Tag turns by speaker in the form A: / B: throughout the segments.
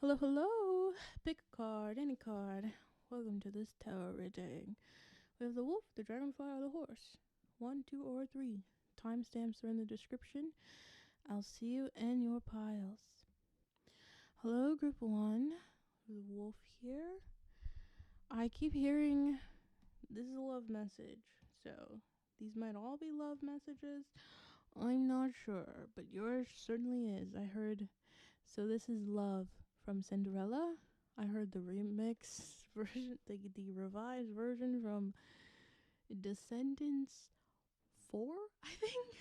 A: Hello, hello. Pick a card, any card. Welcome to this tarot reading. We have the wolf, the dragonfly, or the horse. 1, 2, or 3. Timestamps are in the description. I'll see you in your piles. Hello, group 1. The wolf here. I keep hearing this is a love message, so these might all be love messages. I'm not sure, but yours certainly is. I heard. So this is Love from Cinderella. I heard the remix version, the revised version from Descendants 4, I think.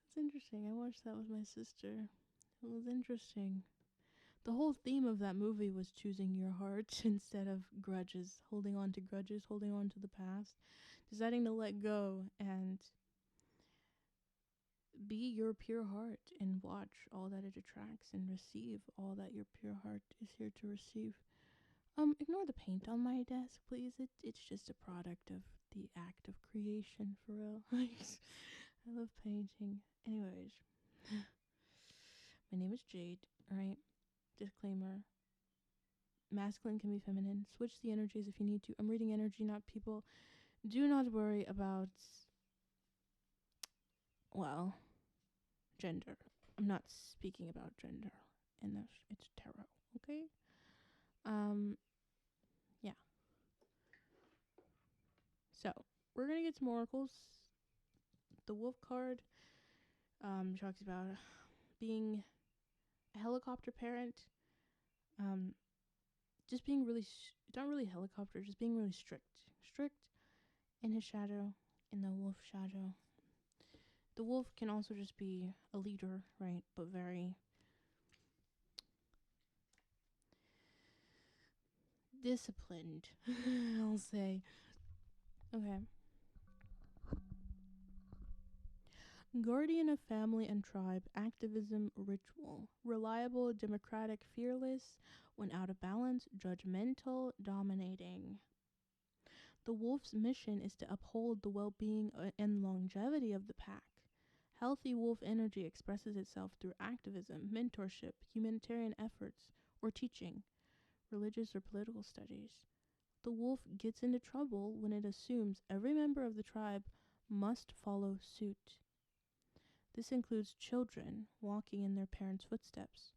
A: It's interesting. I watched that with my sister. It was interesting. The whole theme of that movie was choosing your heart instead of grudges, holding on to grudges, holding on to the past, deciding to let go and be your pure heart and watch all that it attracts and receive all that your pure heart is here to receive. Ignore the paint on my desk, please. It's just a product of the act of creation, for real. I love painting. Anyways, my name is Jade, alright? Disclaimer. Masculine can be feminine. Switch the energies if you need to. I'm reading energy, not people. Do not worry about, well, gender. I'm not speaking about gender in this. It's tarot, okay? Yeah. So, we're gonna get some oracles. The wolf card talks about being a helicopter parent. Just being really, not really helicopter, just being really strict. Strict in his shadow, in the wolf shadow. The wolf can also just be a leader, right? But very disciplined, I'll say. Okay. Guardian of family and tribe, activism, ritual. Reliable, democratic, fearless. When out of balance, judgmental, dominating. The wolf's mission is to uphold the well-being and longevity of the pack. Healthy wolf energy expresses itself through activism, mentorship, humanitarian efforts, or teaching, religious or political studies. The wolf gets into trouble when it assumes every member of the tribe must follow suit. This includes children walking in their parents' footsteps.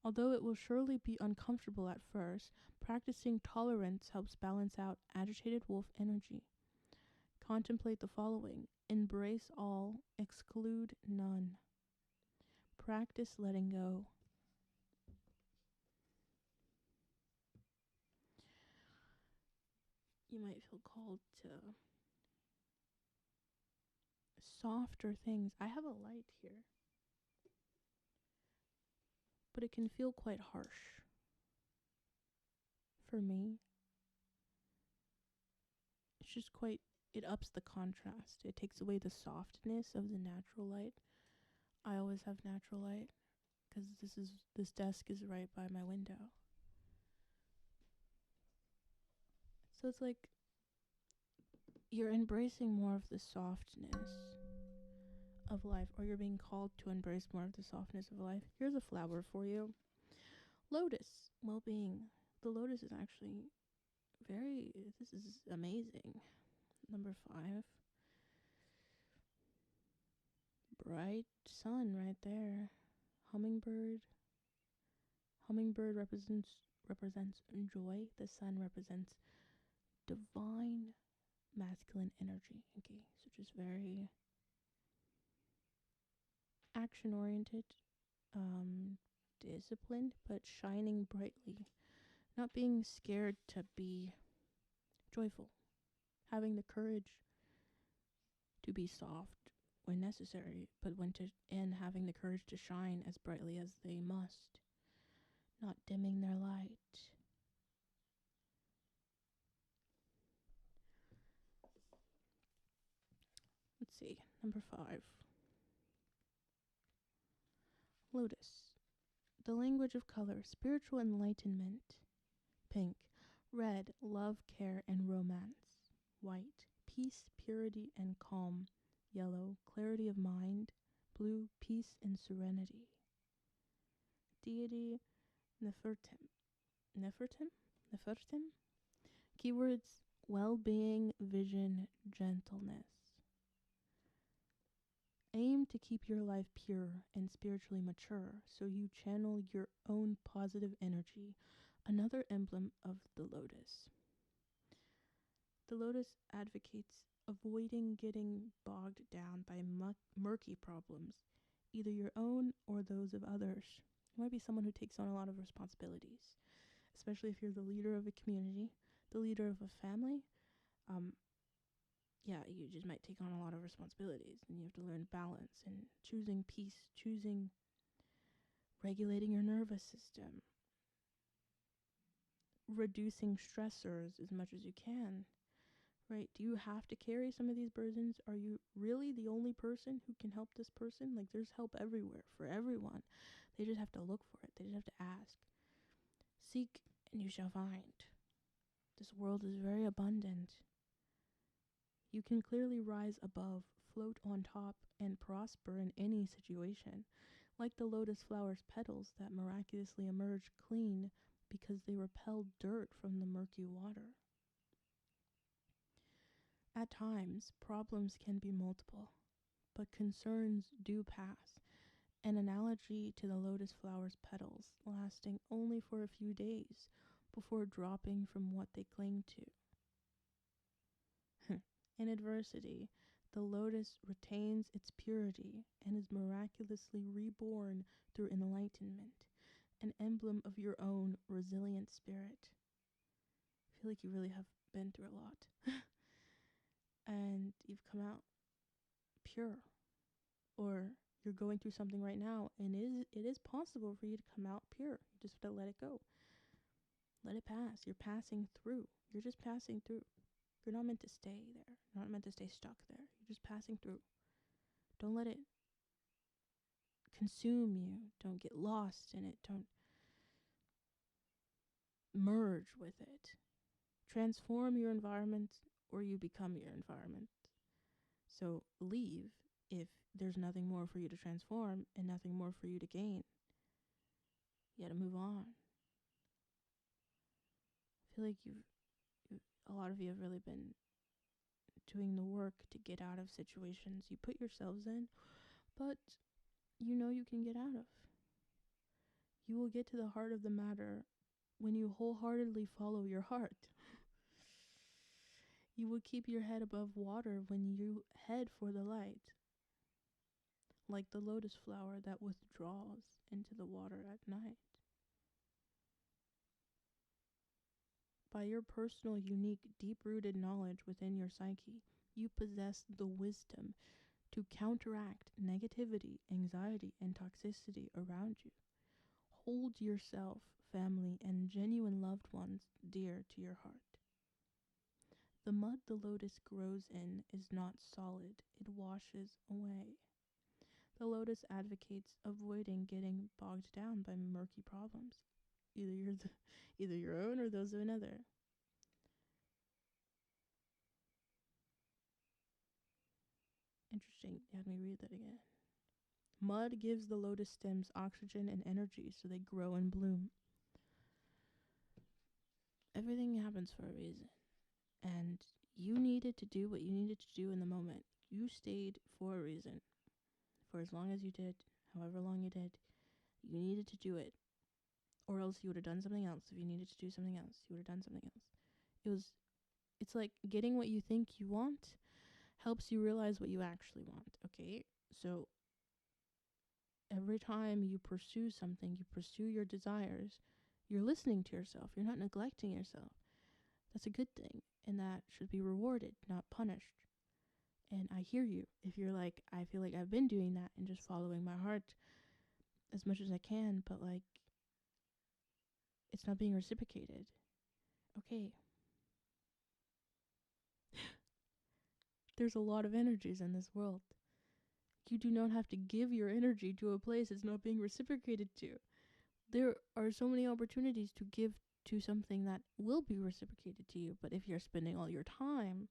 A: Although it will surely be uncomfortable at first, practicing tolerance helps balance out agitated wolf energy. Contemplate the following: embrace all, exclude none. Practice letting go. You might feel called to softer things. I have a light here, but it can feel quite harsh for me. It's just quite, it ups the contrast. It takes away the softness of the natural light. I always have natural light because this desk is right by my window. So it's like you're embracing more of the softness of life, or you're being called to embrace more of the softness of life. Here's a flower for you. Lotus, well-being. The lotus is actually this is amazing. Number 5. Bright sun right there. Hummingbird. Hummingbird represents joy. The sun represents divine masculine energy. Okay, so just very action oriented, disciplined, but shining brightly. Not being scared to be joyful. Having the courage to be soft when necessary, but and having the courage to shine as brightly as they must. Not dimming their light. Let's see, number 5. Lotus. The language of color, spiritual enlightenment. Pink. Red, love, care, and romance. White, peace, purity, and calm. Yellow, clarity of mind. Blue, peace and serenity. Deity, Nefertim. Nefertim? Nefertim? Keywords: well-being, vision, gentleness. Aim to keep your life pure and spiritually mature so you channel your own positive energy. Another emblem of the lotus. The lotus advocates avoiding getting bogged down by murky problems, either your own or those of others. You might be someone who takes on a lot of responsibilities, especially if you're the leader of a community, the leader of a family. You just might take on a lot of responsibilities, and you have to learn balance and choosing peace, choosing regulating your nervous system, reducing stressors as much as you can, right? Do you have to carry some of these burdens? Are you really the only person who can help this person? Like, there's help everywhere for everyone. They just have to look for it. They just have to ask. Seek and you shall find. This world is very abundant. You can clearly rise above, float on top, and prosper in any situation, like the lotus flower's petals that miraculously emerge clean because they repel dirt from the murky water. At times, problems can be multiple, but concerns do pass, an analogy to the lotus flower's petals, lasting only for a few days before dropping from what they cling to. In adversity, the lotus retains its purity and is miraculously reborn through enlightenment, an emblem of your own resilient spirit. I feel like you really have been through a lot. And you've come out pure. Or you're going through something right now, and it is possible for you to come out pure. You just have to let it go. Let it pass. You're passing through. You're just passing through. You're not meant to stay there. You're not meant to stay stuck there. You're just passing through. Don't let it consume you. Don't get lost in it. Don't merge with it. Transform your environment, or you become your environment. So leave if there's nothing more for you to transform and nothing more for you to gain. You gotta move on. I feel like a lot of you have really been doing the work to get out of situations you put yourselves in, but you know you can get out of. You will get to the heart of the matter when you wholeheartedly follow your heart. You will keep your head above water when you head for the light, like the lotus flower that withdraws into the water at night. By your personal, unique, deep-rooted knowledge within your psyche, you possess the wisdom to counteract negativity, anxiety, and toxicity around you. Hold yourself, family, and genuine loved ones dear to your heart. The mud the lotus grows in is not solid, it washes away. The lotus advocates avoiding getting bogged down by murky problems, either your own or those of another. Interesting. You had me read that again. Mud gives the lotus stems oxygen and energy so they grow and bloom. Everything happens for a reason. And you needed to do what you needed to do in the moment. You stayed for a reason. For as long as you did, however long you did, you needed to do it. Or else you would have done something else. If you needed to do something else, you would have done something else. It's like getting what you think you want helps you realize what you actually want, okay? So every time you pursue something, you pursue your desires, you're listening to yourself. You're not neglecting yourself. That's a good thing, and that should be rewarded, not punished. And I hear you. If you're like, I feel like I've been doing that and just following my heart as much as I can, but like, it's not being reciprocated. Okay. There's a lot of energies in this world. You do not have to give your energy to a place it's not being reciprocated to. There are so many opportunities to give to something that will be reciprocated to you. But if you're spending all your time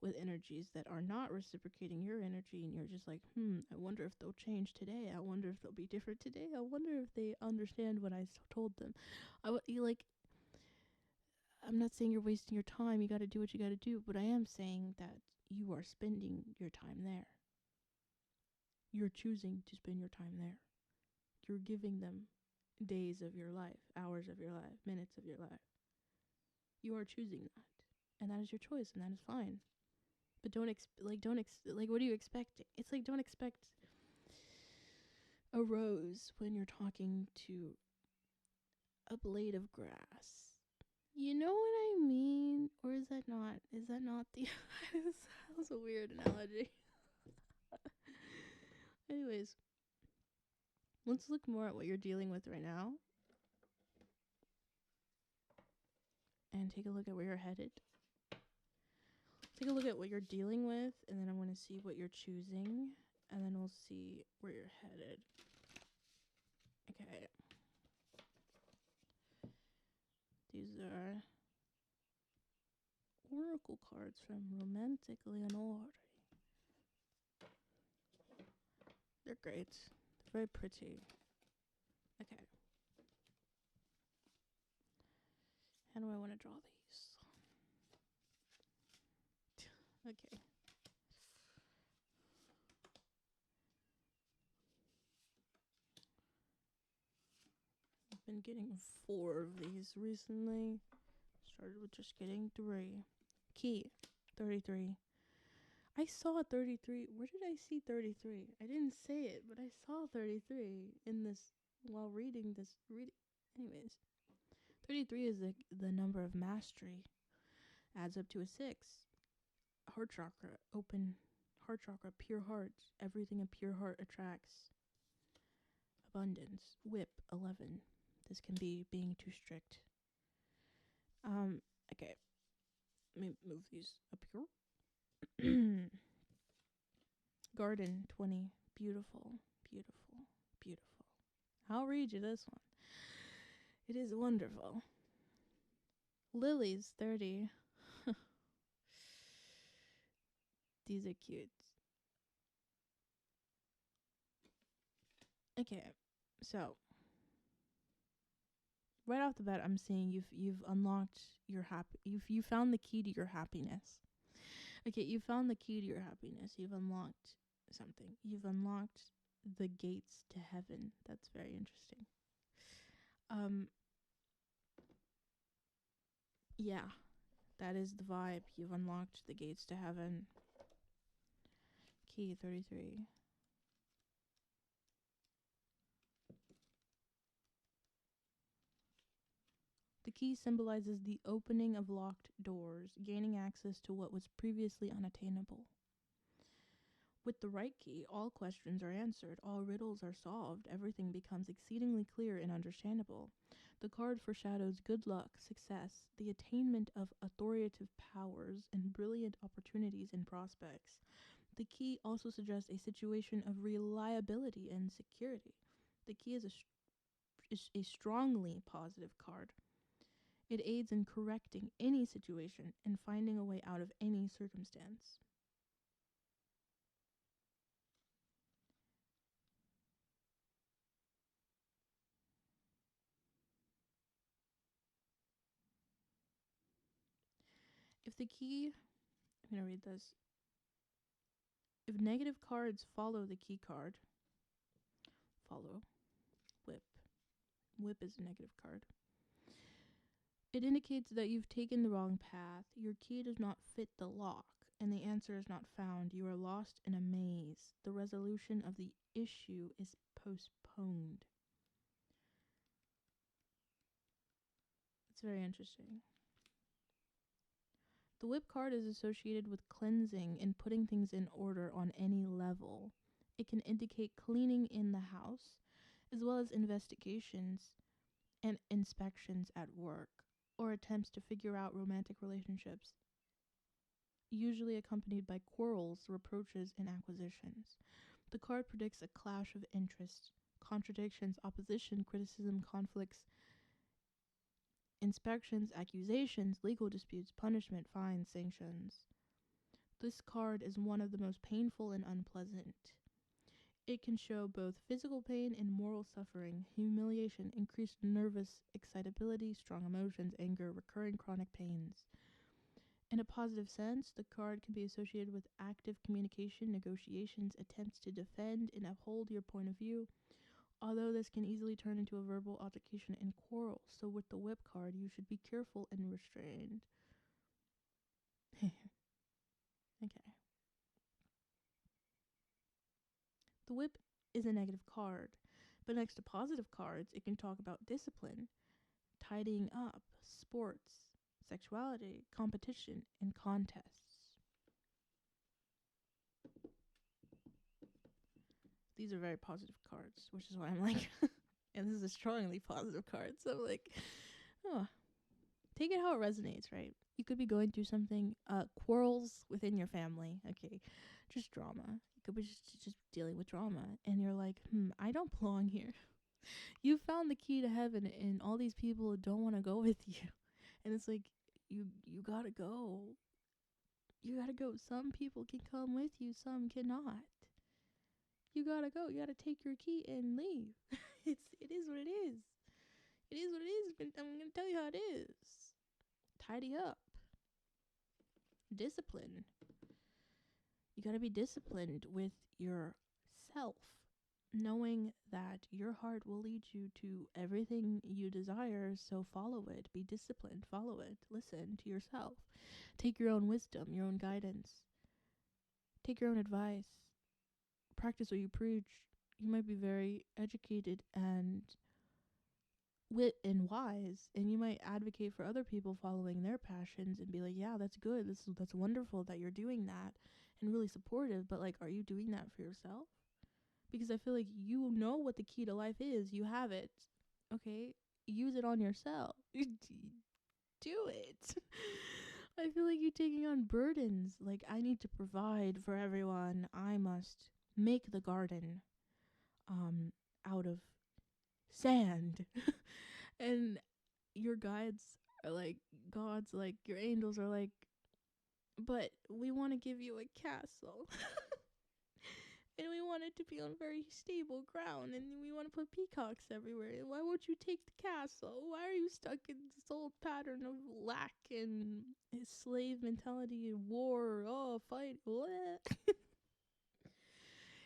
A: with energies that are not reciprocating your energy, and you're just like, I wonder if they'll change today. I wonder if they'll be different today. I wonder if they understand what I told them. I'm not saying you're wasting your time. You got to do what you got to do, but I am saying that you are spending your time there. You're choosing to spend your time there. You're giving them days of your life, hours of your life, minutes of your life. You are choosing that, and that is your choice, and that is fine. But what are you expecting? It's like, don't expect a rose when you're talking to a blade of grass. You know what I mean? Or is that not the that was a weird analogy. Anyways, let's look more at what you're dealing with right now and take a look at where you're headed. Take a look at what you're dealing with, and then I want to see what you're choosing, and then we'll see where you're headed. Okay. These are oracle cards from Romantic Leonore. They're great. They're very pretty. Okay. How do I want to draw these? Okay. I've been getting 4 of these recently. Started with just getting 3. Key, 33. I saw 33. Where did I see 33? I didn't say it, but I saw 33 in this while reading this. Anyways, 33 is the number of mastery. Adds up to a 6. Heart chakra, open heart chakra, pure heart. Everything a pure heart attracts. Abundance. Whip, 11. This can be being too strict. Okay. Let me move these up here. Garden, 20. Beautiful, beautiful, beautiful. I'll read you this one. It is wonderful. Lilies, 30. These are cute. Okay, so right off the bat, I'm saying you've unlocked your you found the key to your happiness. Okay, you found the key to your happiness. You've unlocked something. You've unlocked the gates to heaven. That's very interesting. Yeah, that is the vibe. You've unlocked the gates to heaven. Key 33. The key symbolizes the opening of locked doors, gaining access to what was previously unattainable. With the right key, all questions are answered, all riddles are solved, everything becomes exceedingly clear and understandable. The card foreshadows good luck, success, the attainment of authoritative powers, and brilliant opportunities and prospects. The key also suggests a situation of reliability and security. The key is a strongly positive card. It aids in correcting any situation and finding a way out of any circumstance. If the key, I'm going to read this. If negative cards follow the key card, follow, whip. Whip is a negative card. It indicates that you've taken the wrong path. Your key does not fit the lock, and the answer is not found. You are lost in a maze. The resolution of the issue is postponed. It's very interesting. The whip card is associated with cleansing and putting things in order on any level. It can indicate cleaning in the house, as well as investigations and inspections at work, or attempts to figure out romantic relationships, usually accompanied by quarrels, reproaches, and acquisitions. The card predicts a clash of interests, contradictions, opposition, criticism, conflicts, inspections, accusations, legal disputes, punishment, fines, sanctions. This card is one of the most painful and unpleasant. It can show both physical pain and moral suffering, humiliation, increased nervous excitability, strong emotions, anger, recurring chronic pains. In a positive sense, the card can be associated with active communication, negotiations, attempts to defend and uphold your point of view, although this can easily turn into a verbal altercation and quarrel. So with the whip card, you should be careful and restrained. Okay. The whip is a negative card, but next to positive cards, it can talk about discipline, tidying up, sports, sexuality, competition, and contests. These are very positive cards, which is why I'm like, and this is a strongly positive card. So I'm like, oh, take it how it resonates, right? You could be going through something, quarrels within your family, okay, just drama. You could be just dealing with drama, and you're like, I don't belong here. You found the key to heaven, and all these people don't want to go with you, and it's like, you gotta go. You gotta go. Some people can come with you, some cannot. You gotta go. You gotta take your key and leave. It is what it is. It is what it is. I'm gonna tell you how it is. Tidy up. Discipline. You gotta be disciplined with yourself, knowing that your heart will lead you to everything you desire, so follow it. Be disciplined. Follow it. Listen to yourself. Take your own wisdom, your own guidance. Take your own advice. Practice what you preach. You might be very educated and wit and wise, and you might advocate for other people following their passions and be like, yeah, that's good, that's wonderful that you're doing that, and really supportive, but like, are you doing that for yourself? Because I feel like you know what the key to life is. You have it. Okay, use it on yourself. Do it. I feel like you're taking on burdens. Like, I need to provide for everyone. I must make the garden out of sand. And your guides are like, gods, like, your angels are like, but we want to give you a castle. And we want it to be on very stable ground, and we want to put peacocks everywhere. Why won't you take the castle? Why are you stuck in this old pattern of lack and slave mentality and war? Oh, fight. What?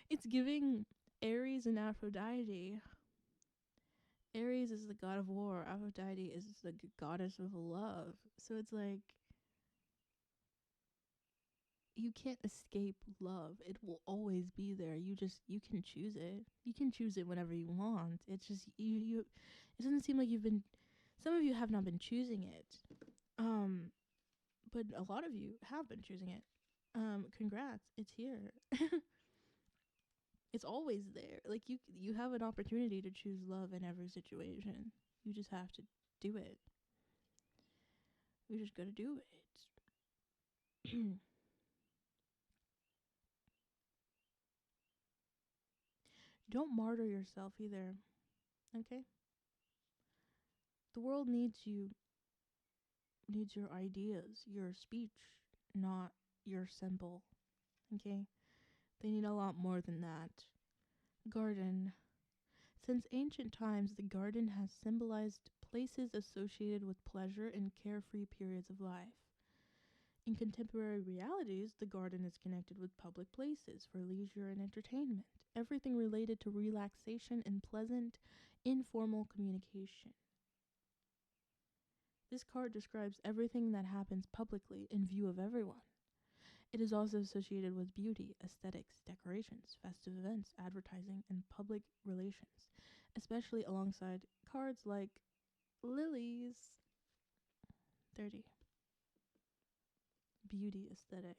A: It's giving Aries and Aphrodite. Aries is the god of war. Aphrodite is the goddess of love. So it's like, you can't escape love. It will always be there. You can choose it. You can choose it whenever you want. It's just you it doesn't seem like some of you have not been choosing it. But a lot of you have been choosing it. Congrats. It's here. It's always there. Like, you have an opportunity to choose love in every situation. You just have to do it. You just got to do it. Don't martyr yourself either. Okay? The world needs you, needs your ideas, your speech, not your symbol. Okay? They need a lot more than that. Garden. Since ancient times, the garden has symbolized places associated with pleasure and carefree periods of life. In contemporary realities, the garden is connected with public places for leisure and entertainment, everything related to relaxation and pleasant, informal communication. This card describes everything that happens publicly in view of everyone. It is also associated with beauty, aesthetics, decorations, festive events, advertising, and public relations, especially alongside cards like lilies. 30. Beauty, aesthetics.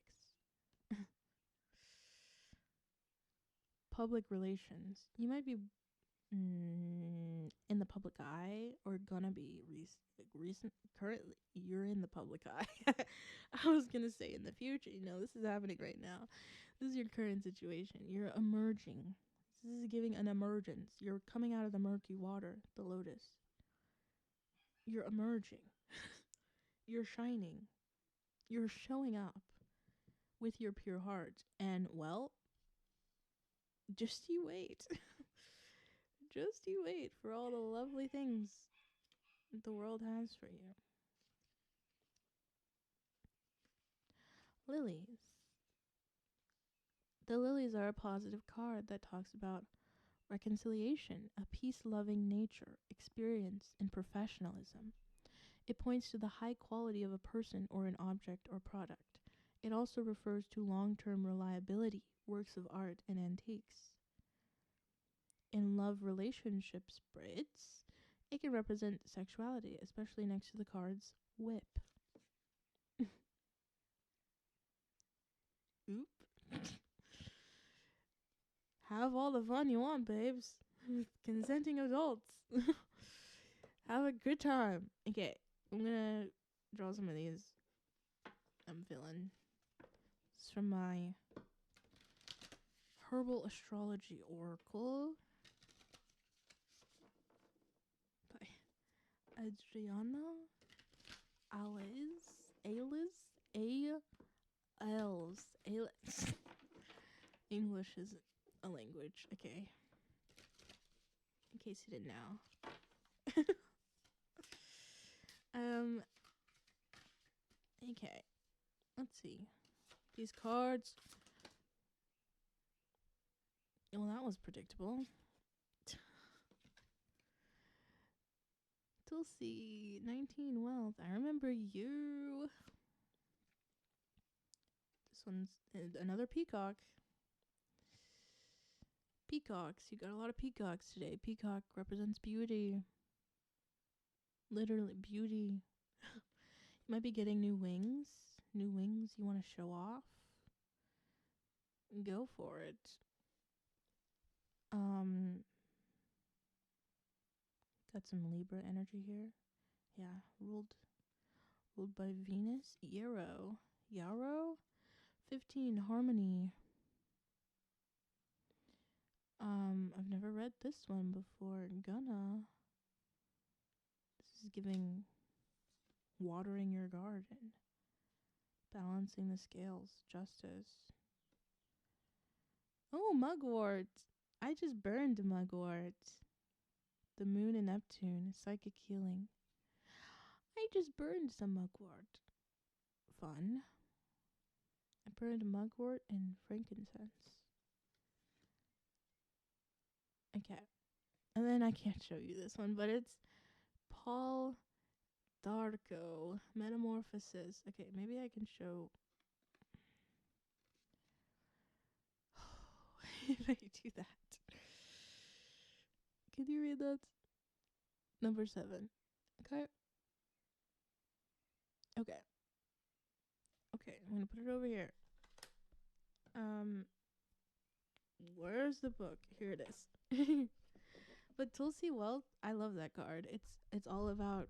A: Public relations. You might be in the public eye, or gonna be recent. Currently, you're in the public eye. I was gonna say in the future. This is happening right now. This is your current situation. You're emerging. This is giving an emergence. You're coming out of the murky water, the lotus. You're emerging. You're shining. You're showing up. with your pure heart. And, well, just you wait. Just you wait for all the lovely things the world has for you. Lilies. The lilies are a positive card that talks about reconciliation, a peace-loving nature, experience, and professionalism. It points to the high quality of a person or an object or product. It also refers to long-term reliability, works of art, and antiques. In love relationship sprites, it can represent sexuality, especially next to the cards whip. Oop. Have all the fun you want, babes. Consenting adults. Have a good time. Okay, I'm gonna draw some of these. I'm feeling. It's from my Herbal Astrology Oracle by Adriana Ales. English is a language. Okay. In case you didn't know. Okay. Let's see. These cards. Well, that was predictable. Tulsi, 19 wealth. I remember you. This one's another peacock. Peacocks. You got a lot of peacocks today. Peacock represents beauty. Literally beauty. You might be getting new wings. New wings you want to show off. Go for it. Got some Libra energy here. Yeah, ruled by Venus. Yarrow. 15 harmony. I've never read this one before. Gonna. This is giving watering your garden. Balancing the scales. Justice. Oh, mugwort. I just burned mugwort. The moon and Neptune. Psychic healing. I just burned some mugwort. Fun. I burned mugwort and frankincense. Okay. And then I can't show you this one, but it's Paul Darko Metamorphosis. Okay, maybe I can show. If I do that. Can you read that? Number 7. Okay. Okay, I'm gonna put it over here. Where's the book? Here it is. But Tulsi Wealth, I love that card. It's all about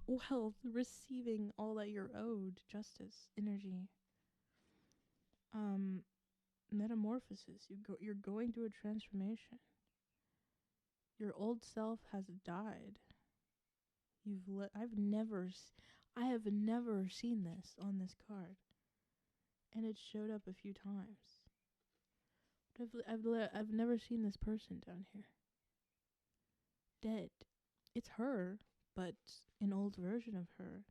A: wealth, receiving all that you're owed, justice, energy. Metamorphosis. You're going through a transformation. Your old self has died. I have never seen this on this card, and it showed up a few times. But I've never seen this person down here. Dead. It's her, but an old version of her.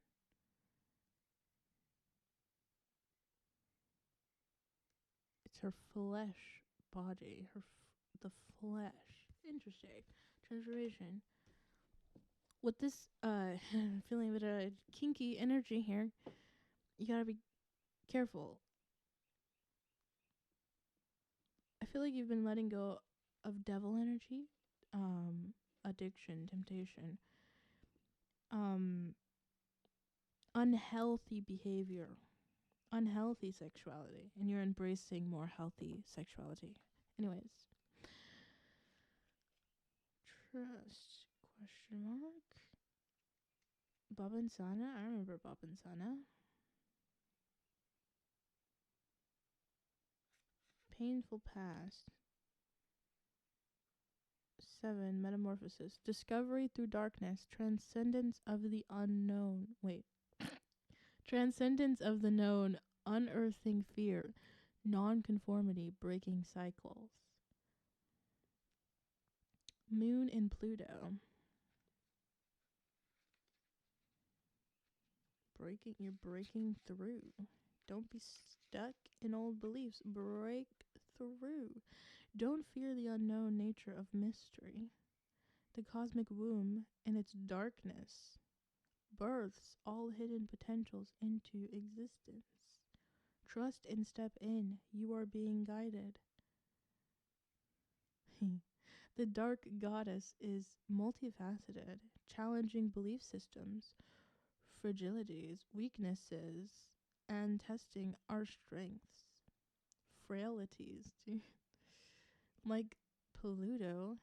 A: It's her flesh body. The flesh. Interesting. Transformation. With this feeling a bit of kinky energy here, you gotta be careful. I feel like you've been letting go of devil energy, addiction, temptation, unhealthy behavior, unhealthy sexuality, and you're embracing more healthy sexuality. Anyways. Trust, question mark. Babansana, I remember Babansana. Painful past. 7, metamorphosis. Discovery through darkness. Transcendence of the unknown. Wait. Transcendence of the known. unearthing fear, nonconformity, breaking cycles. Moon in Pluto. You're breaking through. Don't be stuck in old beliefs. Break through. Don't fear the unknown nature of mystery. The cosmic womb, in its darkness, births all hidden potentials into existence. Trust and step in. You are being guided. The dark goddess is multifaceted, challenging belief systems, fragilities, weaknesses, and testing our strengths. Frailties, too. Like Pluto,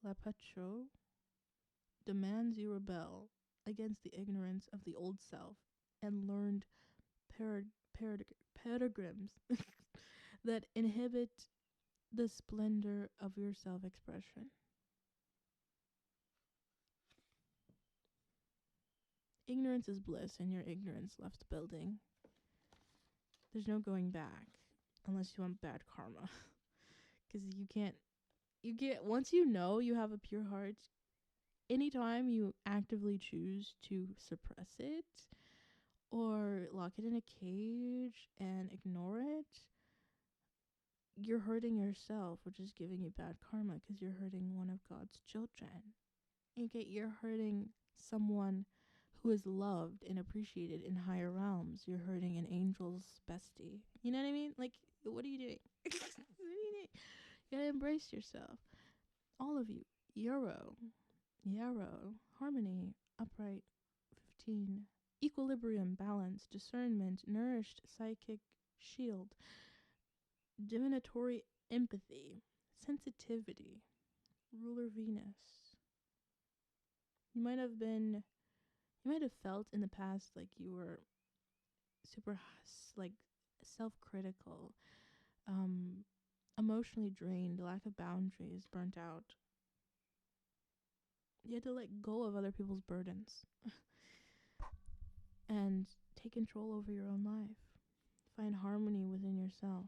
A: Lapatro demands you rebel against the ignorance of the old self and learned paradigms that inhibit the splendor of your self-expression. Ignorance is bliss, and your ignorance left the building. There's no going back unless you want bad karma. Because once you know you have a pure heart, anytime you actively choose to suppress it or lock it in a cage and ignore it, you're hurting yourself, which is giving you bad karma because you're hurting one of God's children. Okay, you're hurting someone who is loved and appreciated in higher realms. You're hurting an angel's bestie. You know what I mean? Like, what are you doing? What are you doing? You gotta embrace yourself. All of you. Yarrow, harmony, upright, 15. Equilibrium, balance, discernment, nourished psychic shield, divinatory empathy, sensitivity, ruler Venus. You might have felt in the past like you were super like self-critical, emotionally drained, lack of boundaries, burnt out. You had to let go of other people's burdens and take control over your own life. Find harmony within yourself.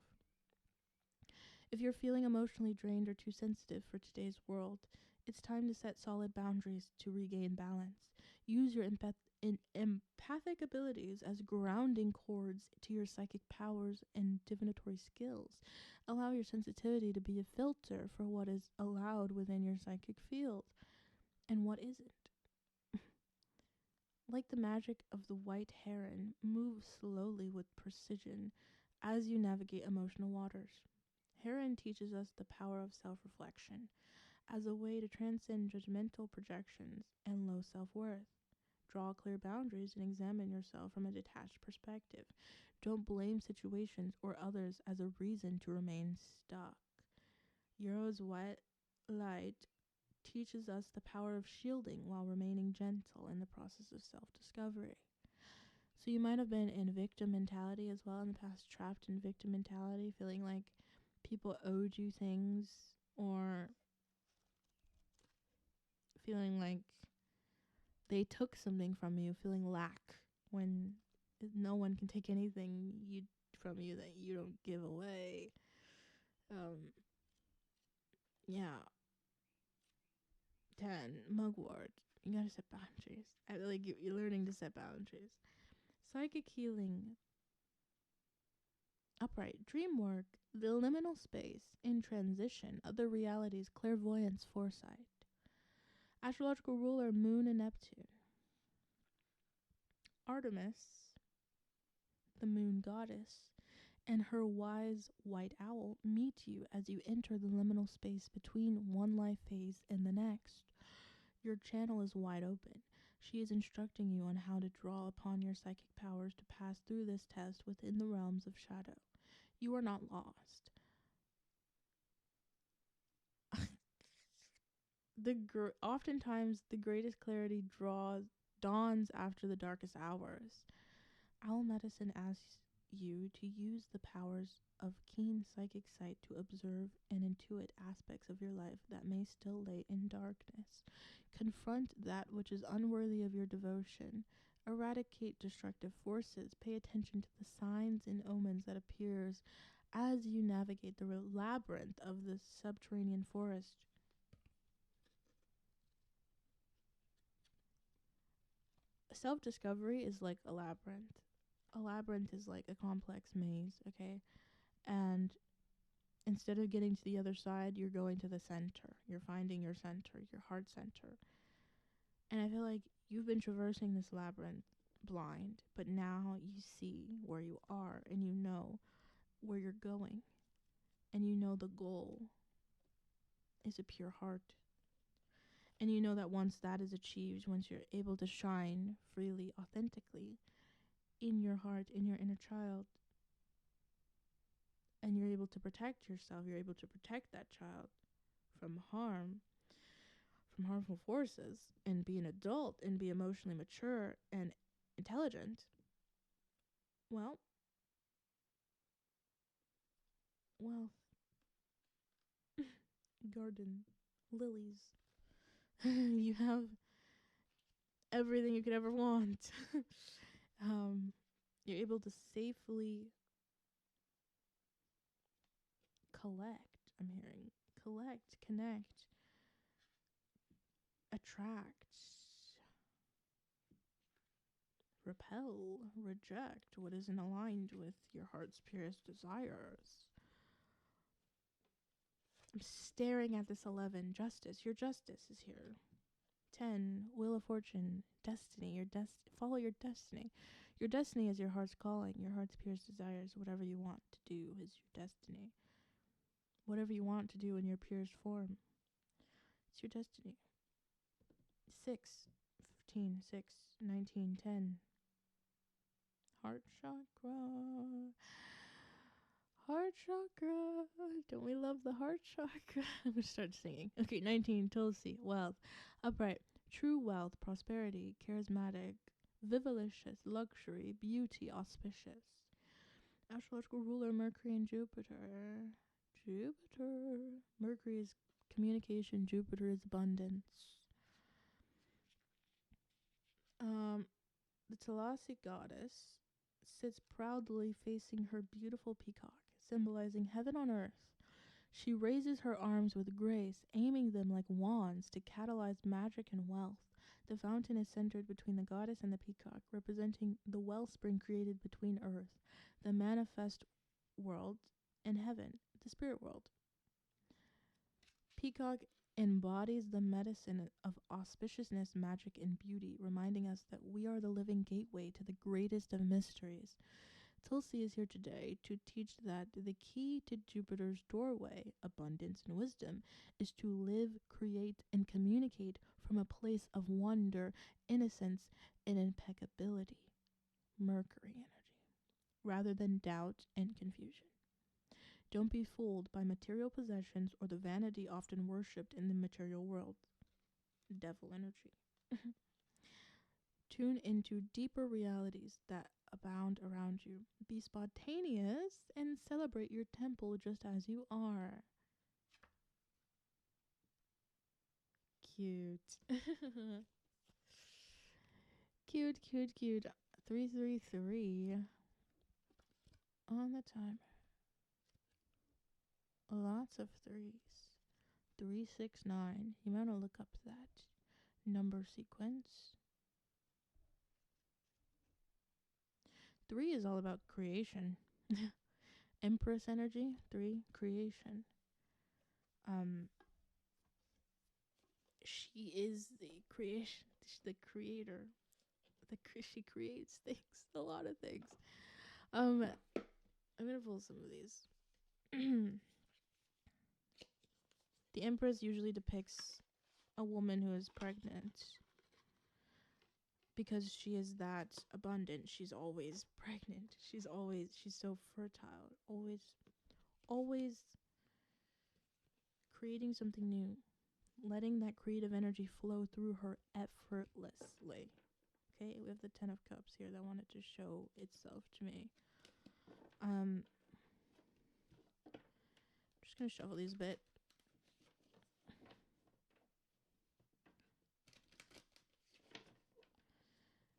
A: If you're feeling emotionally drained or too sensitive for today's world, it's time to set solid boundaries to regain balance. Use your empathic abilities as grounding cords to your psychic powers and divinatory skills. Allow your sensitivity to be a filter for what is allowed within your psychic field and what isn't. Like the magic of the white heron, move slowly with precision as you navigate emotional waters. Heron teaches us the power of self-reflection as a way to transcend judgmental projections and low self-worth. Draw clear boundaries and examine yourself from a detached perspective. Don't blame situations or others as a reason to remain stuck. Euro's white light teaches us the power of shielding while remaining gentle in the process of self-discovery. So you might have been in victim mentality as well in the past, trapped in victim mentality, feeling like people owed you things, or feeling like they took something from you, feeling lack when no one can take anything from you that you don't give away. Yeah. 10, mugwort. You gotta set boundaries. You're learning to set boundaries. Psychic healing. Upright. Dream work. The liminal space. In transition. Other realities. Clairvoyance. Foresight. Astrological ruler. Moon and Neptune. Artemis, the moon goddess, and her wise white owl meet you as you enter the liminal space between one life phase and the next. Your channel is wide open. She is instructing you on how to draw upon your psychic powers to pass through this test within the realms of shadow. You are not lost. Oftentimes, the greatest clarity dawns after the darkest hours. Owl medicine asks you to use the powers of keen psychic sight to observe and intuit aspects of your life that may still lay in darkness. Confront that which is unworthy of your devotion. Eradicate destructive forces. Pay attention to the signs and omens that appears as you navigate the labyrinth of the subterranean forest. Self-discovery is like a labyrinth. A labyrinth is like a complex maze, okay? And instead of getting to the other side, you're going to the center. You're finding your center, your heart center. And I feel like you've been traversing this labyrinth blind, but now you see where you are and you know where you're going. And you know the goal is a pure heart. And you know that once that is achieved, once you're able to shine freely, authentically in your heart, in your inner child, and you're able to protect yourself, you're able to protect that child from harm, from harmful forces, and be an adult and be emotionally mature and intelligent. Well, wealth, garden, lilies. You have everything you could ever want. You're able to safely collect, I'm hearing, collect, connect, attract, repel, reject what isn't aligned with your heart's purest desires. I'm staring at this 11. Justice. Your justice is here. 10. Wheel of Fortune. Destiny. Follow your destiny. Your destiny is your heart's calling, your heart's purest desires. Whatever you want to do is your destiny. Whatever you want to do in your purest form, it's your destiny. 6. 15. 6. 19. 10. Heart chakra. Heart chakra. Don't we love the heart chakra? I'm going to start singing. Okay, 19. Tulsi. Wealth. Upright. True wealth. Prosperity. Charismatic. Vivalicious. Luxury. Beauty. Auspicious. Astrological ruler Mercury and Jupiter. Mercury is communication. Jupiter is abundance. The Tulasi goddess sits proudly facing her beautiful peacock, symbolizing heaven on earth. She raises her arms with grace, aiming them like wands to catalyze magic and wealth. The fountain is centered between the goddess and the peacock, representing the wellspring created between earth, the manifest world, and heaven, the spirit world. Peacock embodies the medicine of auspiciousness, magic, and beauty, reminding us that we are the living gateway to the greatest of mysteries. Tulsi is here today to teach that the key to Jupiter's doorway, abundance and wisdom, is to live, create, and communicate from a place of wonder, innocence, and impeccability. Mercury energy, rather than doubt and confusion. Don't be fooled by material possessions or the vanity often worshipped in the material world. Devil energy. Tune into deeper realities that abound around you. Be spontaneous and celebrate your temple just as you are. Cute. Cute. 333 on the timer. Lots of threes. 369. You might want to look up that number sequence. 3 is all about creation. Empress energy. 3, creation. She is the creation, the creator. She creates things, a lot of things. I'm gonna pull some of these. The Empress usually depicts a woman who is pregnant because she is that abundant. She's always pregnant. She's so fertile. Always creating something new. Letting that creative energy flow through her effortlessly. Okay, we have the 10 of Cups here that wanted to show itself to me. I'm just gonna shuffle these a bit.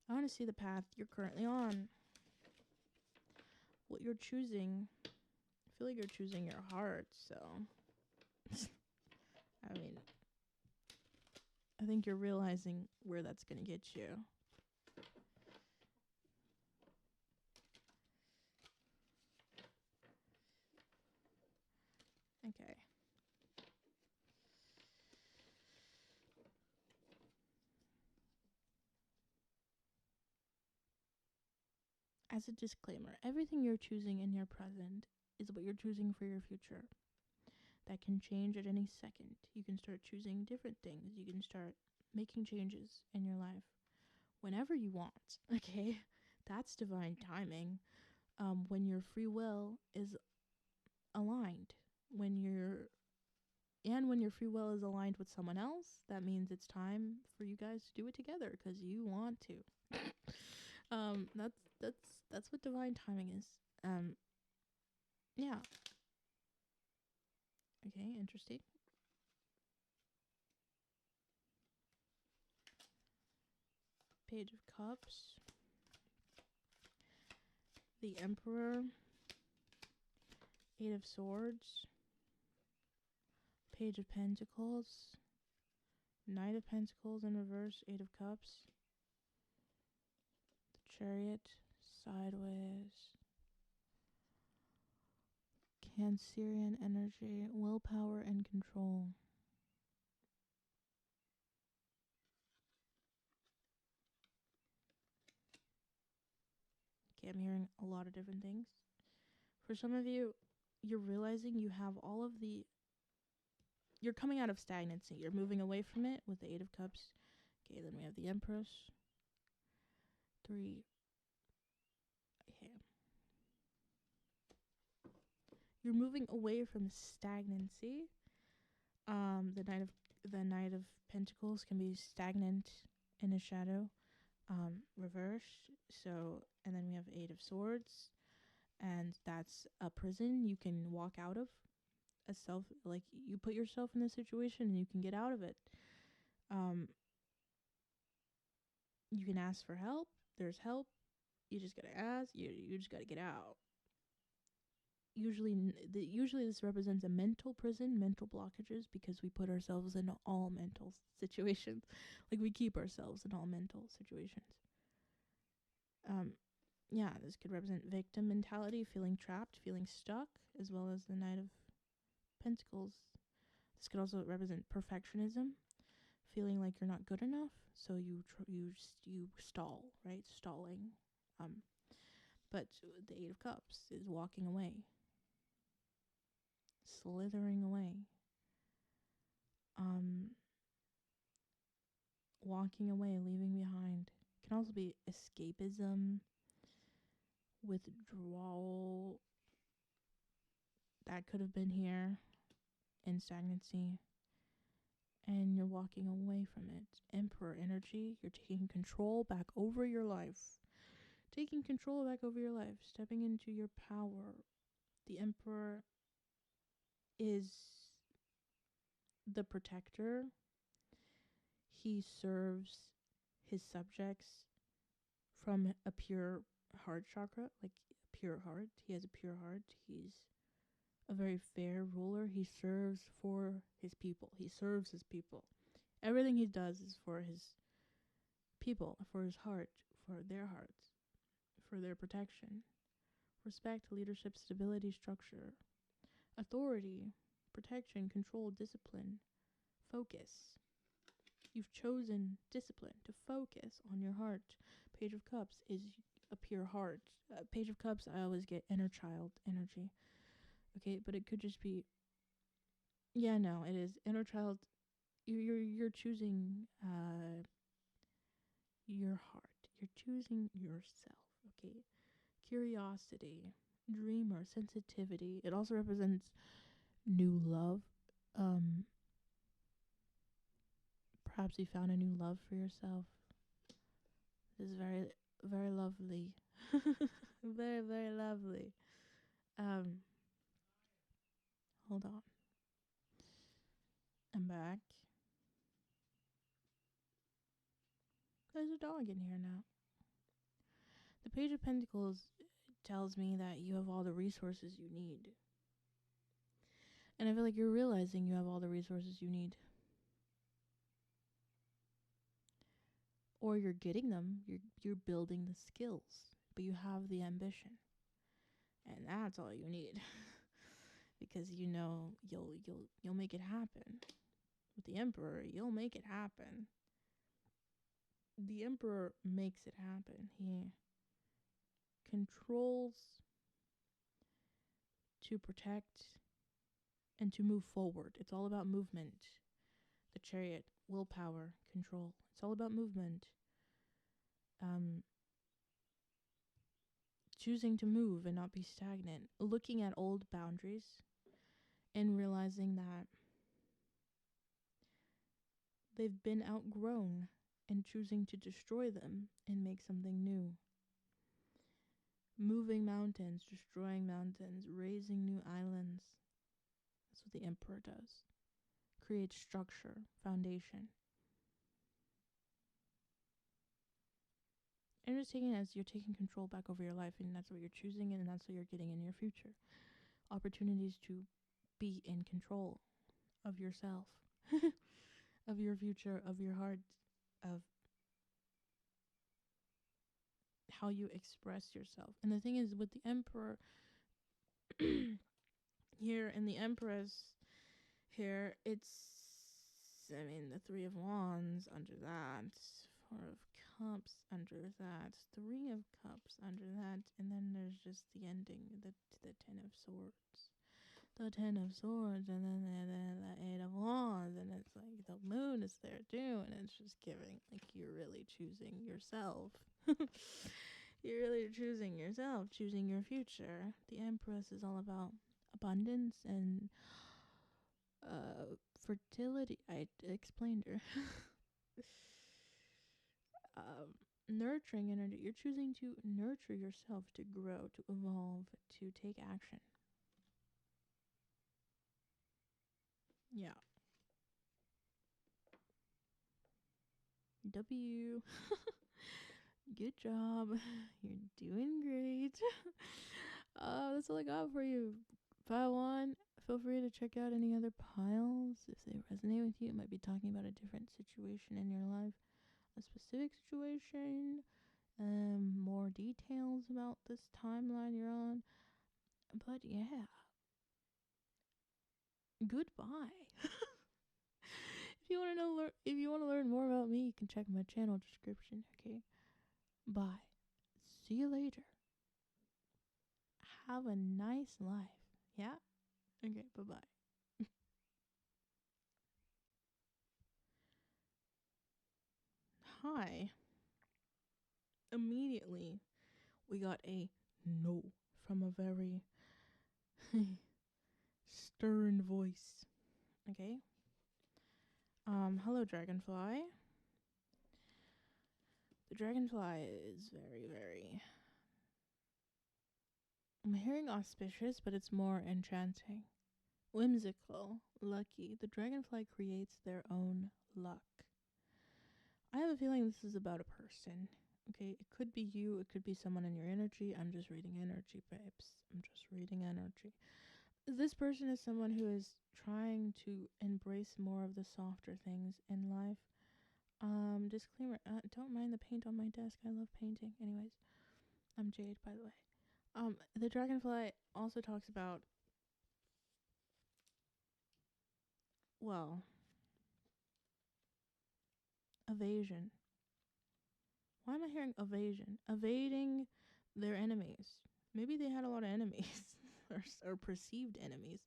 A: I want to see the path you're currently on. What you're choosing. I feel like you're choosing your heart, so. I mean, I think you're realizing where that's going to get you. Okay. As a disclaimer, everything you're choosing in your present is what you're choosing for your future. That can change at any second. You can start choosing different things. You can start making changes in your life whenever you want. Okay? That's divine timing. When your free will is aligned. When your free will is aligned with someone else, that means it's time for you guys to do it together because you want to. That's what divine timing is. Yeah. Okay, interesting. Page of Cups. The Emperor. Eight of Swords. Page of Pentacles. Knight of Pentacles in reverse. Eight of Cups. The Chariot. Sideways. Cancerian energy. Willpower and control. Okay, I'm hearing a lot of different things. For some of you, you're realizing you have all of the... You're coming out of stagnancy. You're moving away from it with the Eight of Cups. Okay, then we have the Empress. 3. Okay. You're moving away from stagnancy. The Knight of Pentacles can be stagnant in a shadow. Reversed. So, and then we have Eight of Swords. And that's a prison you can walk out of. You put yourself in this situation and you can get out of it. You can ask for help. There's help. You just gotta ask. You just gotta get out. Usually this represents a mental prison, mental blockages, because we put ourselves in all mental situations. Like, we keep ourselves in all mental situations. Yeah, this could represent victim mentality, feeling trapped, feeling stuck, as well as the Knight of Pentacles. This could also represent perfectionism, feeling like you're not good enough, so you stall, right? Stalling. But the Eight of Cups is walking away, slithering away. Walking away, leaving behind. It can also be escapism, withdrawal. That could have been here in stagnancy. And you're walking away from it. Emperor energy. You're taking control back over your life. Taking control back over your life. Stepping into your power. The Emperor is the protector. He serves his subjects from a pure heart chakra, like pure heart. He has a pure heart. He's a very fair ruler. He serves for his people. He serves his people. Everything he does is for his people, for his heart, for their hearts, for their protection. Respect, leadership, stability, structure, authority, protection, control, discipline, focus. You've chosen discipline to focus on your heart. Page of Cups is a pure heart. Page of Cups, I always get inner child energy. Okay, but it could just be... Yeah, no, it is inner child. You're choosing your heart. You're choosing yourself. Okay, curiosity, dreamer, sensitivity. It also represents new love. Perhaps you found a new love for yourself. This is very, very lovely. Very, very lovely. Hold on. I'm back. There's a dog in here now. The Page of Pentacles tells me that you have all the resources you need. And I feel like you're realizing you have all the resources you need. Or you're getting them. You're building the skills, but you have the ambition. And that's all you need. Because you know you'll make it happen. With the Emperor, you'll make it happen. The Emperor makes it happen. He controls to protect and to move forward. It's all about movement. The Chariot, willpower, control. It's all about movement. Choosing to move and not be stagnant. Looking at old boundaries and realizing that they've been outgrown and choosing to destroy them and make something new. Moving mountains, destroying mountains, raising new islands. That's what the Emperor does. Creates structure, foundation. And just taking it as you're taking control back over your life, and that's what you're choosing, and that's what you're getting in your future. Opportunities to be in control of yourself, of your future, of your heart, of how you express yourself. And the thing is, with the Emperor here and the Empress here, it's, I mean, the Three of Wands under that, Four of Cups under that, Three of Cups under that, and then there's just the ending, the Ten of Swords. The Ten of Swords, and then the Eight of Wands, and it's like the moon is there too, and it's just giving, like, you're really choosing yourself. You're really choosing yourself, choosing your future. The Empress is all about abundance and fertility. I explained her. Nurturing energy. You're choosing to nurture yourself, to grow, to evolve, to take action. Yeah. W. Good job. You're doing great. That's all I got for you. Pile 1. Feel free to check out any other piles if they resonate with you. It might be talking about a different situation in your life, a specific situation, more details about this timeline you're on. But yeah, goodbye. If you want to learn more about me, you can check my channel description. Okay, bye. See you later. Have a nice life. Yeah. Okay. Bye bye. Hi. Immediately, we got a no from a very stern voice. Okay. Hello, Dragonfly. The Dragonfly is very, very, I'm hearing auspicious, but it's more enchanting. Whimsical, lucky. The Dragonfly creates their own luck. I have a feeling this is about a person. Okay, it could be you, it could be someone in your energy. I'm just reading energy, babes. I'm just reading energy. This person is someone who is trying to embrace more of the softer things in life. Disclaimer, don't mind the paint on my desk. I love painting. Anyways, I'm Jade, by the way. The Dragonfly also talks about, well, evasion. Why am I hearing evasion? Evading their enemies. Maybe they had a lot of enemies or perceived enemies.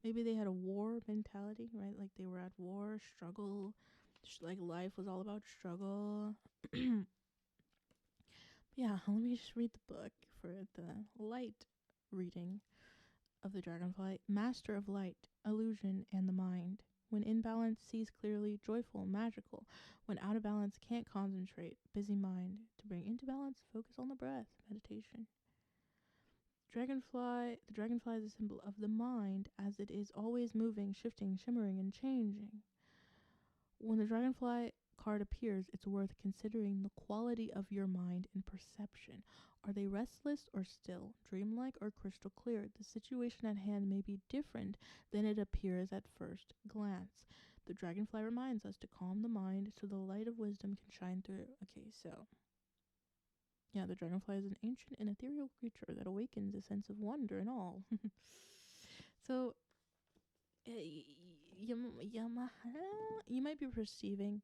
A: Maybe they had a war mentality, right? Like they were at war, struggle. Like life was all about struggle. Yeah, let me just read the book for the light reading of the Dragonfly. Master of light, illusion, and the mind. When in balance, sees clearly, joyful, magical. When out of balance, can't concentrate, busy mind. To bring into balance, focus on the breath, meditation. The dragonfly is a symbol of the mind, as it is always moving, shifting, shimmering, and changing. When the dragonfly card appears, it's worth considering the quality of your mind and perception. Are they restless or still, dreamlike or crystal clear? The situation at hand may be different than it appears at first glance. The dragonfly reminds us to calm the mind so the light of wisdom can shine through. Okay, so yeah, the dragonfly is an ancient and ethereal creature that awakens a sense of wonder in all. So you might be perceiving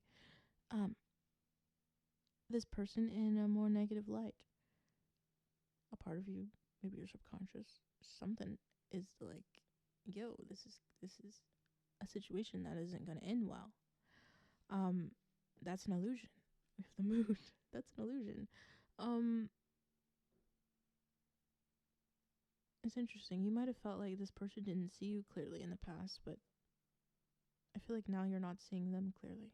A: this person in a more negative light. A part of you, maybe your subconscious, something is like, yo, this is a situation that isn't gonna end well. That's an illusion. With the mood, that's an illusion. It's interesting. You might have felt like this person didn't see you clearly in the past, but I feel like now you're not seeing them clearly.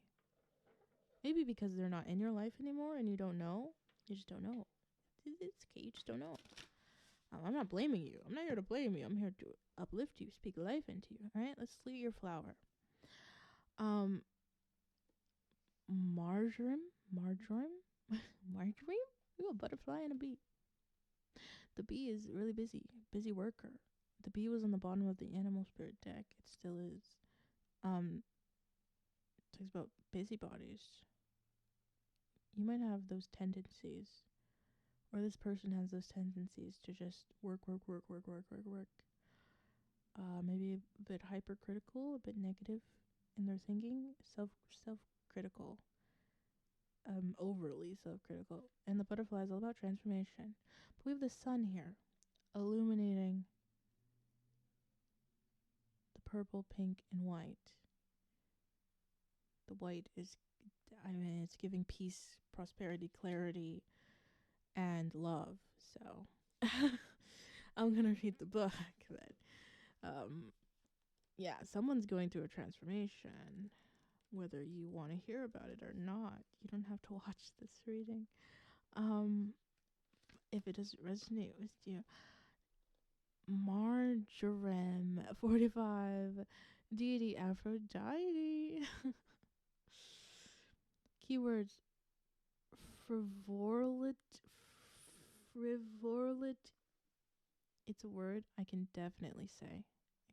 A: Maybe because they're not in your life anymore and you don't know. You just don't know. It's okay. You just don't know. I'm not blaming you. I'm not here to blame you. I'm here to uplift you, speak life into you. All right? Let's look at your flower. Marjoram? Marjoram? Ooh, a butterfly and a bee. The bee is really busy worker. The bee was on the bottom of the animal spirit deck. It still is. Talks about busybodies. You might have those tendencies, or this person has those tendencies to just work. Maybe a bit hypercritical, a bit negative in their thinking, self-critical, overly self-critical. And the butterfly is all about transformation. But we have the sun here, illuminating the purple, pink, and white. The white is, it's giving peace, prosperity, clarity, and love. So I'm gonna read the book, but yeah, someone's going through a transformation, whether you want to hear about it or not. You don't have to watch this reading. If it doesn't resonate with you, Marjoram 45, deity Aphrodite. Keywords: frivolity. It's a word I can definitely say.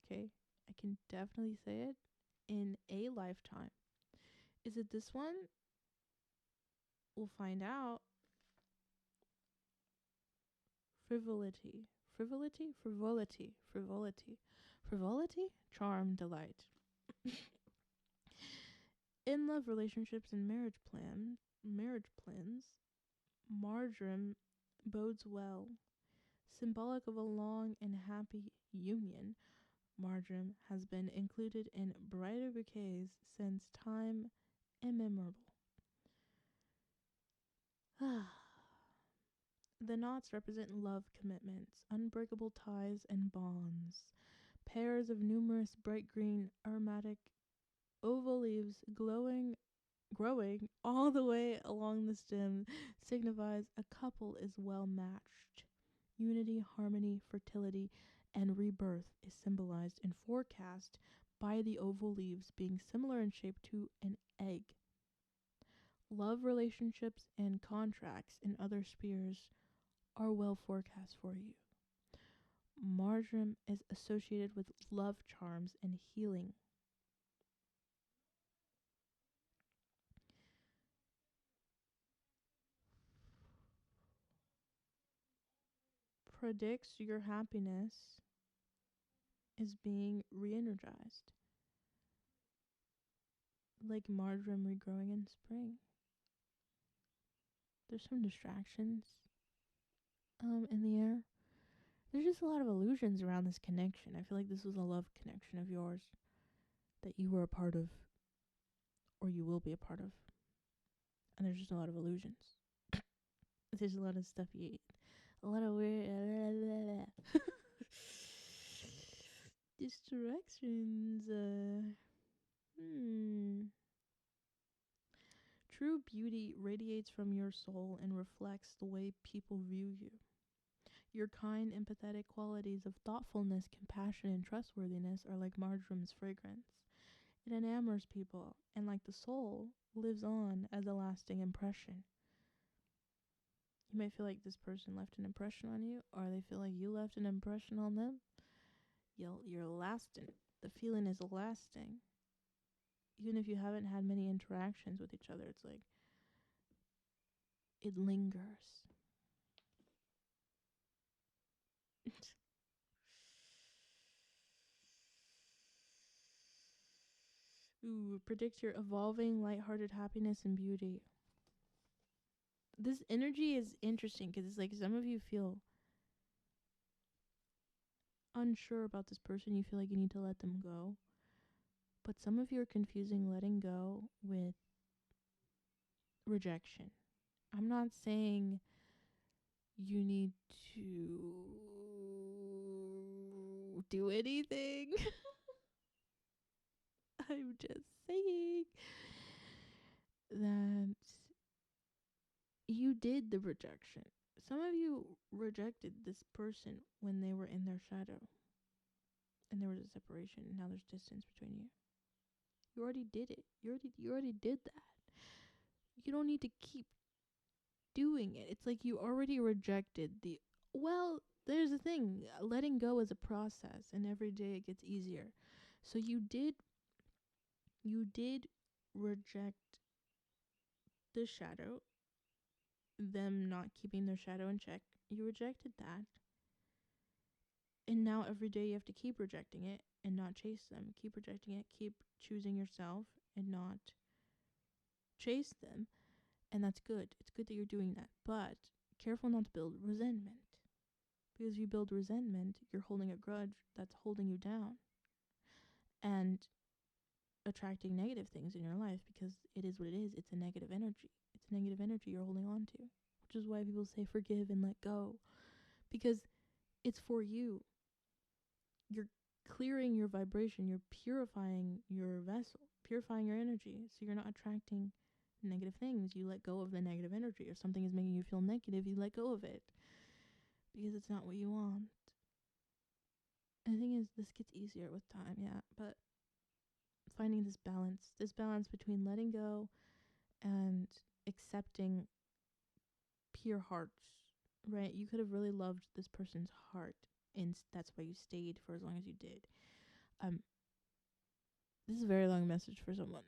A: Okay? I can definitely say it in a lifetime. Is it this one? We'll find out. Frivolity. Charm, delight. In love, relationships, and marriage plans, marjoram bodes well. Symbolic of a long and happy union, marjoram has been included in bridal bouquets since time immemorial. The knots represent love commitments, unbreakable ties and bonds. Pairs of numerous bright green aromatic oval leaves growing all the way along the stem signifies a couple is well matched. Unity, harmony, fertility, and rebirth is symbolized and forecast by the oval leaves being similar in shape to an egg. Love relationships and contracts in other spheres are well forecast for you. Marjoram is associated with love charms and healing. Predicts your happiness is being re-energized, like marjoram regrowing in spring. There's some distractions in the air. There's just a lot of illusions around this connection. I feel like this was a love connection of yours that you were a part of, or you will be a part of. And there's just a lot of illusions. There's a lot of stuff you eat. A lot of weird distractions. True beauty radiates from your soul and reflects the way people view you. Your kind, empathetic qualities of thoughtfulness, compassion, and trustworthiness are like marjoram's fragrance. It enamors people, and like the soul lives on as a lasting impression. You might feel like this person left an impression on you, or they feel like you left an impression on them. You're lasting. The feeling is lasting. Even if you haven't had many interactions with each other, it's like it lingers. Ooh, predict your evolving, lighthearted happiness and beauty. This energy is interesting because it's like some of you feel unsure about this person. You feel like you need to let them go. But some of you are confusing letting go with rejection. I'm not saying you need to do anything. I'm just saying that you did the rejection. Some of you rejected this person when they were in their shadow and there was a separation and now there's distance between you. You already did it. You already did that. You don't need to keep doing it. It's like you already rejected the well, there's a thing. Letting go is a process and every day it gets easier. So you did reject the shadow, them not keeping their shadow in check. You rejected that. And now every day you have to keep rejecting it and not chase them. Keep rejecting it, keep choosing yourself and not chase them. And that's good. It's good that you're doing that. But careful not to build resentment. Because if you build resentment, you're holding a grudge that's holding you down. And attracting negative things in your life because it is what it is. It's a negative energy. It's a negative energy you're holding on to. Which is why people say forgive and let go. Because it's for you. You're clearing your vibration. You're purifying your vessel. Purifying your energy. So you're not attracting negative things. You let go of the negative energy. Or something is making you feel negative, you let go of it. Because it's not what you want. And the thing is, this gets easier with time, yeah. But finding this balance between letting go and accepting pure hearts, right? You could have really loved this person's heart, and that's why you stayed for as long as you did. This is a very long message for someone.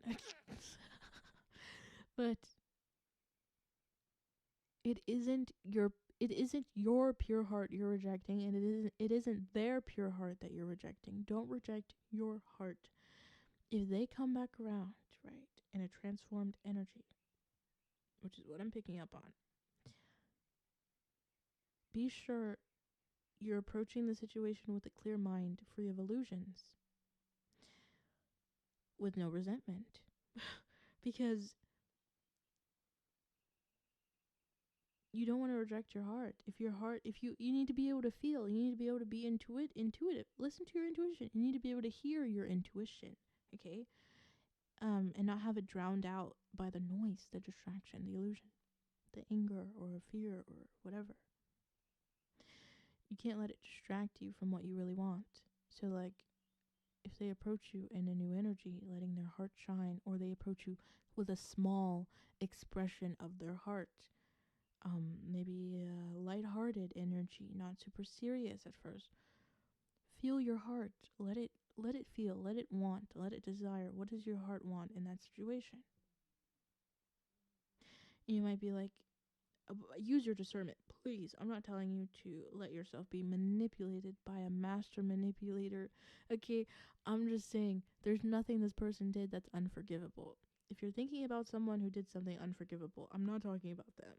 A: But it isn't your pure heart you're rejecting, and it isn't their pure heart that you're rejecting. Don't reject your heart. If they come back around, right, in a transformed energy, which is what I'm picking up on, be sure you're approaching the situation with a clear mind, free of illusions, with no resentment. Because you don't want to reject your heart. If you need to be able to feel, you need to be able to be intuitive. Listen to your intuition. You need to be able to hear your intuition, okay? And not have it drowned out by the noise, the distraction, the illusion, the anger or fear or whatever. You can't let it distract you from what you really want. So like, if they approach you in a new energy, letting their heart shine, or they approach you with a small expression of their heart, maybe a lighthearted energy, not super serious at first. Feel your heart. Let it feel, let it want, let it desire. What does your heart want in that situation? You might be like, use your discernment, please. I'm not telling you to let yourself be manipulated by a master manipulator. Okay, I'm just saying there's nothing this person did that's unforgivable. If you're thinking about someone who did something unforgivable, I'm not talking about them.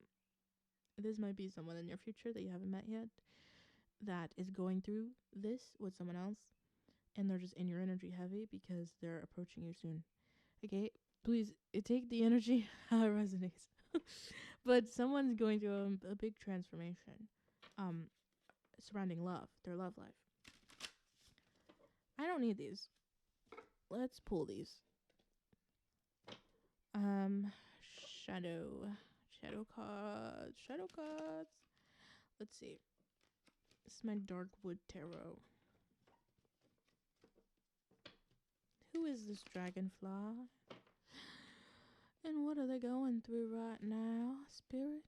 A: This might be someone in your future that you haven't met yet that is going through this with someone else, and they're just in your energy heavy because they're approaching you soon. Okay, please take the energy how it resonates. But someone's going through a big transformation surrounding love, their love life. I don't need these. Let's pull these. Shadow cards. Let's see. This is my dark wood tarot. Who is this dragonfly? And what are they going through right now, Spirit?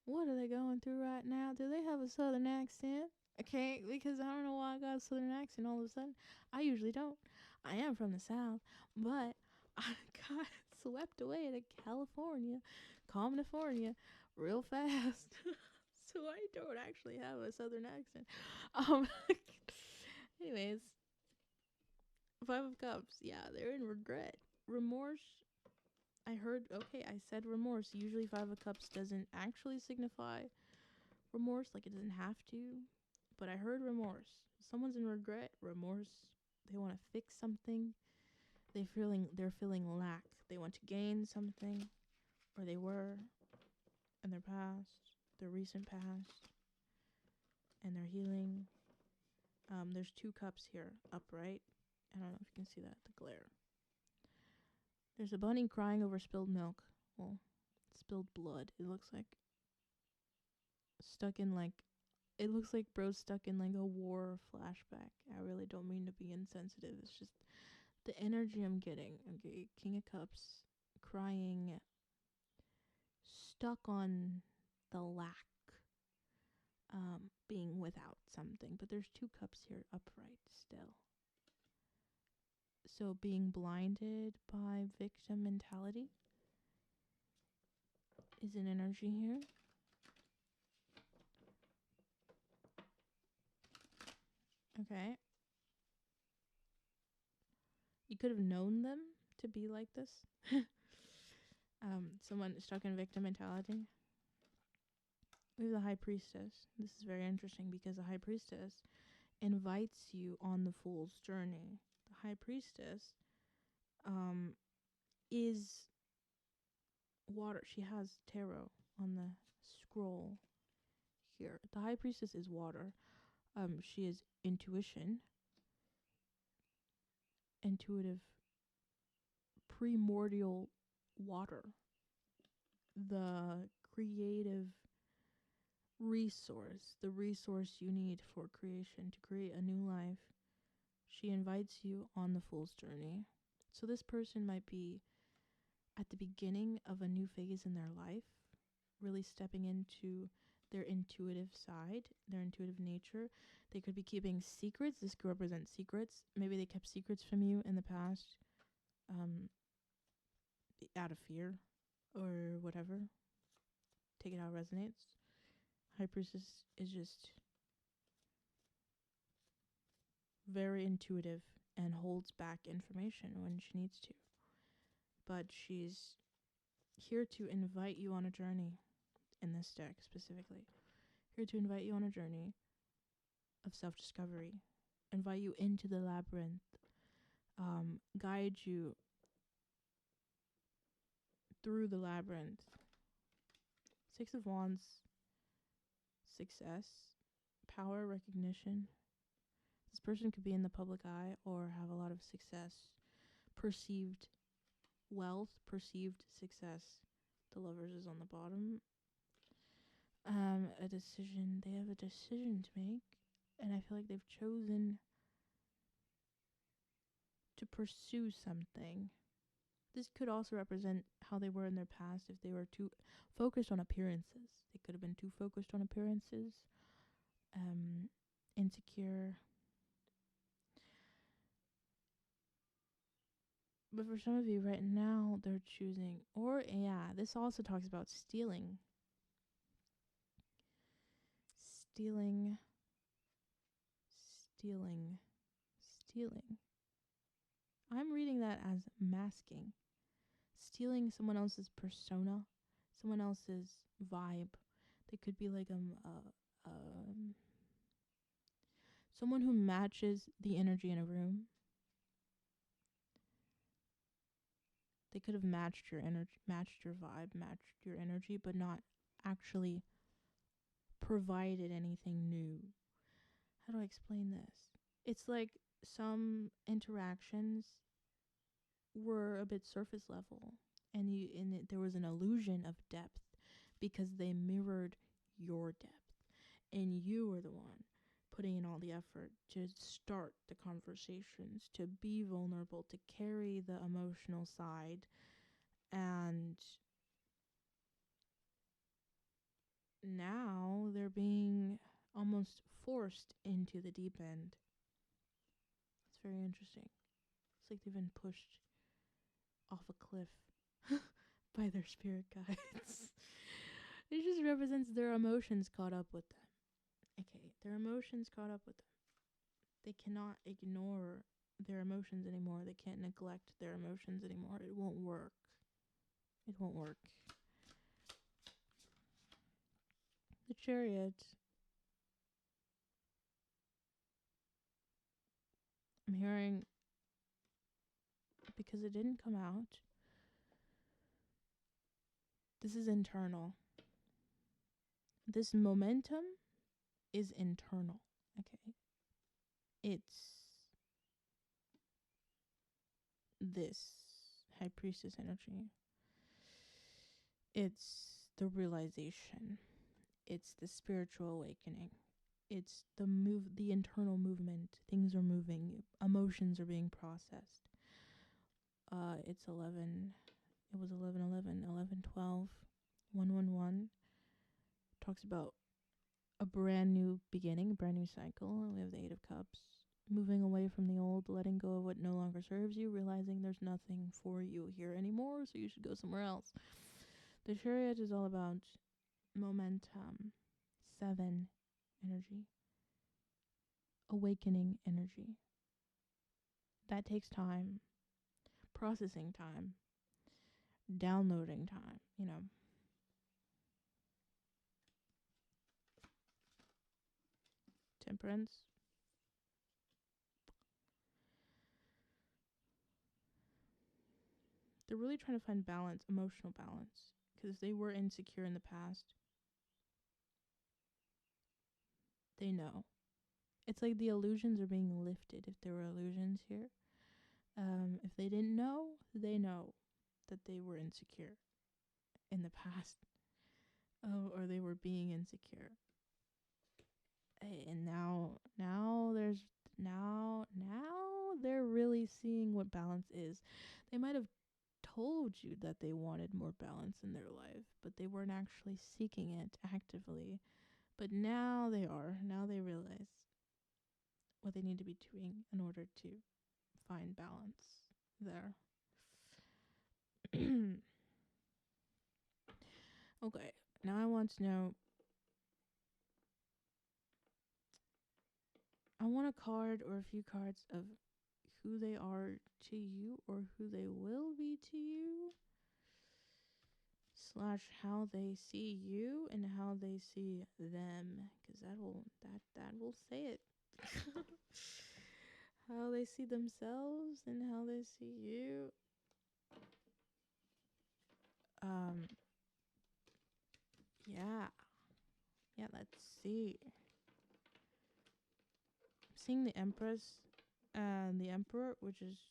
A: What are they going through right now? Do they have a southern accent? Okay, because I don't know why I got a southern accent all of a sudden. I usually don't. I am from the South, but I got swept away to California, California, real fast. So I don't actually have a southern accent. Um, anyways, Five of Cups. Yeah, they're in regret, remorse. I heard. Okay, I said remorse. Usually, Five of Cups doesn't actually signify remorse. Like, it doesn't have to. But I heard remorse. Someone's in regret, remorse. They want to fix something. They're feeling lack. They want to gain something, or they were in their past, their recent past, and they're healing. There's two cups here, upright. I don't know if you can see that, the glare. There's a bunny crying over spilled milk. Well, spilled blood. It looks like stuck in like it looks like bro's stuck in like a war flashback. I really don't mean to be insensitive. It's just the energy I'm getting. Okay, King of Cups, crying, stuck on the lack, being without something. But there's two cups here, upright still. So being blinded by victim mentality is an energy here. Okay. You could have known them to be like this. Someone stuck in victim mentality. We have the High Priestess. This is very interesting because the High Priestess invites you on the Fool's journey. The High Priestess is water. She has tarot on the scroll here. The High Priestess is water. She is intuition, intuitive, primordial water. The creative resource, the resource you need for creation to create a new life. She invites you on the Fool's journey. So this person might be at the beginning of a new phase in their life, really stepping into their intuitive side, their intuitive nature. They could be keeping secrets. This could represent secrets. Maybe they kept secrets from you in the past, out of fear or whatever. Take it how it resonates. High Priestess is just very intuitive and holds back information when she needs to. But she's here to invite you on a journey in this deck specifically. Here to invite you on a journey of self-discovery. Invite you into the labyrinth. Guide you through the labyrinth. Six of Wands. Success. Power, recognition. This person could be in the public eye or have a lot of success. Perceived wealth, perceived success. The Lovers is on the bottom. A decision. They have a decision to make. And I feel like they've chosen to pursue something. This could also represent how they were in their past if they were too focused on appearances. They could have been too focused on appearances. Insecure. But for some of you right now, they're choosing, or yeah, this also talks about stealing. Stealing. I'm reading that as masking. Stealing someone else's persona, someone else's vibe. They could be like someone who matches the energy in a room. They could have matched your energy, matched your vibe, matched your energy, but not actually provided anything new. How do I explain this? It's like some interactions were a bit surface level, and there was an illusion of depth because they mirrored your depth, and you were the one. putting in all the effort to start the conversations, to be vulnerable, to carry the emotional side, and now they're being almost forced into the deep end. It's very interesting. It's like they've been pushed off a cliff by their spirit guides. It just represents their emotions caught up with them. Okay, their emotions caught up with them. They cannot ignore their emotions anymore. They can't neglect their emotions anymore. It won't work. It won't work. The Chariot. I'm hearing, because it didn't come out, this is internal. This momentum is internal. Okay. It's this High Priestess energy. It's the realization. It's the spiritual awakening. It's the internal movement. Things are moving. Emotions are being processed. It's 11. It was 11:11, 11:12, 1:11. Talks about a brand new beginning, a brand new cycle. We have the Eight of Cups. Moving away from the old, letting go of what no longer serves you, realizing there's nothing for you here anymore, so you should go somewhere else. The Chariot is all about momentum. 7 energy. Awakening energy. That takes time. Processing time. Downloading time, Temperance. They're really trying to find balance, emotional balance, because they were insecure in the past. They know. It's like the illusions are being lifted, if there were illusions here. If they didn't know, they know that they were insecure in the past. Or they were being insecure. And now they're really seeing what balance is. They might have told you that they wanted more balance in their life, but they weren't actually seeking it actively. But now they are. Now they realize what they need to be doing in order to find balance there. Okay, now I want to know. I want a card or a few cards of who they are to you or who they will be to you, / how they see you and how they see them, because that will say it. How they see themselves and how they see you. Yeah, let's see. I'm seeing the Empress and the Emperor, which is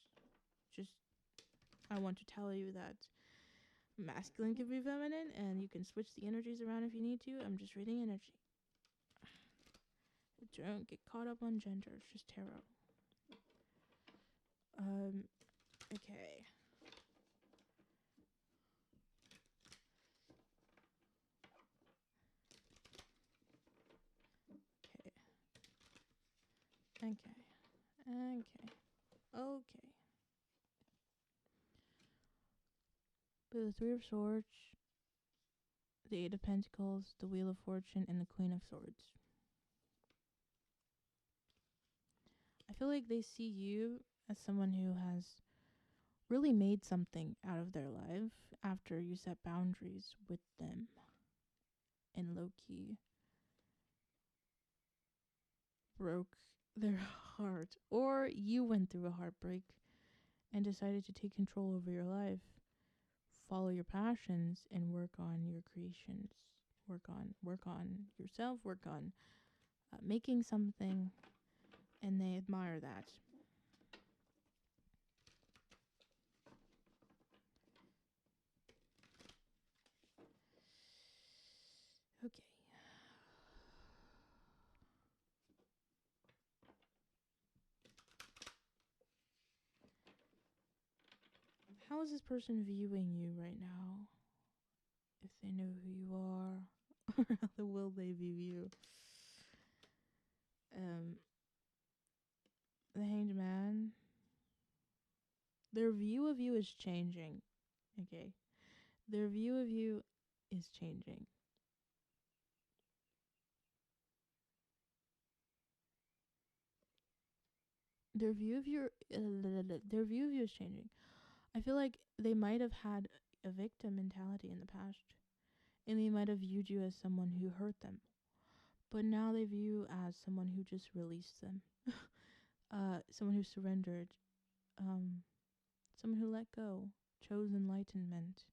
A: just, I want to tell you that masculine can be feminine and you can switch the energies around if you need to. I'm just reading energy. Don't get caught up on gender. It's just tarot. Okay. Okay. But the Three of Swords, the Eight of Pentacles, the Wheel of Fortune, and the Queen of Swords. I feel like they see you as someone who has really made something out of their life after you set boundaries with them and low-key broke their heart, or you went through a heartbreak and decided to take control over your life, follow your passions, and work on your creations, work on yourself, work on making something, and they admire that. Okay. How is this person viewing you right now? If they know who you are, or how will they view you? The Hanged Man. Their view of you is changing. Okay. Their view of you is changing. Their view of you is changing. I feel like they might have had a victim mentality in the past, and they might have viewed you as someone who hurt them. But now they view you as someone who just released them. Someone who surrendered. Someone who let go. Chose enlightenment.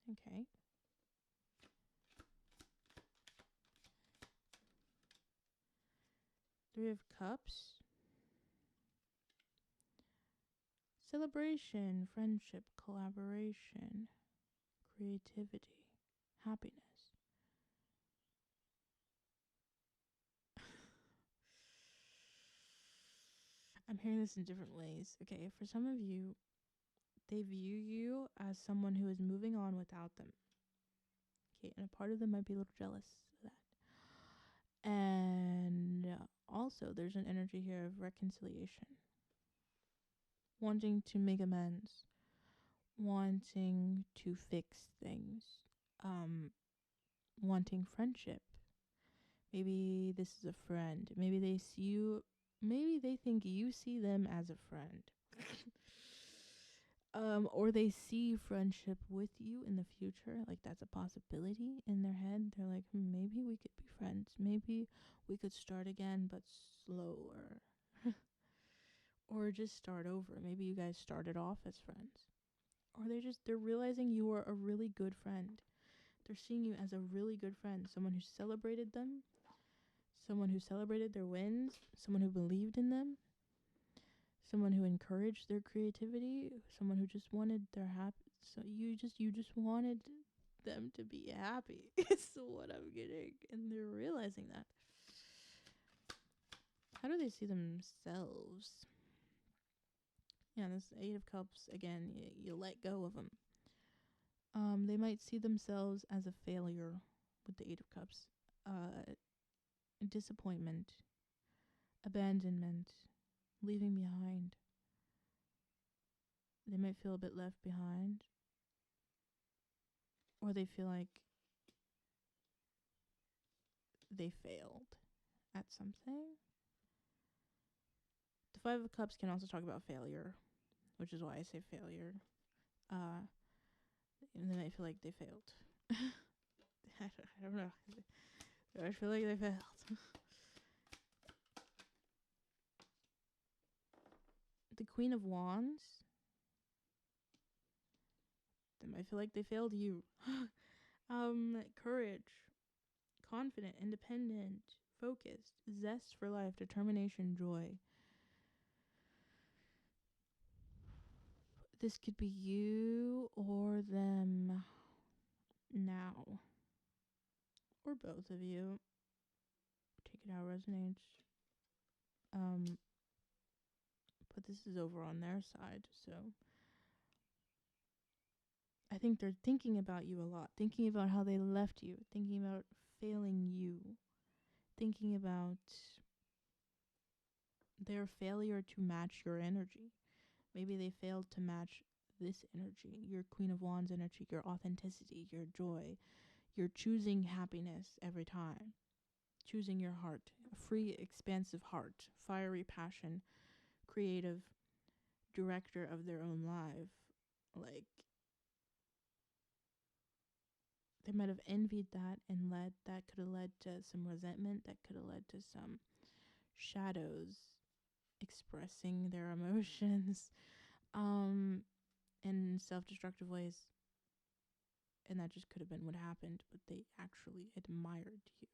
A: Okay. Three of Cups. Celebration, friendship, collaboration, creativity, happiness. I'm hearing this in different ways. Okay, for some of you, they view you as someone who is moving on without them. Okay, and a part of them might be a little jealous of that. And also, there's an energy here of reconciliation, wanting to make amends, wanting to fix things, wanting friendship. Maybe this is a friend. Maybe they see you. Maybe they think you see them as a friend. Or they see friendship with you in the future. Like that's a possibility in their head. They're like, maybe we could be friends. Maybe we could start again, but slower. Or just start over. Maybe you guys started off as friends. Or they're realizing you are a really good friend. They're seeing you as a really good friend. Someone who celebrated them. Someone who celebrated their wins. Someone who believed in them. Someone who encouraged their creativity, someone who just wanted their happy. So you just wanted them to be happy. It's what I'm getting, and they're realizing that. How do they see themselves? Yeah, this Eight of Cups again. You let go of them. They might see themselves as a failure with the Eight of Cups. Disappointment, abandonment, leaving behind. They might feel a bit left behind, or they feel like they failed at something. The Five of Cups can also talk about failure, which is why I say failure. And then I feel like they failed. I don't know. I feel like they failed. The Queen of Wands. They might feel like they failed you. Courage, confident, independent, focused, zest for life, determination, joy. This could be you or them now. Or both of you. Take it how it resonates. But this is over on their side, so I think they're thinking about you a lot, thinking about how they left you, thinking about failing you, thinking about their failure to match your energy. Maybe they failed to match this energy, your Queen of Wands energy, your authenticity, your joy. You're choosing happiness every time, choosing your heart, a free, expansive heart, fiery passion, creative director of their own life. Like, they might have envied that and that could have led to some resentment, that could have led to some shadows expressing their emotions in self-destructive ways. And that just could have been what happened, but they actually admired you.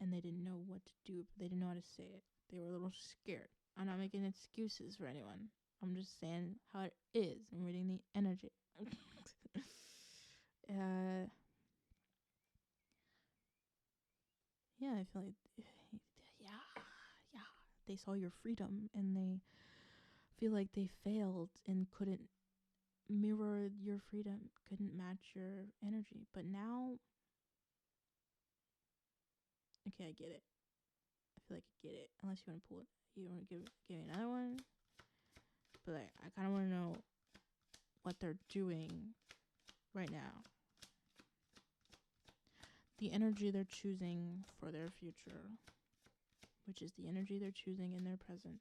A: And they didn't know what to do. They didn't know how to say it. They were a little scared. I'm not making excuses for anyone. I'm just saying how it is. I'm reading the energy. yeah, I feel like yeah, yeah. They saw your freedom and they feel like they failed and couldn't mirror your freedom, couldn't match your energy. But now, okay, I get it. I feel like I get it. Unless you want to pull it, you want to give me another one. But like, I kind of want to know what they're doing right now. The energy they're choosing for their future, which is the energy they're choosing in their present.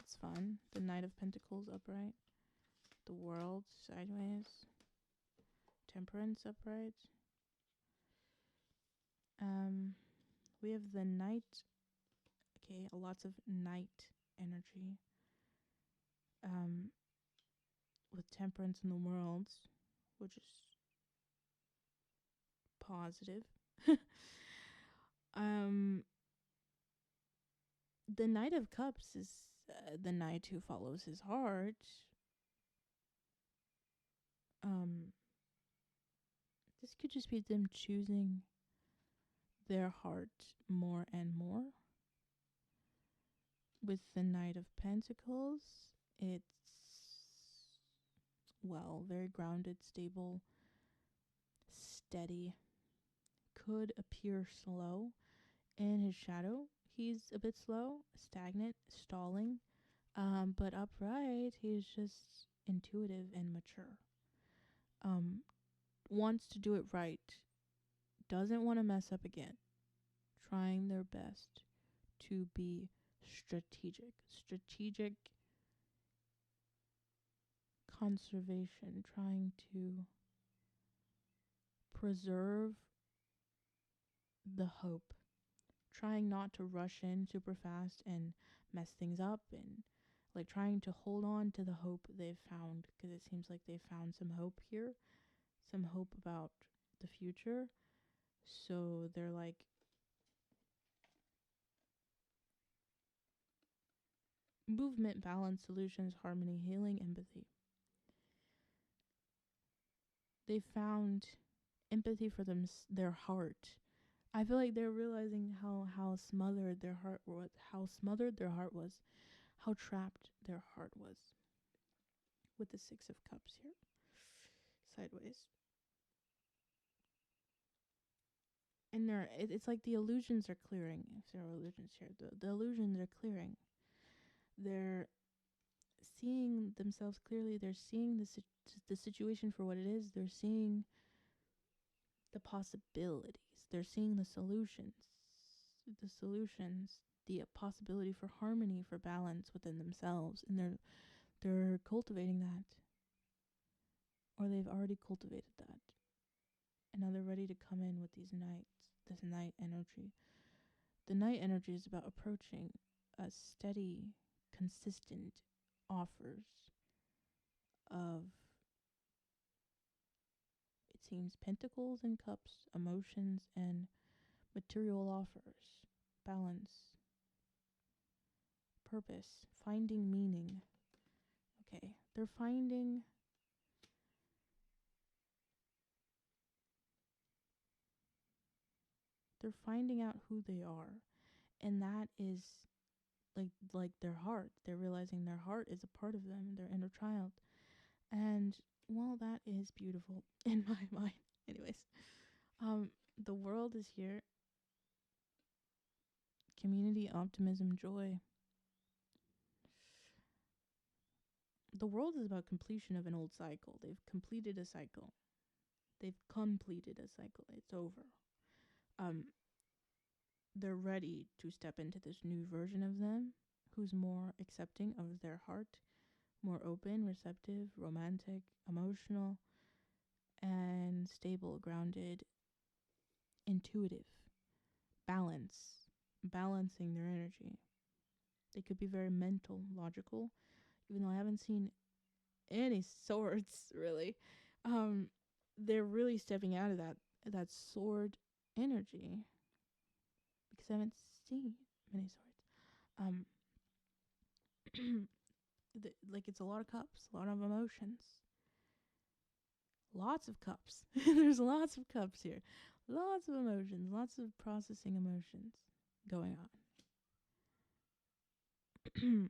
A: It's fun. The Knight of Pentacles upright. The World sideways. Temperance upright. We have the Knight. Okay, lots of Knight energy. With Temperance in the World, which is positive. The Knight of Cups is the knight who follows his heart. This could just be them choosing their heart more and more. With the Knight of Pentacles, it's, well, very grounded, stable, steady. Could appear slow in his shadow. He's a bit slow, stagnant, stalling. But upright, he's just intuitive and mature. Wants to do it right. Doesn't want to mess up again. Trying their best to be strategic. Strategic conservation. Trying to preserve the hope. Trying not to rush in super fast and mess things up, and like trying to hold on to the hope they've found, because it seems like they've found some hope here, some hope about the future. So they're like movement, balance, solutions, harmony, healing, empathy. They found empathy for their heart. I feel like they're realizing how smothered their heart was, how trapped their heart was. With the Six of Cups here, sideways. And it's like the illusions are clearing. If there are illusions here, the illusions are clearing. They're seeing themselves clearly. They're seeing the situation for what it is. They're seeing the possibilities. They're seeing the solutions. The possibility for harmony, for balance within themselves, and they're cultivating that, or they've already cultivated that, and now they're ready to come in with this Knight energy. The Knight energy is about approaching a steady, consistent offers of, it seems, pentacles and cups, emotions and material offers, balance, purpose, finding meaning. Okay, they're finding out who they are, and that is like their heart. They're realizing their heart is a part of them, their inner child. And well, that is beautiful in my mind. Anyways, the World is here. Community, optimism, joy. The World is about completion of an old cycle. They've completed a cycle. It's over. They're ready to step into this new version of them, who's more accepting of their heart, more open, receptive, romantic, emotional, and stable, grounded, intuitive, balancing their energy. They could be very mental, logical, even though I haven't seen any swords really. They're really stepping out of that sword energy, because I haven't seen many swords. Like it's a lot of cups, a lot of emotions, Lots of cups. There's lots of cups here. Lots of emotions, lots of processing emotions going on.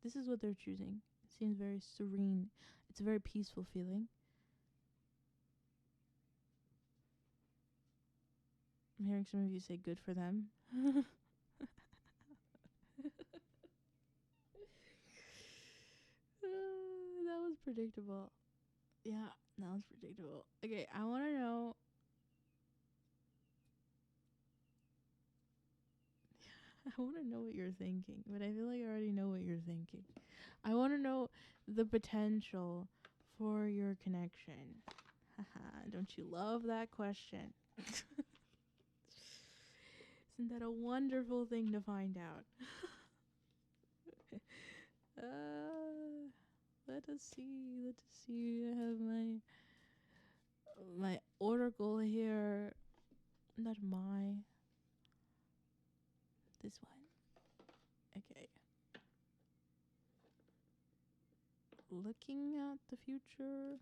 A: This is what they're choosing. It seems very serene. It's a very peaceful feeling. I'm hearing some of you say good for them. That was predictable. Yeah, that was predictable. Okay, I want to know. I want to know what you're thinking, but I feel like I already know what you're thinking. I want to know the potential for your connection. Haha, don't you love that question? Isn't that a wonderful thing to find out? Let us see. Let us see. I have my oracle here. Not my. This one. Okay. Looking at the future.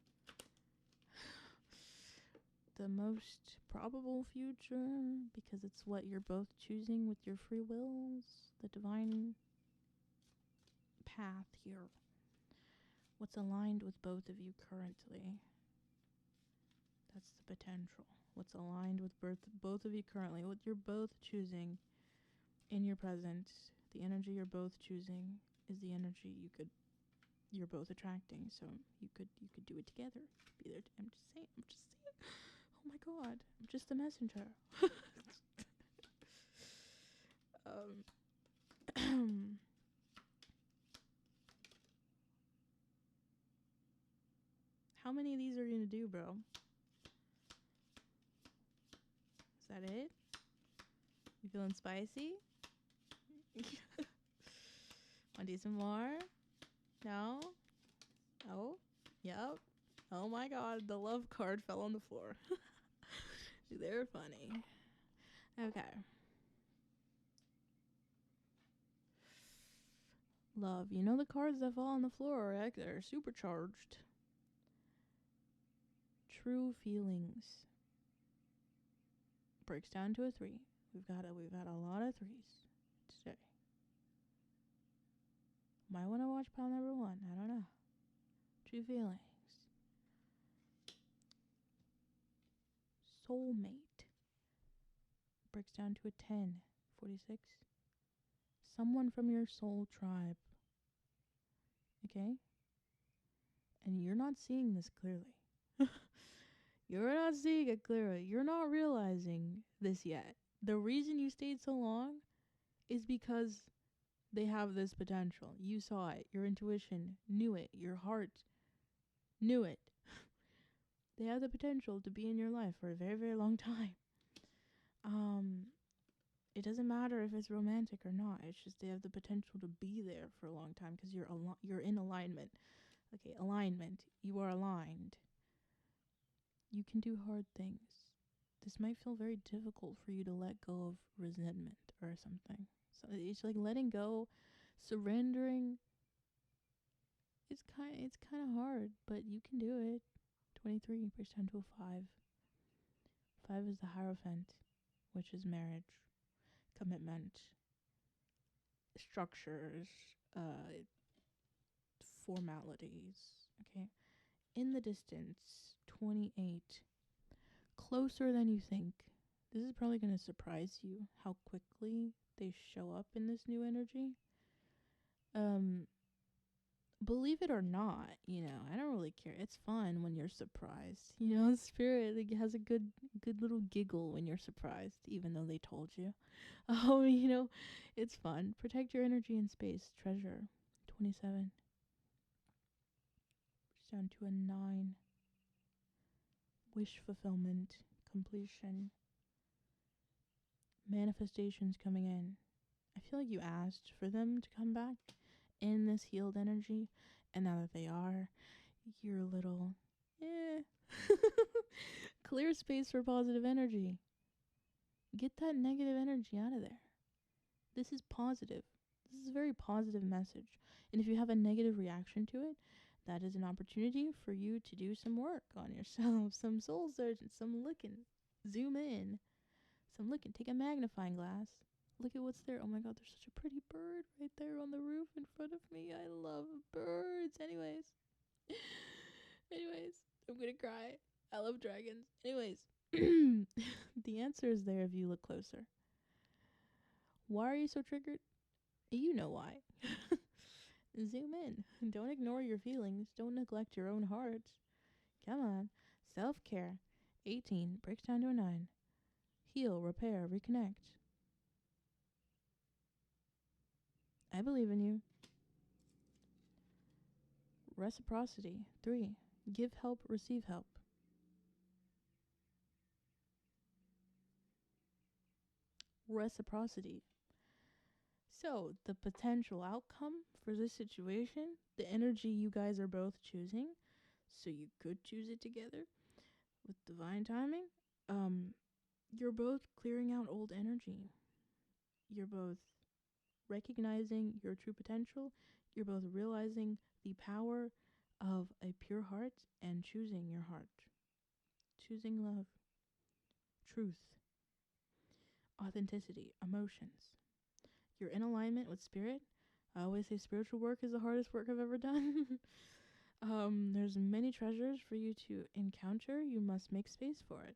A: The most probable future, because it's what you're both choosing with your free wills. The divine path here. What's aligned with both of you currently? That's the potential. What's aligned with both of you currently? What you're both choosing in your present. The energy you're both choosing is the energy you're both attracting. So you could do it together. Be there. I'm just saying. Oh my god. I'm just the messenger. How many of these are you gonna do, bro? Is that it? You feeling spicy? Wanna do some more? No? Oh? Yep. Oh my god, the love card fell on the floor. They're funny. Okay. Love. You know the cards that fall on the floor, right? They're supercharged. True feelings. Breaks down to a 3. We've got a lot of 3s today. Might want to watch pile number 1. I don't know. True feelings. Soulmate. Breaks down to a 10. 46. Someone from your soul tribe. Okay? And you're not seeing this clearly. You're not seeing it clearly. You're not realizing this yet. The reason you stayed so long is because they have this potential. You saw it. Your intuition knew it. Your heart knew it. They have the potential to be in your life for a very, very long time. It doesn't matter if it's romantic or not. It's just they have the potential to be there for a long time because you're in alignment. Okay, alignment. You are aligned. You can do hard things. This might feel very difficult for you to let go of resentment or something. So it's like letting go, surrendering. It's kind of hard, but you can do it. 23 breaks down to a 5. 5 is the Hierophant, which is marriage, commitment, structures, formalities. Okay. In the distance, 28. Closer than you think. This is probably going to surprise you how quickly they show up in this new energy. Believe it or not, I don't really care. It's fun when you're surprised. Spirit has a good little giggle when you're surprised, even though they told you. It's fun. Protect your energy and space. Treasure. 27. It's down to a 9. Wish fulfillment. Completion. Manifestations coming in. I feel like you asked for them to come back in this healed energy, and now that they are, you're a little clear space for positive energy. Get that negative energy out of there. This is positive. This is a very positive message. And if you have a negative reaction to it, That is an opportunity for you to do some work on yourself, some soul searching, some looking. Zoom in, some looking. Take a magnifying glass. Look at what's there. Oh my god, there's such a pretty bird right there on the roof in front of me. I love birds. Anyways, I'm gonna cry. I love dragons. Anyways, the answer is there if you look closer. Why are you so triggered? You know why. Zoom in. Don't ignore your feelings. Don't neglect your own heart. Come on. Self-care. 18. Breaks down to a 9. Heal, repair, reconnect. I believe in you. Reciprocity. 3. Give help, receive help. Reciprocity. So, the potential outcome for this situation, the energy you guys are both choosing, so you could choose it together with divine timing. You're both clearing out old energy. You're both recognizing your true potential. You're both realizing the power of a pure heart and choosing your heart. Choosing love, truth, authenticity, emotions. You're in alignment with spirit. I always say spiritual work is the hardest work I've ever done. There's many treasures for you to encounter. You must make space for it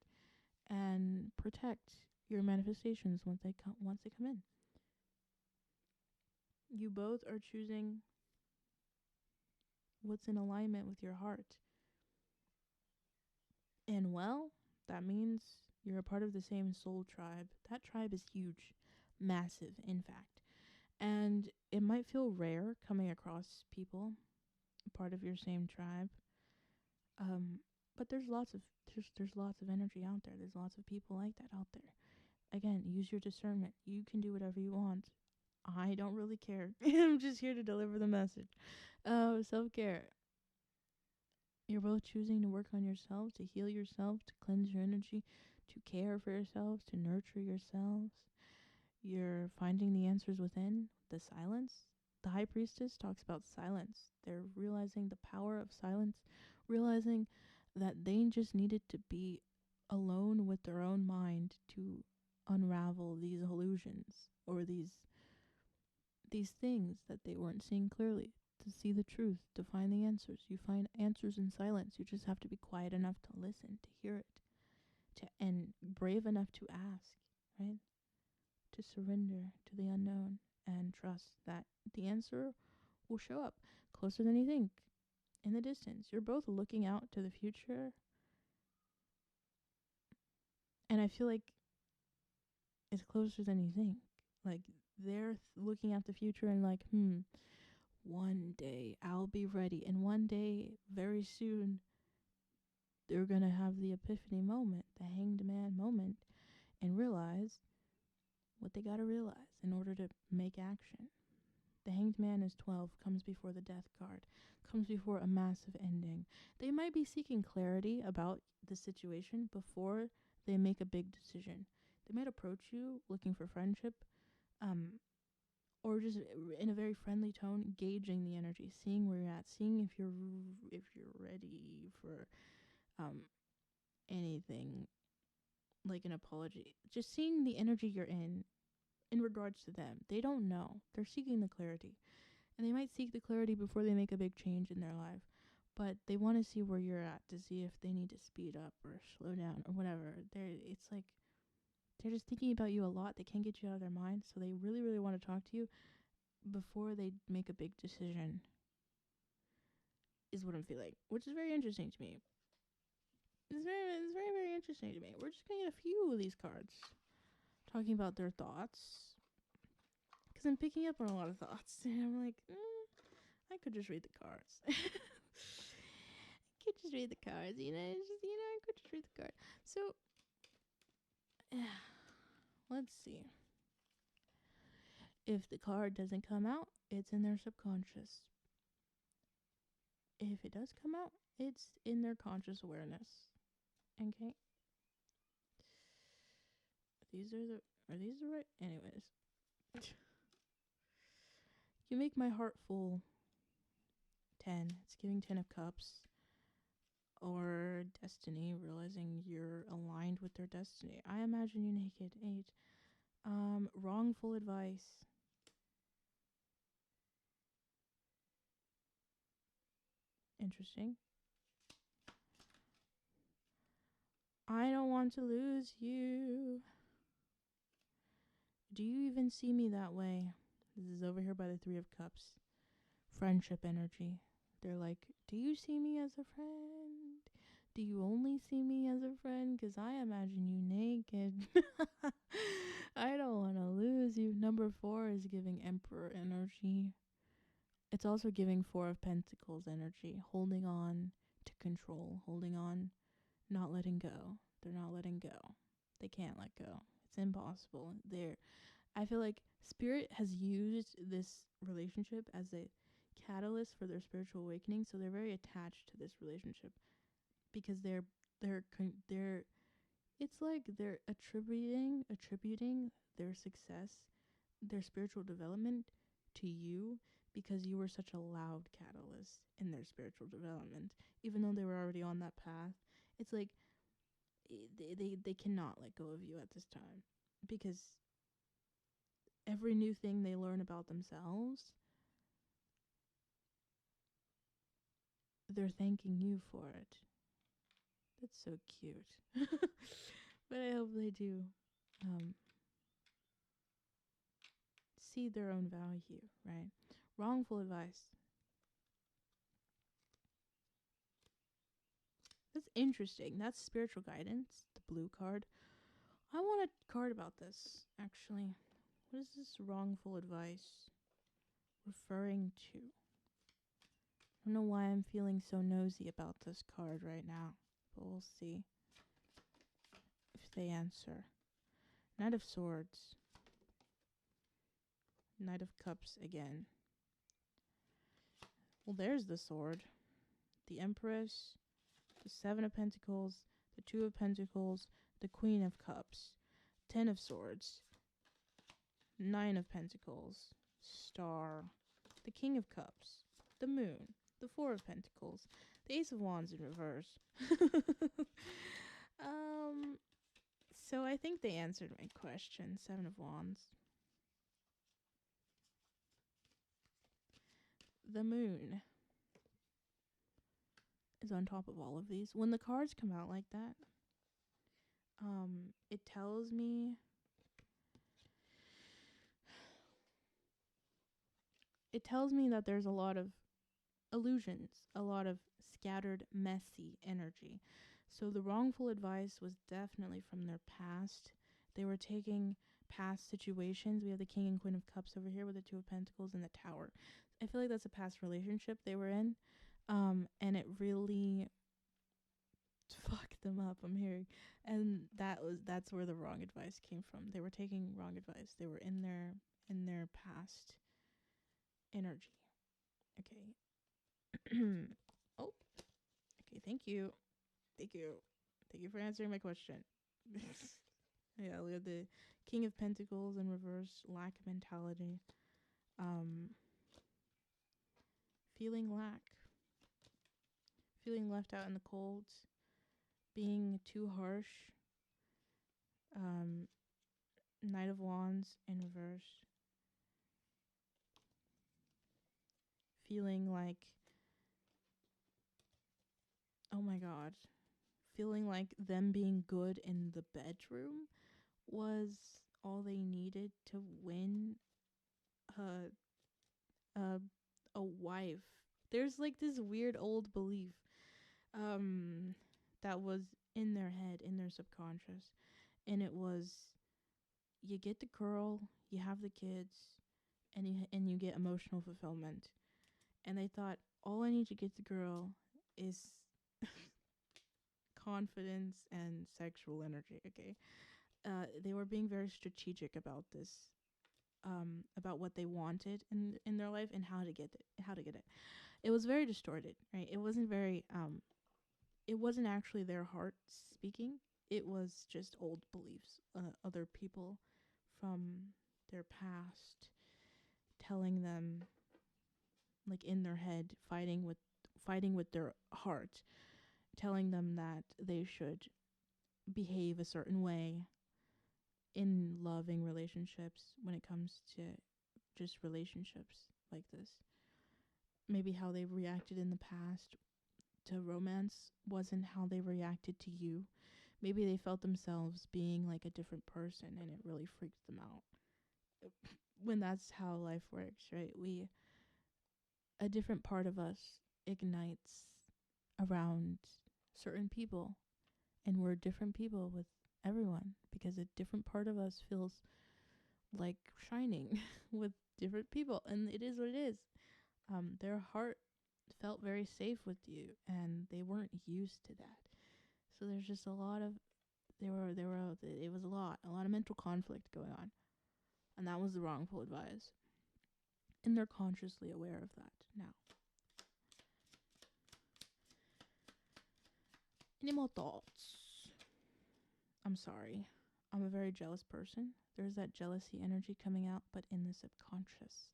A: and protect your manifestations once they come in. You both are choosing what's in alignment with your heart. And well, that means you're a part of the same soul tribe. That tribe is huge, massive, in fact. And it might feel rare coming across people part of your same tribe. But there's lots of energy out there. There's lots of people like that out there. Again, use your discernment. You can do whatever you want. I don't really care. I'm just here to deliver the message. Self-care. You're both choosing to work on yourself, to heal yourself, to cleanse your energy, to care for yourselves, to nurture yourselves. You're finding the answers within, the silence. The high priestess talks about silence. They're realizing the power of silence, realizing that they just needed to be alone with their own mind to unravel these illusions or these things that they weren't seeing clearly, to see the truth, to find the answers. You find answers in silence. You just have to be quiet enough to listen, to hear it, and brave enough to ask, right? To surrender to the unknown and trust that the answer will show up closer than you think, in the distance. You're both looking out to the future. And I feel like it's closer than you think. Like, they're looking at the future and like, one day I'll be ready. And one day, very soon, they're going to have the epiphany moment, the hanged man moment, and realize what they got to realize in order to make action. The hanged man is 12, comes before the death card, comes before a massive ending. They might be seeking clarity about the situation before they make a big decision. They might approach you looking for friendship, or just in a very friendly tone, gauging the energy, seeing where you're at, seeing if you're ready for anything like an apology. Just seeing the energy you're in regards to them. They don't know. They're seeking the clarity. And they might seek the clarity before they make a big change in their life. But they want to see where you're at to see if they need to speed up or slow down or whatever. It's like they're just thinking about you a lot. They can't get you out of their mind. So they really, really want to talk to you before they make a big decision, is what I'm feeling. Which is very interesting to me. It's very, very interesting to me. We're just going to get a few of these cards talking about their thoughts. Because I'm picking up on a lot of thoughts. And I'm like, I could just read the cards. I could just read the cards, I could just read the card. So, let's see. If the card doesn't come out, it's in their subconscious. If it does come out, it's in their conscious awareness. Okay? Are these the right? Anyways. You make my heart full. 10. It's giving 10 of cups. Or destiny, realizing you're aligned with their destiny. I imagine you naked. 8. Wrongful advice. Interesting. I don't want to lose you. Do you even see me that way? This is over here by the 3 of cups. Friendship energy. They're like, do you see me as a friend? Do you only see me as a friend? Because I imagine you naked. I don't want to lose you. Number 4 is giving Emperor energy. It's also giving 4 of Pentacles energy. Holding on to control. Holding on. Not letting go. They're not letting go. They can't let go. It's impossible. I feel like Spirit has used this relationship as a catalyst for their spiritual awakening, so they're very attached to this relationship because they're it's like they're attributing their success, their spiritual development to you because you were such a loud catalyst in their spiritual development, even though they were already on that path. It's like they cannot let go of you at this time because every new thing they learn about themselves, they're thanking you for it. That's so cute. But I hope they do see their own value, right? Wrongful advice. That's interesting. That's spiritual guidance, the blue card. I want a card about this, actually. What is this wrongful advice referring to? I don't know why I'm feeling so nosy about this card right now, but we'll see if they answer. Knight of Swords. Knight of Cups again. Well, there's the sword. The Empress. The 7 of Pentacles. The 2 of Pentacles. The Queen of Cups. 10 of Swords. 9 of Pentacles. Star. The King of Cups. The Moon. The 4 of Pentacles. The Ace of Wands in reverse. So I think they answered my question. 7 of Wands. The Moon is on top of all of these. When the cards come out like that, it tells me that there's a lot of illusions, a lot of scattered, messy energy. So the wrongful advice was definitely from their past. They were taking past situations. We have the King and Queen of Cups over here with the 2 of Pentacles and the Tower. I feel like that's a past relationship they were in. And it really fucked them up, I'm hearing. And that's where the wrong advice came from. They were taking wrong advice. They were in their past energy. Okay. Oh. Okay, thank you. Thank you for answering my question. Yeah, we have the King of Pentacles in reverse, lack mentality. Feeling lack. Feeling left out in the cold. Being too harsh. Knight of Wands in reverse. Feeling like, oh my god, feeling like them being good in the bedroom was all they needed to win a wife. There's like this weird old belief that was in their head, in their subconscious, and it was, you get the girl, you have the kids, and you get emotional fulfillment. And they thought, all I need to get the girl is confidence and sexual energy. Okay. They were being very strategic about this, about what they wanted in their life and how to get it. It was very distorted, right? It wasn't very it wasn't actually their heart speaking. It was just old beliefs, other people from their past telling them like in their head, fighting with their heart, telling them that they should behave a certain way in loving relationships when it comes to just relationships like this. Maybe how they've reacted in the past to romance wasn't how they reacted to you. Maybe they felt themselves being like a different person and it really freaked them out. When that's how life works, right? A different part of us ignites around certain people, and we're different people with everyone because a different part of us feels like shining with different people, and it is what it is. Their heart felt very safe with you, and they weren't used to that. So there's just a lot of it was a lot of mental conflict going on, and that was the wrongful advice. And they're consciously aware of that now. Any more thoughts? I'm sorry. I'm a very jealous person. There's that jealousy energy coming out, but in the subconscious.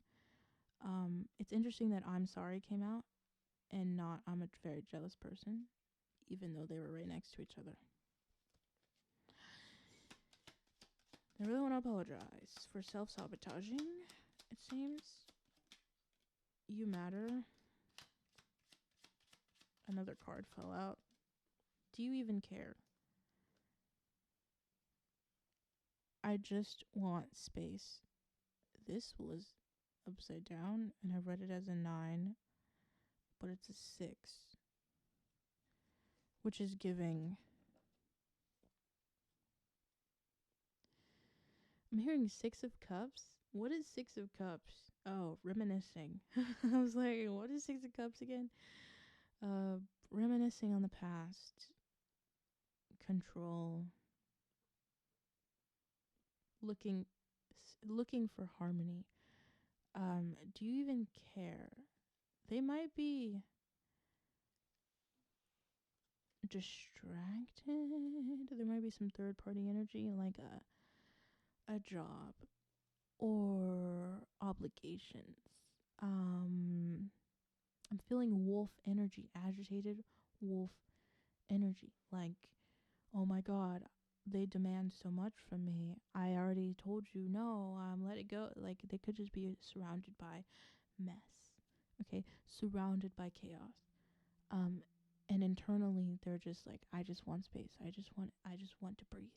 A: It's interesting that I'm sorry came out and not I'm a very jealous person, even though they were right next to each other. I really want to apologize for self-sabotaging, it seems. You matter. Another card fell out. Do you even care? I just want space. This was upside down, and I read it as a 9, but it's a 6, which is giving. I'm hearing 6 of Cups. What is 6 of Cups? Oh, reminiscing. I was like, what is 6 of Cups again? Reminiscing on the past. Control. Looking for harmony. Do you even care? They might be distracted. There might be some third party energy, like a job or obligations. I'm feeling wolf energy, agitated wolf energy. Like, oh my God, they demand so much from me. I already told you no, let it go. Like, they could just be surrounded by mess. Okay, surrounded by chaos. And internally they're just like, I just want space. I just want to breathe.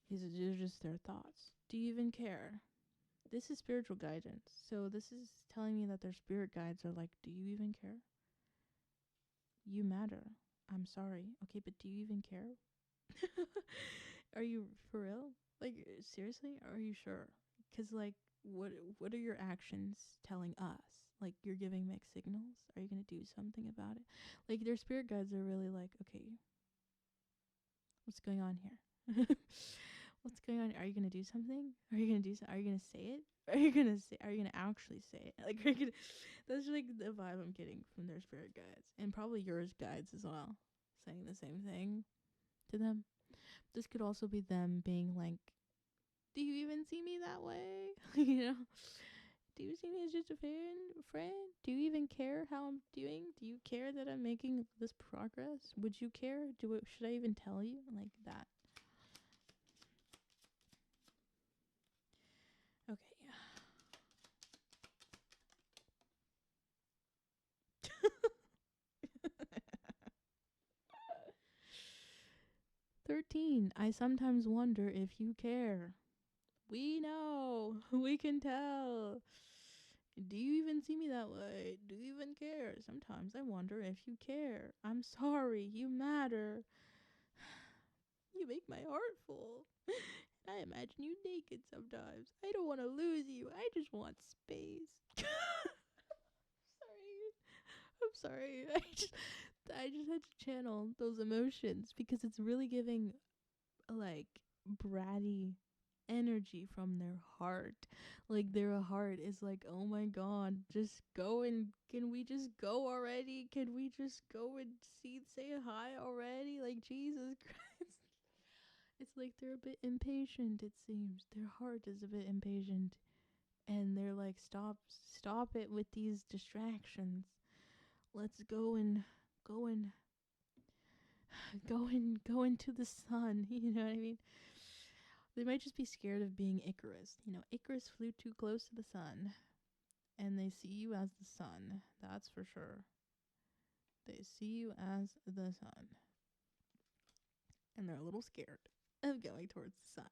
A: These are just their thoughts. Do you even care? This is spiritual guidance. So this is telling me that their spirit guides are like, do you even care? You matter. I'm sorry. Okay, but do you even care? Are you for real? Like, seriously? Are you sure? Because, like, what are your actions telling us? Like, you're giving mixed signals? Are you going to do something about it? Like, their spirit guides are really like, okay, what's going on here? What's going on? Are you going to do something? Are you going to say it? Are you going to actually say it? Like, that's like the vibe I'm getting from their spirit guides. And probably yours guides as well, saying the same thing to them. This could also be them being like, do you even see me that way? You know? Do you see me as just a friend? Do you even care how I'm doing? Do you care that I'm making this progress? Would you care? Should I even tell you? Like that. Okay. 13. I sometimes wonder if you care. We know. We can tell. Do you even see me that way? Do you even care? Sometimes I wonder if you care. I'm sorry. You matter. You make my heart full. I imagine you naked sometimes. I don't want to lose you. I just want space. I'm sorry. I just had to channel those emotions because it's really giving like bratty energy from their heart. Like their heart is like, oh my God, just go, and can we just go already? Can we just go and say hi already? Like, Jesus Christ. It's like they're a bit impatient, it seems. Their heart is a bit impatient. and they're like, stop it with these distractions. Let's go and go and go into the sun. You know what I mean? They might just be scared of being Icarus. You know, Icarus flew too close to the sun, and they see you as the sun. That's for sure. They see you as the sun, and they're a little scared of going towards the sun.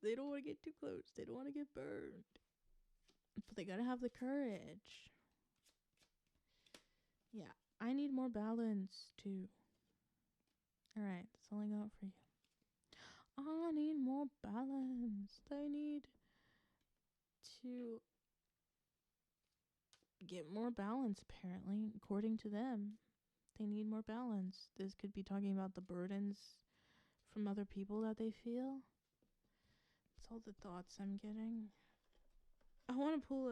A: They don't want to get too close. They don't want to get burned. But they gotta have the courage. Yeah, I need more balance too. Alright, that's all I got for you. I need more balance. They need to get more balance, apparently, according to them. They need more balance. This could be talking about the burdens from other people that they feel. That's all the thoughts I'm getting. I want to pull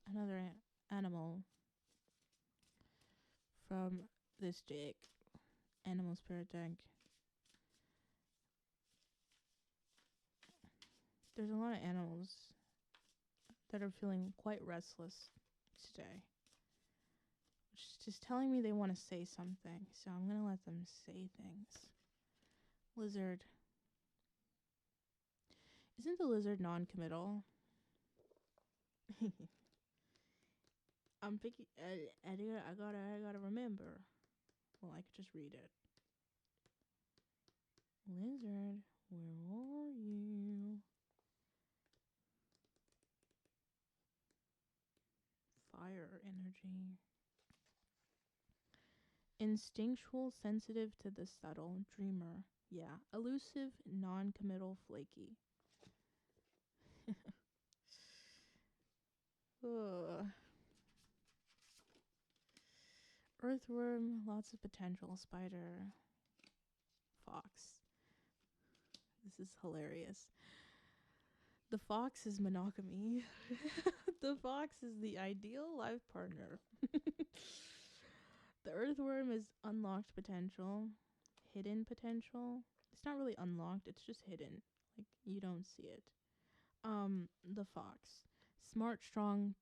A: another animal from this deck, Animal Spirit deck. There's a lot of animals that are feeling quite restless today. Which is just telling me they want to say something. So I'm going to let them say things. Lizard. Isn't the lizard non-committal? I'm picking... I gotta remember. Well, I could just read it. Lizard, where are you? Fire energy. Instinctual, sensitive to the subtle, dreamer. Yeah, elusive, non-committal, flaky. Ugh. Earthworm, lots of potential. Spider. Fox. This is hilarious. The fox is monogamy. The fox is the ideal life partner. The earthworm is unlocked potential, hidden potential. It's not really unlocked, it's just hidden. Like, you don't see it. The fox. Smart, strong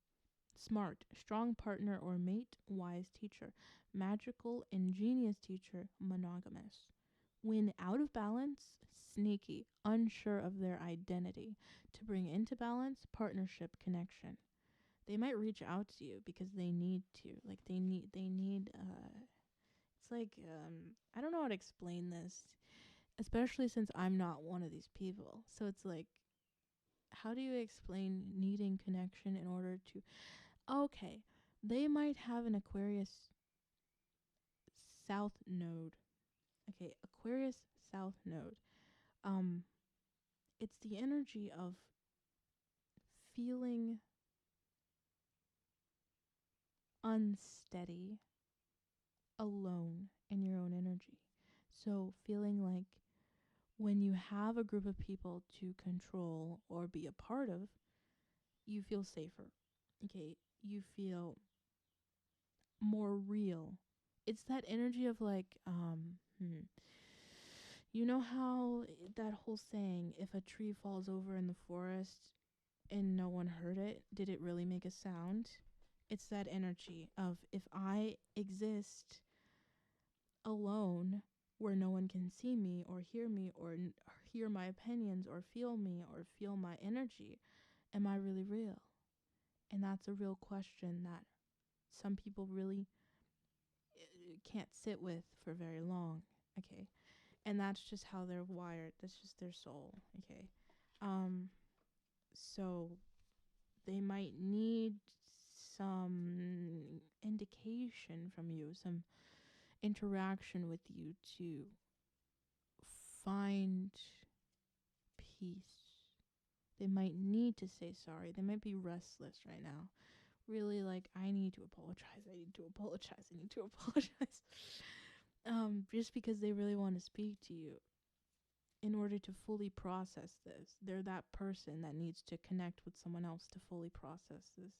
A: partner or mate, wise teacher. Magical, ingenious teacher, monogamous. When out of balance, sneaky, unsure of their identity. To bring into balance, partnership, connection. They might reach out to you because they need to. Like, they need, it's like, I don't know how to explain this, especially since I'm not one of these people. So it's like, how do you explain needing connection in order to, okay, they might have an Aquarius South node. Okay, Aquarius South node. It's the energy of feeling unsteady, alone in your own energy. So feeling like when you have a group of people to control or be a part of, you feel safer. Okay, you feel more real. It's that energy of like, you know how that whole saying, if a tree falls over in the forest and no one heard it, did it really make a sound? It's that energy of, if I exist alone where no one can see me or hear me or hear my opinions or feel me or feel my energy, am I really real? And that's a real question that some people really can't sit with for very long. Okay, and that's just how they're wired. That's just their soul. Okay, so they might need some indication from you, some interaction with you to find peace. They might need to say sorry. They might be restless right now. Really, like, I need to apologize. I need to apologize. I need to apologize. Just because they really want to speak to you in order to fully process this. They're that person that needs to connect with someone else to fully process this.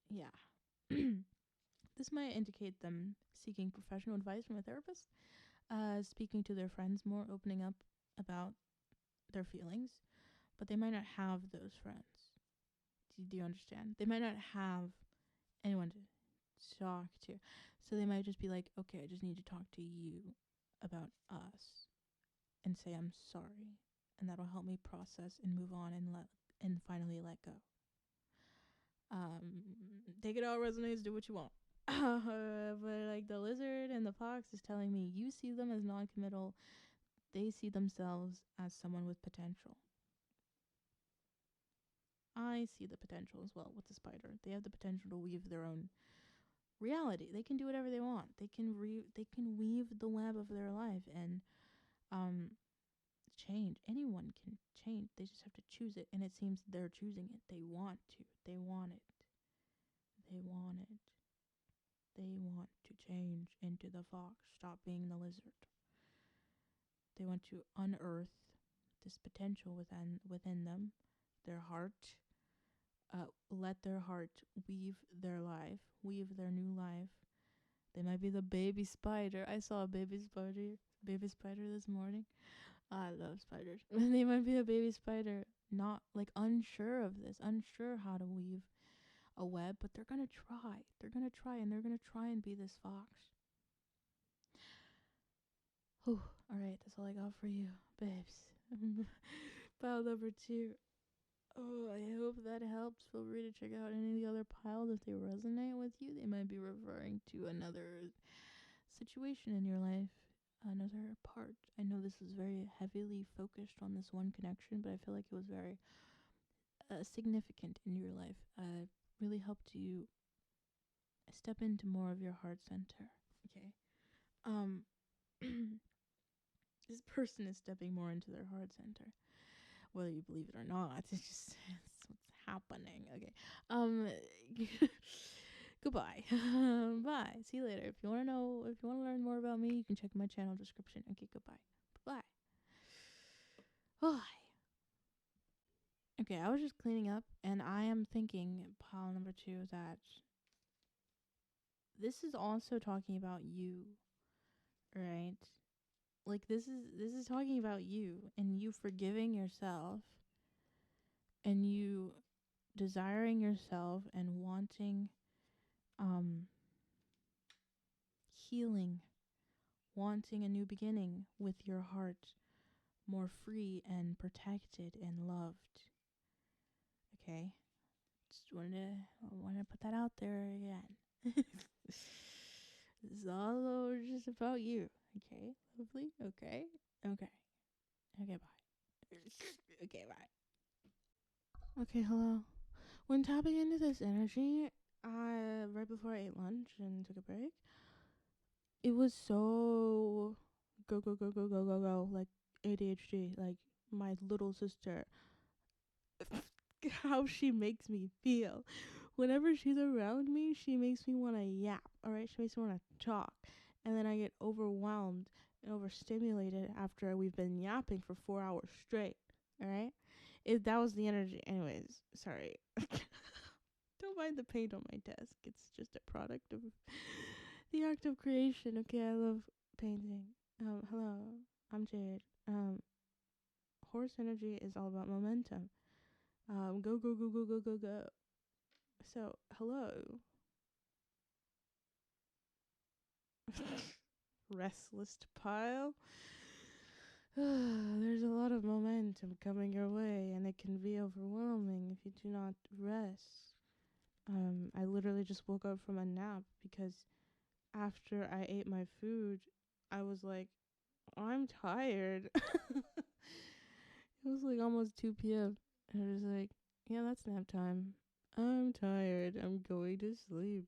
A: Yeah. This might indicate them seeking professional advice from a therapist, speaking to their friends more, opening up about their feelings. but they might not have those friends. Do you understand? They might not have anyone to talk to. So they might just be like, okay, I just need to talk to you about us and say I'm sorry. And that'll help me process and move on and finally let go. Take it all resonates, do what you want. But like the lizard and the fox is telling me you see them as non-committal. They see themselves as someone with potential. I see the potential as well with the spider. They have the potential to weave their own reality. They can do whatever they want. They can weave the web of their life and um change. Anyone can change. They just have to choose it, and it seems they're choosing it. They want to. They want it. They want it. They want to change into the fox. Stop being the lizard. They want to unearth this potential within them, their heart. Let their heart weave their life, weave their new life. They might be the baby spider. I saw a baby spider this morning. I love spiders. They might be a baby spider, not like unsure of this, unsure how to weave a web, but they're gonna try. They're gonna try, and they're gonna try and be this fox. Whew. All right, that's all I got for you, babes. Pile number 2. Oh, I hope that helps. Feel free to check out any of the other piles if they resonate with you. They might be referring to another situation in your life, another part. I know this is very heavily focused on this one connection, but I feel like it was very significant in your life. Really helped you step into more of your heart center. Okay. Um, this person is stepping more into their heart center, whether you believe it or not. It's what's happening. Okay. Goodbye. Bye. See you later. If you want to learn more about me, you can check my channel description. Okay, goodbye. Bye. Bye. Okay, I was just cleaning up, and I am thinking, pile number 2, that this is also talking about you, right? Like this is talking about you and you forgiving yourself and you desiring yourself and wanting healing, wanting a new beginning with your heart more free and protected and loved. Okay? Just wanna put that out there again. This is all just about you. Okay, lovely. Okay. Okay, bye. Okay, bye. Okay, hello. When tapping into this energy, right before I ate lunch and took a break, it was so go, go, go, go, go, go, go, like ADHD, like my little sister. How she makes me feel. Whenever she's around me, she makes me want to yap, alright? She makes me want to talk. And then I get overwhelmed and overstimulated after we've been yapping for 4 hours straight, alright? That was the energy. Anyways, sorry. Don't mind the paint on my desk. It's just a product of the act of creation. Okay, I love painting. Hello, I'm Jade. Horse energy is all about momentum. Go, go, go, go, go, go, go. So, hello. Restless pile. There's a lot of momentum coming your way, and it can be overwhelming if you do not rest. I literally just woke up from a nap because after I ate my food, I was like, I'm tired. It was like almost 2 p.m. And I was like, yeah, that's nap time. I'm tired. I'm going to sleep.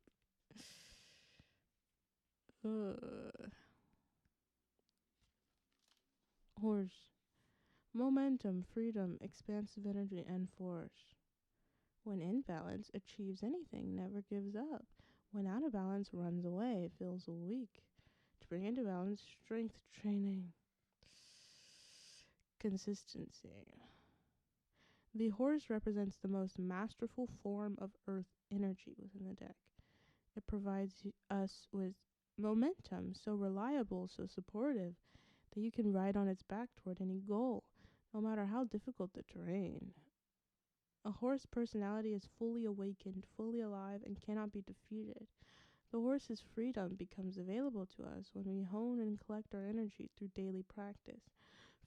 A: Horse. Momentum, freedom, expansive energy, and force. When in balance, achieves anything, never gives up. When out of balance, runs away, feels weak. To bring into balance, strength training. Consistency. The horse represents the most masterful form of earth energy within the deck. It provides us with momentum, so reliable, so supportive, that you can ride on its back toward any goal. no matter how difficult the terrain. A horse personality is fully awakened, fully alive, and cannot be defeated. The horse's freedom becomes available to us when we hone and collect our energy through daily practice.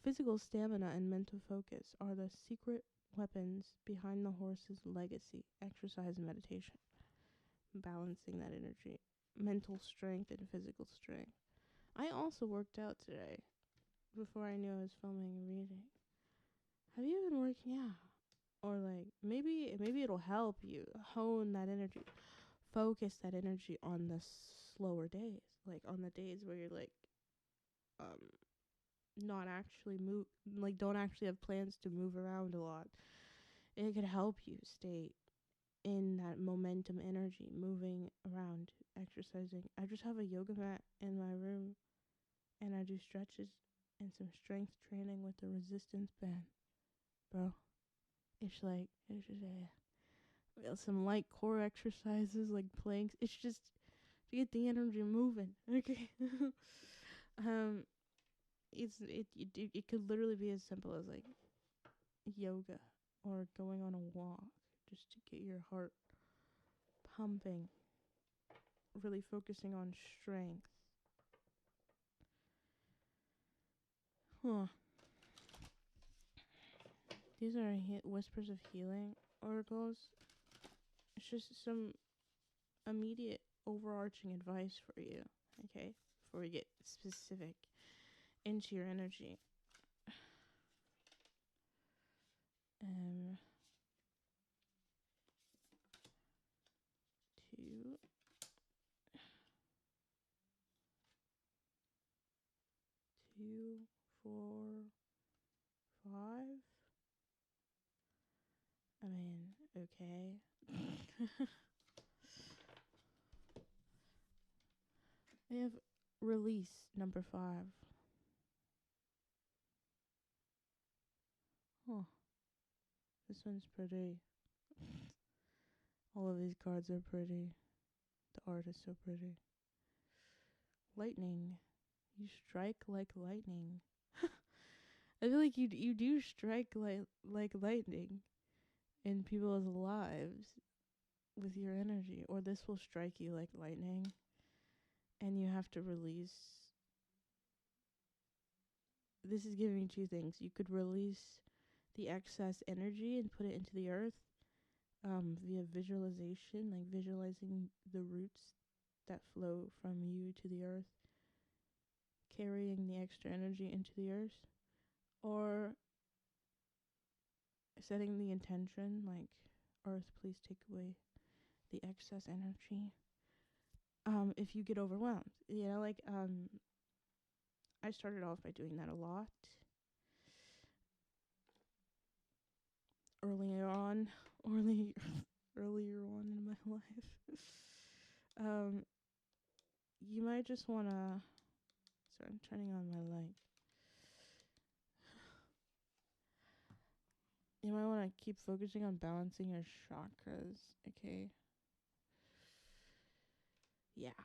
A: Physical stamina and mental focus are the secret weapons behind the horse's legacy. Exercise and meditation, balancing that energy, mental strength and physical strength. I also worked out today before I knew I was filming and reading. Have you been working out? Or like maybe it'll help you hone that energy, focus that energy on the slower days, like on the days where you're like um not actually move, like don't actually have plans to move around a lot. It could help you stay in that momentum energy, moving around, exercising. I just have a yoga mat in my room and I do stretches and some strength training with the resistance band. Bro, it's just some light core exercises like planks. It's just to get the energy moving. Okay. um it could literally be as simple as like yoga or going on a walk just to get your heart pumping, really focusing on strength. Huh. These are whispers of healing oracles. It's just some immediate overarching advice for you, okay? Before we get specific into your energy. Um, two, 4, 5. I mean, okay. We have release number 5. Oh, this one's pretty. All of these cards are pretty. The art is so pretty. Lightning. You strike like lightning. I feel like you do strike like lightning in people's lives with your energy, or this will strike you like lightning, and you have to release. This is giving me 2 things. You could release the excess energy and put it into the earth, via visualization, like visualizing the roots that flow from you to the earth, carrying the extra energy into the earth, or setting the intention like, earth, please take away the excess energy. If you get overwhelmed, I started off by doing that a lot earlier on, earlier on in my life. You might just wanna. Sorry, I'm turning on my light. You might want to keep focusing on balancing your chakras, okay? Yeah.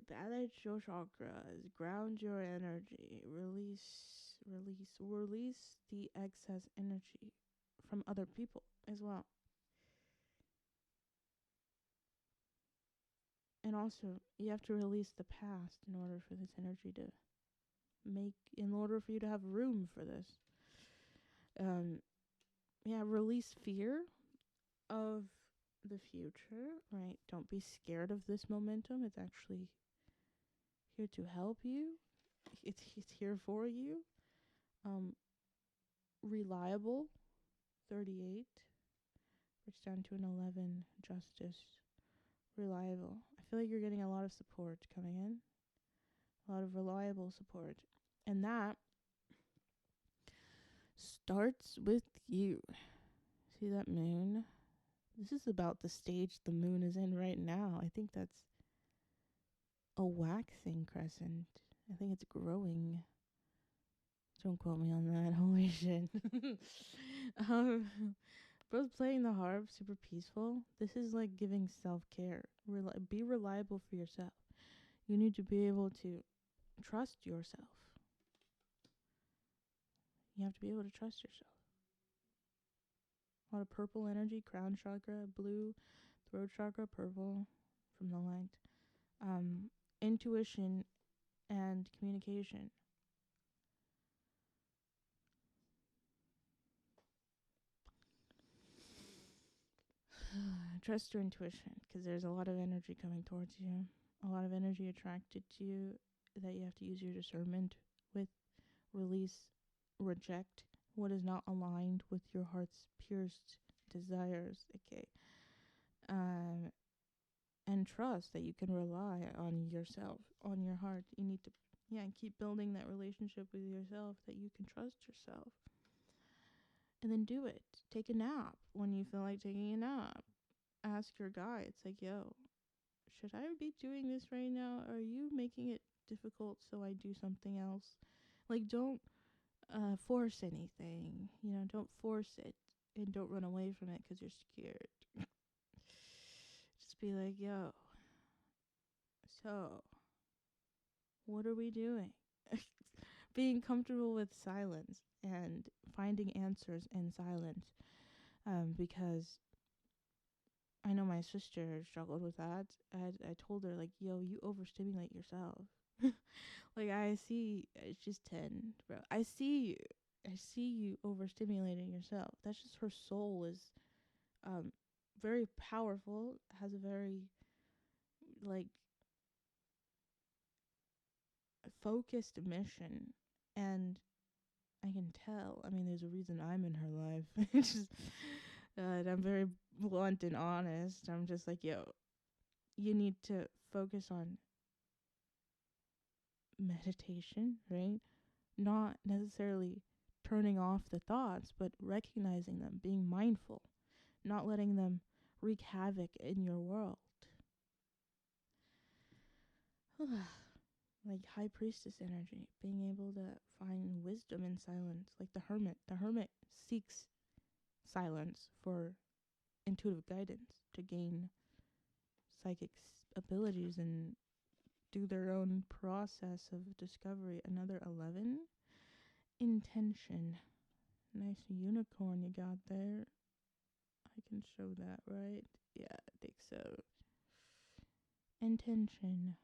A: Balance your chakras, ground your energy, release the excess energy from other people as well. And also, you have to release the past in order for this energy to in order for you to have room for this. Release fear of the future, right? Don't be scared of this momentum. It's actually here to help you. It's here for you. Reliable, 38. It's down to an 11. Justice, reliable. I feel like you're getting a lot of support coming in. A lot of reliable support. And that starts with you. See that moon? This is about the stage the moon is in right now. I think that's a waxing crescent. I think it's growing. Don't quote me on that. Holy shit. Both playing the harp, super peaceful. This is like giving self-care. Be reliable for yourself. You need to be able to trust yourself. You have to be able to trust yourself. A lot of purple energy, crown chakra, blue, throat chakra, purple from the light. Intuition and communication. Trust your intuition, because there's a lot of energy coming towards you, a lot of energy attracted to you that you have to use your discernment with. Release, reject what is not aligned with your heart's purest desires. Okay. And trust that you can rely on yourself, on your heart. You need to, keep building that relationship with yourself, that you can trust yourself. And then do it. Take a nap when you feel like taking a nap. Ask your guides, like, yo, should I be doing this right now? Are you making it difficult so I do something else? Like, don't force anything. Don't force it. And don't run away from it because you're scared. Just be like, yo, so what are we doing? Being comfortable with silence and finding answers in silence. Because I know my sister struggled with that. I told her, like, yo, you overstimulate yourself. Like, I see, she's 10, bro. I see you overstimulating yourself. That's just her soul is very powerful, has a very, like, focused mission. And I can tell. I mean, there's a reason I'm in her life. It's just, and I'm very blunt and honest. I'm just like, yo, you need to focus on meditation, right? Not necessarily turning off the thoughts, but recognizing them, being mindful, not letting them wreak havoc in your world. Like high priestess energy, being able to find wisdom in silence, like the hermit. The hermit seeks silence for intuitive guidance, to gain psychic abilities and do their own process of discovery. Another 11. Intention. Nice unicorn you got there. I can show that, right? Yeah, I think so. Intention.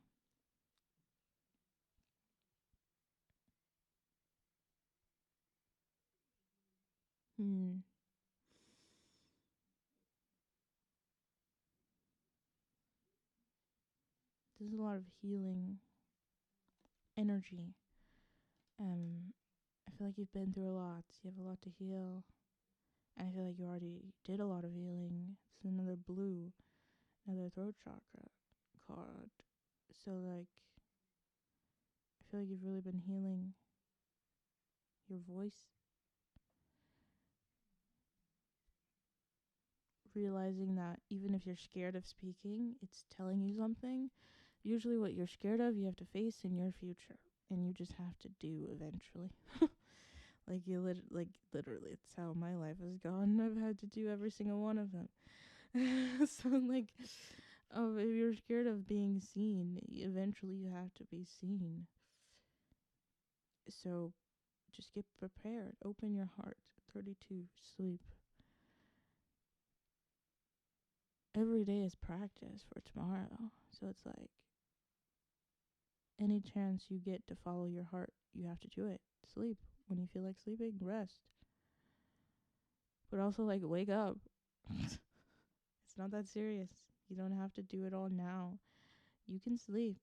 A: There's a lot of healing energy. I feel like you've been through a lot. You have a lot to heal. And I feel like you already did a lot of healing. It's another blue, another throat chakra card. So, like, I feel like you've really been healing your voice. Realizing that even if you're scared of speaking, it's telling you something. Usually what you're scared of, you have to face in your future. And you just have to do eventually. Like, literally, it's how my life has gone. I've had to do every single one of them. So, like, if you're scared of being seen, eventually you have to be seen. So, just get prepared. Open your heart. 32, sleep. Every day is practice for tomorrow. So it's like, any chance you get to follow your heart, you have to do it. Sleep. When you feel like sleeping, rest. But also, like, wake up. It's not that serious. You don't have to do it all now. You can sleep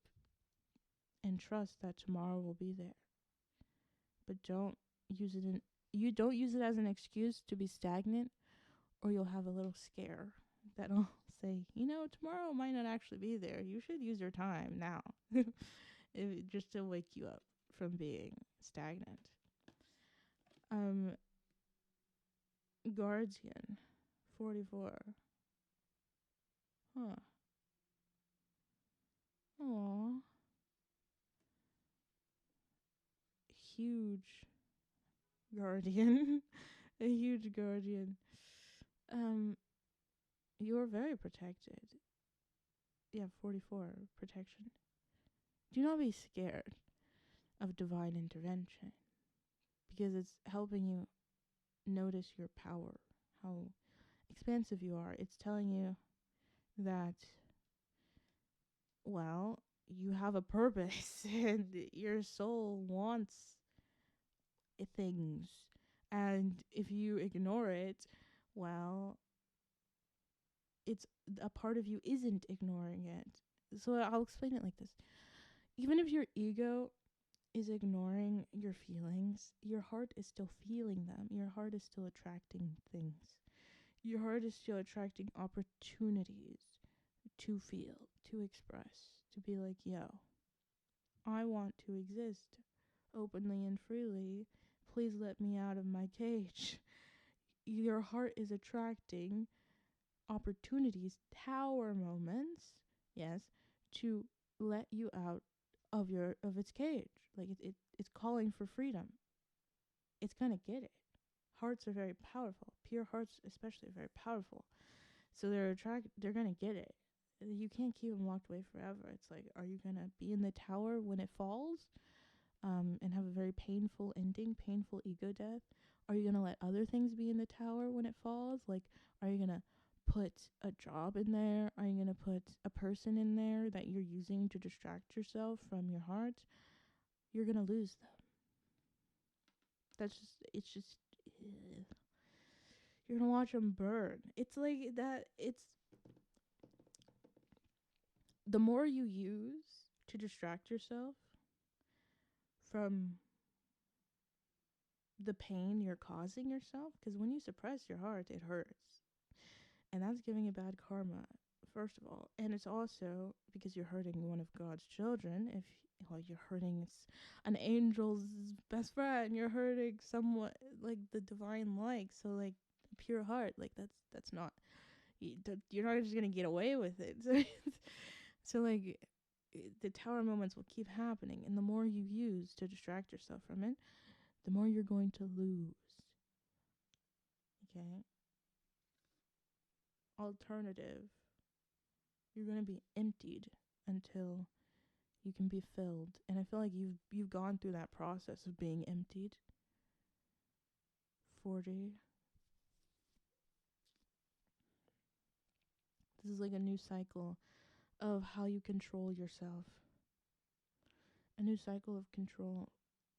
A: and trust that tomorrow will be there. But don't use it as an excuse to be stagnant, or you'll have a little scare that'll say, tomorrow might not actually be there. You should use your time now. Just to wake you up from being stagnant. Guardian, 44. Huh. Aww. Huge guardian. A huge guardian. You're very protected. Yeah, 44. Protection. Do not be scared of divine intervention. because it's helping you notice your power, how expansive you are. It's telling you that, well, you have a purpose and your soul wants things. And if you ignore it, well, it's a part of you isn't ignoring it. So I'll explain it like this. Even if your ego is ignoring your feelings, your heart is still feeling them. Your heart is still attracting things. Your heart is still attracting opportunities to feel, to express, to be like, yo, I want to exist openly and freely. Please let me out of my cage. Your heart is attracting opportunities, tower moments, yes, to let you out of its cage. Like it's calling for freedom. It's gonna get it. Hearts are very powerful. Pure hearts especially are very powerful. So they're gonna get it. You can't keep them locked away forever. It's like, are you gonna be in the tower when it falls? And have a very painful ending, painful ego death? Are you gonna let other things be in the tower when it falls? Like, are you gonna put a job in there? Are you gonna put a person in there that you're using to distract yourself from your heart? You're gonna lose them. It's just, you're gonna watch them burn. It's like that. It's the more you use to distract yourself from the pain you're causing yourself, because when you suppress your heart, it hurts. And that's giving you bad karma, first of all. And it's also because you're hurting one of God's children. If, well, you're hurting an angel's best friend, you're hurting somewhat like the divine like. So, like, pure heart, like, that's not, you're not just gonna get away with it. So like, the tower moments will keep happening. And the more you use to distract yourself from it, the more you're going to lose. Okay? Alternative, you're going to be emptied until you can be filled. And I feel like you've gone through that process of being emptied. 40. This is like a new cycle of how you control yourself. A new cycle of control.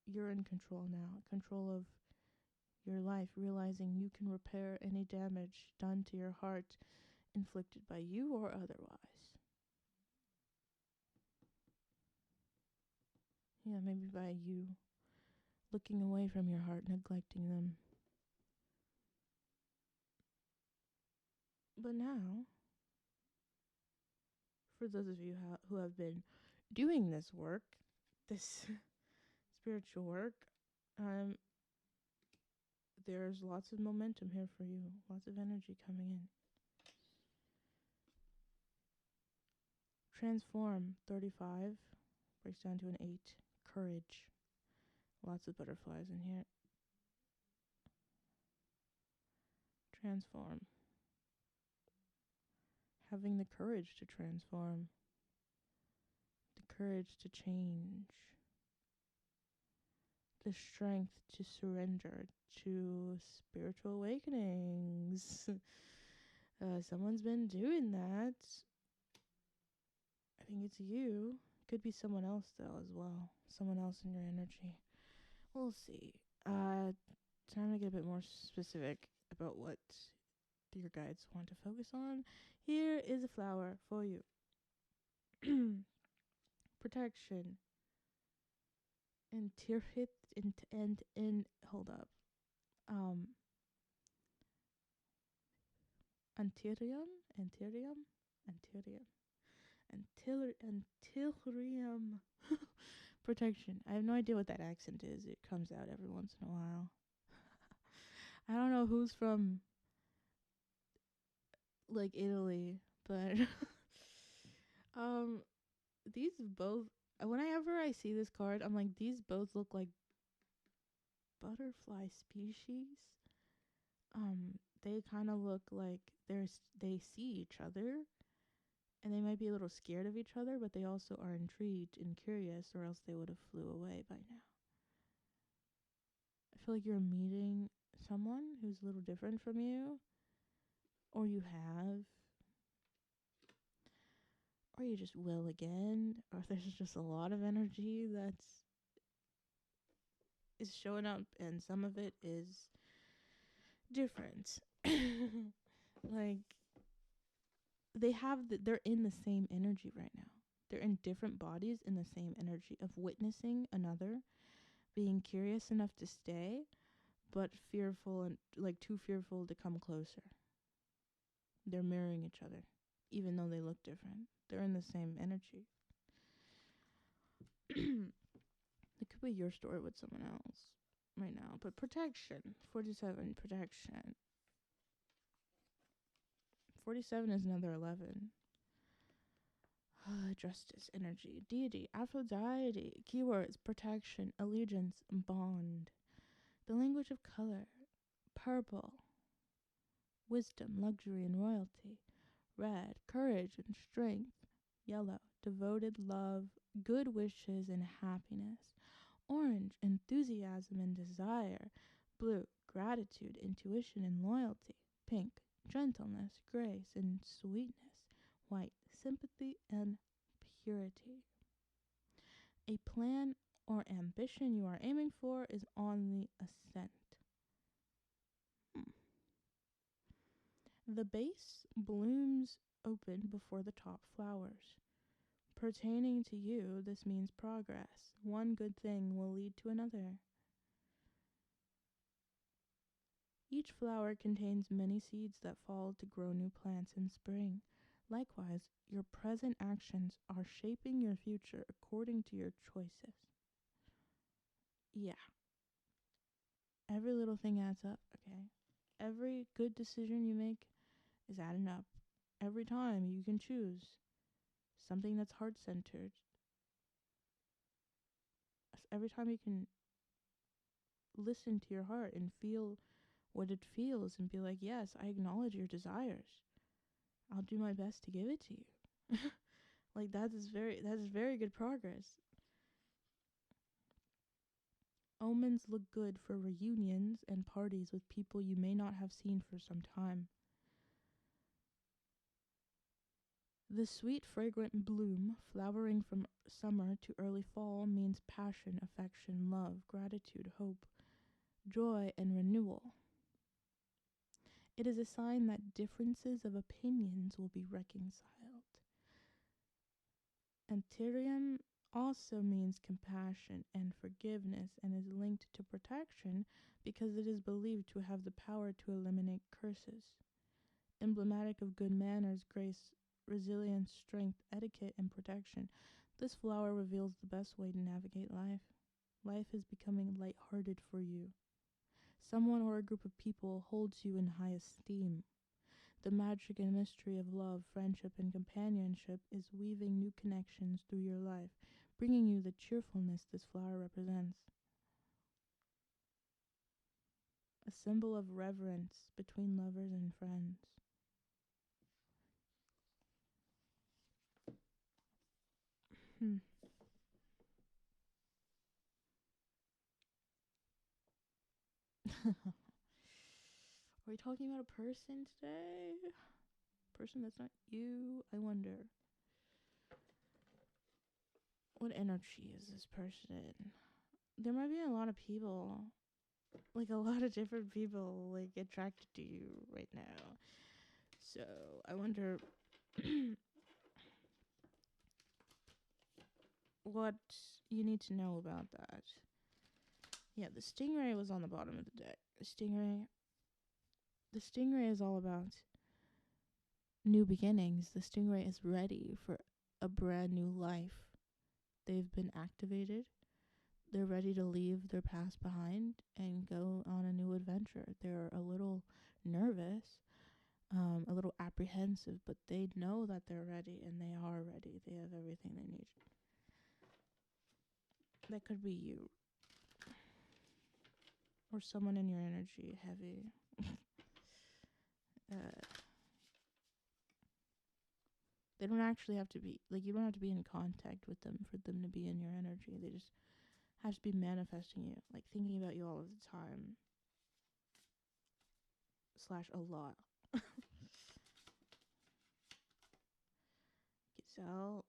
A: You're in control now. Control of your life, realizing you can repair any damage done to your heart, inflicted by you or otherwise. Yeah, maybe by you looking away from your heart, neglecting them. But now, for those of you who have been doing this work, this spiritual work, there's lots of momentum here for you, lots of energy coming in. Transform, 35, breaks down to an 8. Courage, lots of butterflies in here. Transform, having the courage to transform, the courage to change, the strength to surrender to spiritual awakenings. Someone's been doing that. I think it's you. Could be someone else though as well. Someone else in your energy. We'll see. Time to get a bit more specific about what your guides want to focus on. Here is a flower for you. Protection. Hold up. Anthurium. Protection. I have no idea what that accent is. It comes out every once in a while. I don't know who's from like Italy, but these both, whenever I see this card, I'm like, these both look like butterfly species. They kind of look like they see each other, and they might be a little scared of each other, but they also are intrigued and curious, or else they would have flew away by now. I feel like you're meeting someone who's a little different from you, or you have, or you just will again, or there's just a lot of energy that's is showing up, and some of it is different. Like they're in the same energy right now. They're in different bodies in the same energy of witnessing another, being curious enough to stay, but fearful and like too fearful to come closer. They're mirroring each other, even though they look different. They're in the same energy. It could be your story with someone else right now. But protection. 47, protection. 47 is another 11. Justice, energy, deity, Aphrodite. Keywords, protection, allegiance, bond. The language of color, purple. Wisdom, luxury, and royalty. Red, courage and strength. Yellow, devoted love, good wishes, and happiness. Orange, enthusiasm and desire. Blue, gratitude, intuition, and loyalty. Pink, gentleness, grace, and sweetness. White, sympathy and purity. A plan or ambition you are aiming for is on the ascent. The base blooms open before the top flowers. Pertaining to you, this means progress. One good thing will lead to another. Each flower contains many seeds that fall to grow new plants in spring. Likewise, your present actions are shaping your future according to your choices. Yeah. Every little thing adds up, okay? Every good decision you make is adding up. Every time you can choose something that's heart centered. Every time you can listen to your heart and feel what it feels and be like, yes, I acknowledge your desires. I'll do my best to give it to you. Like that is very good progress. Omens look good for reunions and parties with people you may not have seen for some time. The sweet, fragrant bloom, flowering from summer to early fall, means passion, affection, love, gratitude, hope, joy, and renewal. It is a sign that differences of opinions will be reconciled. Anthurium also means compassion and forgiveness and is linked to protection because it is believed to have the power to eliminate curses. Emblematic of good manners, grace, resilience, strength, etiquette, and protection, this flower reveals the best way to navigate life. Life is becoming lighthearted for you. Someone or a group of people holds you in high esteem. The magic and mystery of love, friendship, and companionship is weaving new connections through your life, bringing you the cheerfulness this flower represents. A symbol of reverence between lovers and friends. Are we talking about a person today? Person that's not you? I wonder. What energy is this person in? There might be a lot of people, like a lot of different people, like attracted to you right now. So I wonder what you need to know about that. Yeah, the stingray was on the bottom of the deck. The stingray is all about new beginnings. The stingray is ready for a brand new life. They've been activated. They're ready to leave their past behind and go on a new adventure. They're a little nervous, a little apprehensive, but they know that they're ready, and they are ready. They have everything they need. That could be you. Or someone in your energy, heavy. They don't actually have to be, like, you don't have to be in contact with them for them to be in your energy. They just has to be manifesting you, like thinking about you all of the time. / a lot. Gazelle.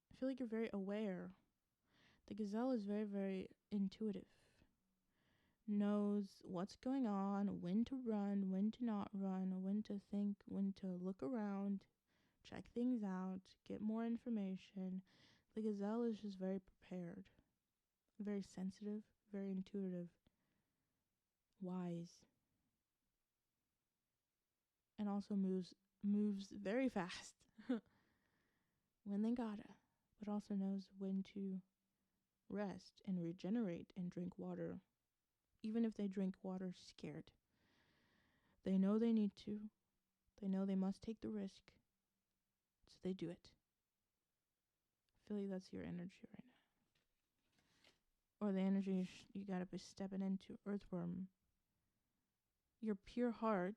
A: I feel like you're very aware. The gazelle is very, very intuitive. Knows what's going on, when to run, when to not run, when to think, when to look around, check things out, get more information. The gazelle is just very prepared, very sensitive, very intuitive, wise, and also moves very fast when they gotta, but also knows when to rest and regenerate and drink water. Even if they drink water scared, they know they need to. They know they must take the risk, so they do it. I feel like that's your energy right now. Or the energy you gotta be stepping into. Earthworm. Your pure heart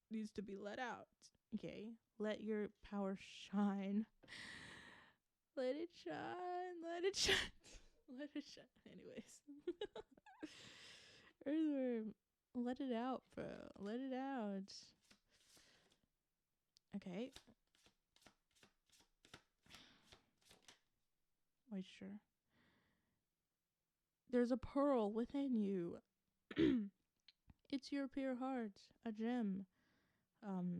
A: needs to be let out. Okay? Let your power shine. Let it shine. Let it shine. Let it shine. Anyways. Earthworm. Let it out, bro. Let it out. Okay. Moisture. There's a pearl within you. It's your pure heart. A gem.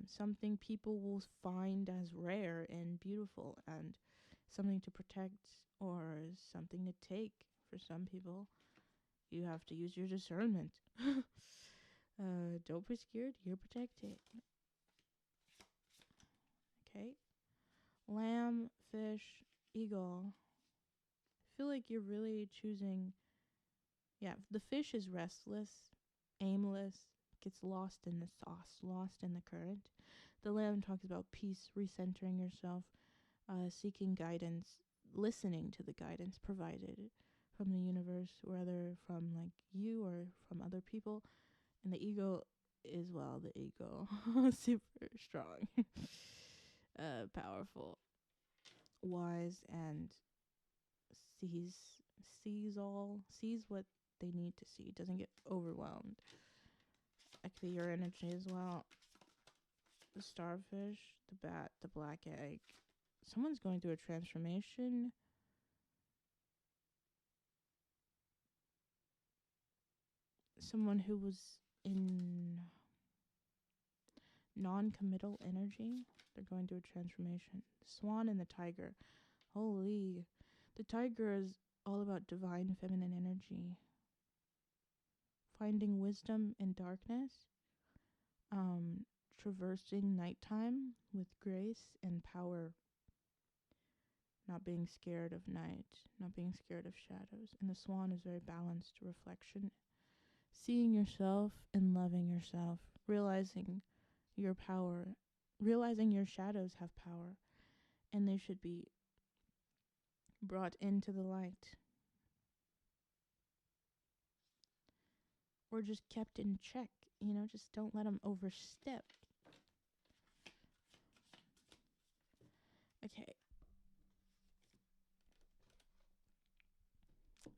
A: Something people will find as rare and beautiful and something to protect or something to take. For some people, you have to use your discernment. Don't be scared. You're protected. Okay. Lamb, fish, eagle. I feel like you're really choosing. Yeah, the fish is restless, aimless, gets lost in the sauce, lost in the current. The lamb talks about peace, recentering yourself, seeking guidance, listening to the guidance provided from the universe, whether from like you or from other people. And the ego is, well, the ego. Super strong, powerful, wise, and sees sees what they need to see. Doesn't get overwhelmed. Actually, your energy as well. The starfish, the bat, the black egg. Someone's going through a transformation. Someone who was in non-committal energy. They're going through a transformation. The swan and the tiger. Holy. The tiger is all about divine feminine energy. Finding wisdom in darkness. Traversing nighttime with grace and power. Not being scared of night. Not being scared of shadows. And the swan is very balanced reflection. Seeing yourself and loving yourself. Realizing your power. Realizing your shadows have power. And they should be brought into the light. Or just kept in check. You know, just don't let them overstep. Okay.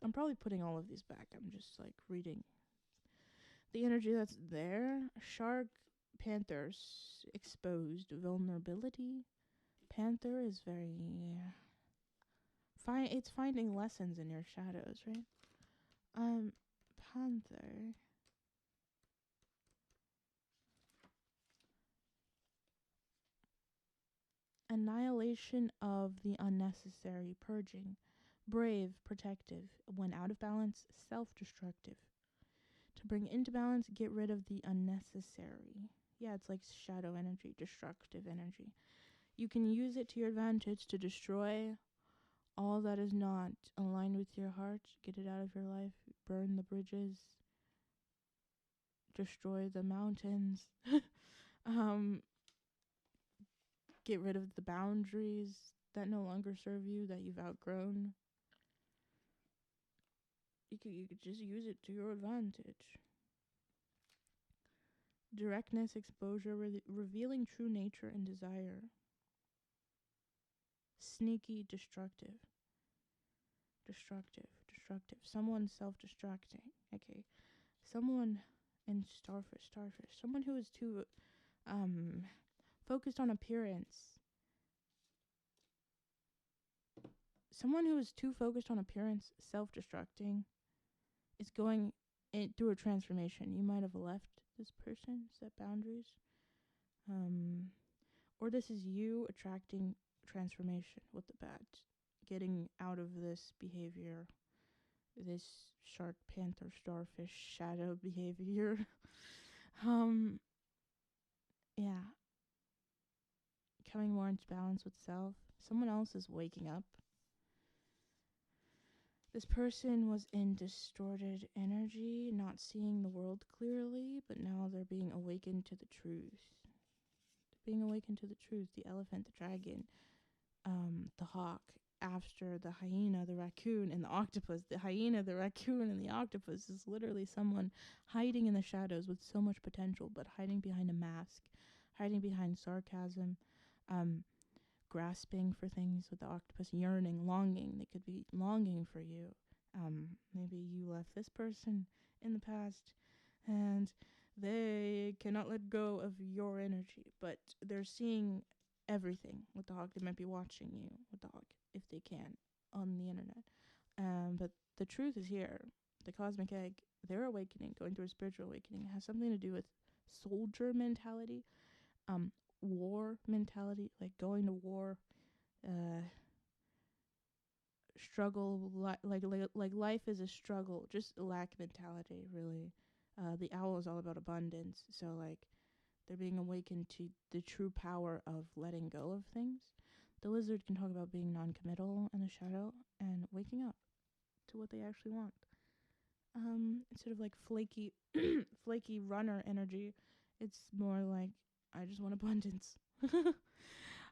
A: I'm probably putting all of these back. I'm just like reading the energy that's there. Shark, panthers, exposed, vulnerability. Panther is very it's finding lessons in your shadows, right? Panther. Annihilation of the unnecessary, purging. Brave, protective. When out of balance, self-destructive. To bring into balance, get rid of the unnecessary. Yeah, it's like shadow energy, destructive energy. You can use it to your advantage to destroy all that is not aligned with your heart. Get it out of your life. Burn the bridges. Destroy the mountains. Get rid of the boundaries that no longer serve you, that you've outgrown. You could just use it to your advantage. Directness, exposure, revealing true nature and desire. sneaky, destructive. Destructive. Someone self-destructing. Okay. Someone in starfish. Someone who is too focused on appearance. Someone who is too focused on appearance, self-destructing, is going through a transformation. You might have left this person, set boundaries. Or this is you attracting transformation with the bat. Getting out of this behavior. This shark, panther, starfish, shadow behavior. Yeah. Coming more into balance with self. Someone else is waking up. This person was in distorted energy, not seeing the world clearly, but now they're being awakened to the truth. They're being awakened to the truth. The elephant, the dragon, the hawk, after the hyena, the raccoon, and the octopus. The hyena, the raccoon, and the octopus is literally someone hiding in the shadows with so much potential, but hiding behind a mask, hiding behind sarcasm, grasping for things with the octopus, yearning, longing. They could be longing for you. Maybe you left this person in the past and they cannot let go of your energy, but they're seeing everything with the hawk. They might be watching you with the hawk if they can on the internet. But the truth is here. The cosmic egg, their awakening, going through a spiritual awakening, has something to do with soldier mentality, war mentality, like going to war, struggle, like life is a struggle, just lack mentality, really. The owl is all about abundance, so like they're being awakened to the true power of letting go of things. The lizard can talk about being non-committal in the shadow and waking up to what they actually want. Instead of like flaky flaky runner energy, it's more like, I just want abundance.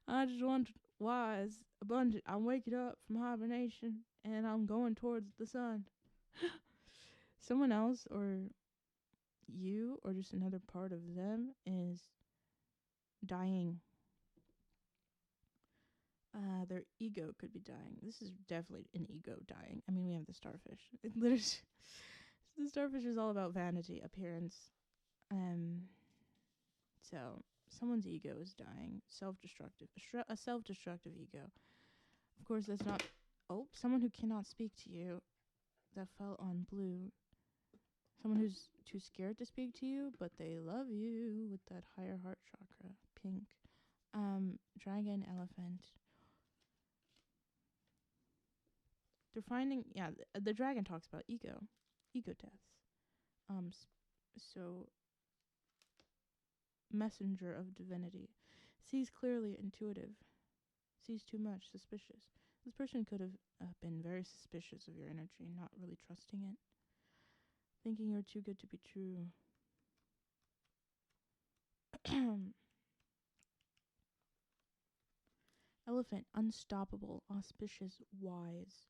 A: I just want wise, abundant. I'm waking up from hibernation and I'm going towards the sun. Someone else, or you, or just another part of them, is dying. Their ego could be dying. This is definitely an ego dying. I mean, we have the starfish. It literally, the starfish is all about vanity, appearance. So someone's ego is dying. Self-destructive. A self-destructive ego. Of course, that's not... Oh, someone who cannot speak to you. That fell on blue. Someone who's too scared to speak to you, but they love you with that higher heart chakra. Pink. Dragon, elephant. They're finding... Yeah, the dragon talks about ego. Ego deaths. So... Messenger of divinity. Sees clearly, intuitive. Sees too much, suspicious. This person could have been very suspicious of your energy, not really trusting it. Thinking you're too good to be true. Elephant, unstoppable, auspicious, wise.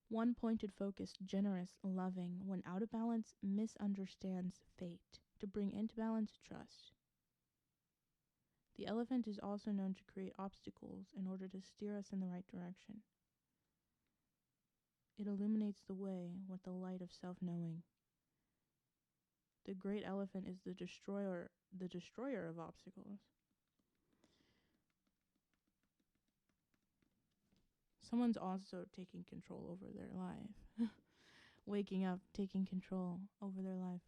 A: One-pointed focus, generous, loving. When out of balance, misunderstands fate. To bring into balance, trust. The elephant is also known to create obstacles in order to steer us in the right direction. It illuminates the way with the light of self-knowing. The great elephant is the destroyer of obstacles. Someone's also taking control over their life. Waking up, taking control over their life.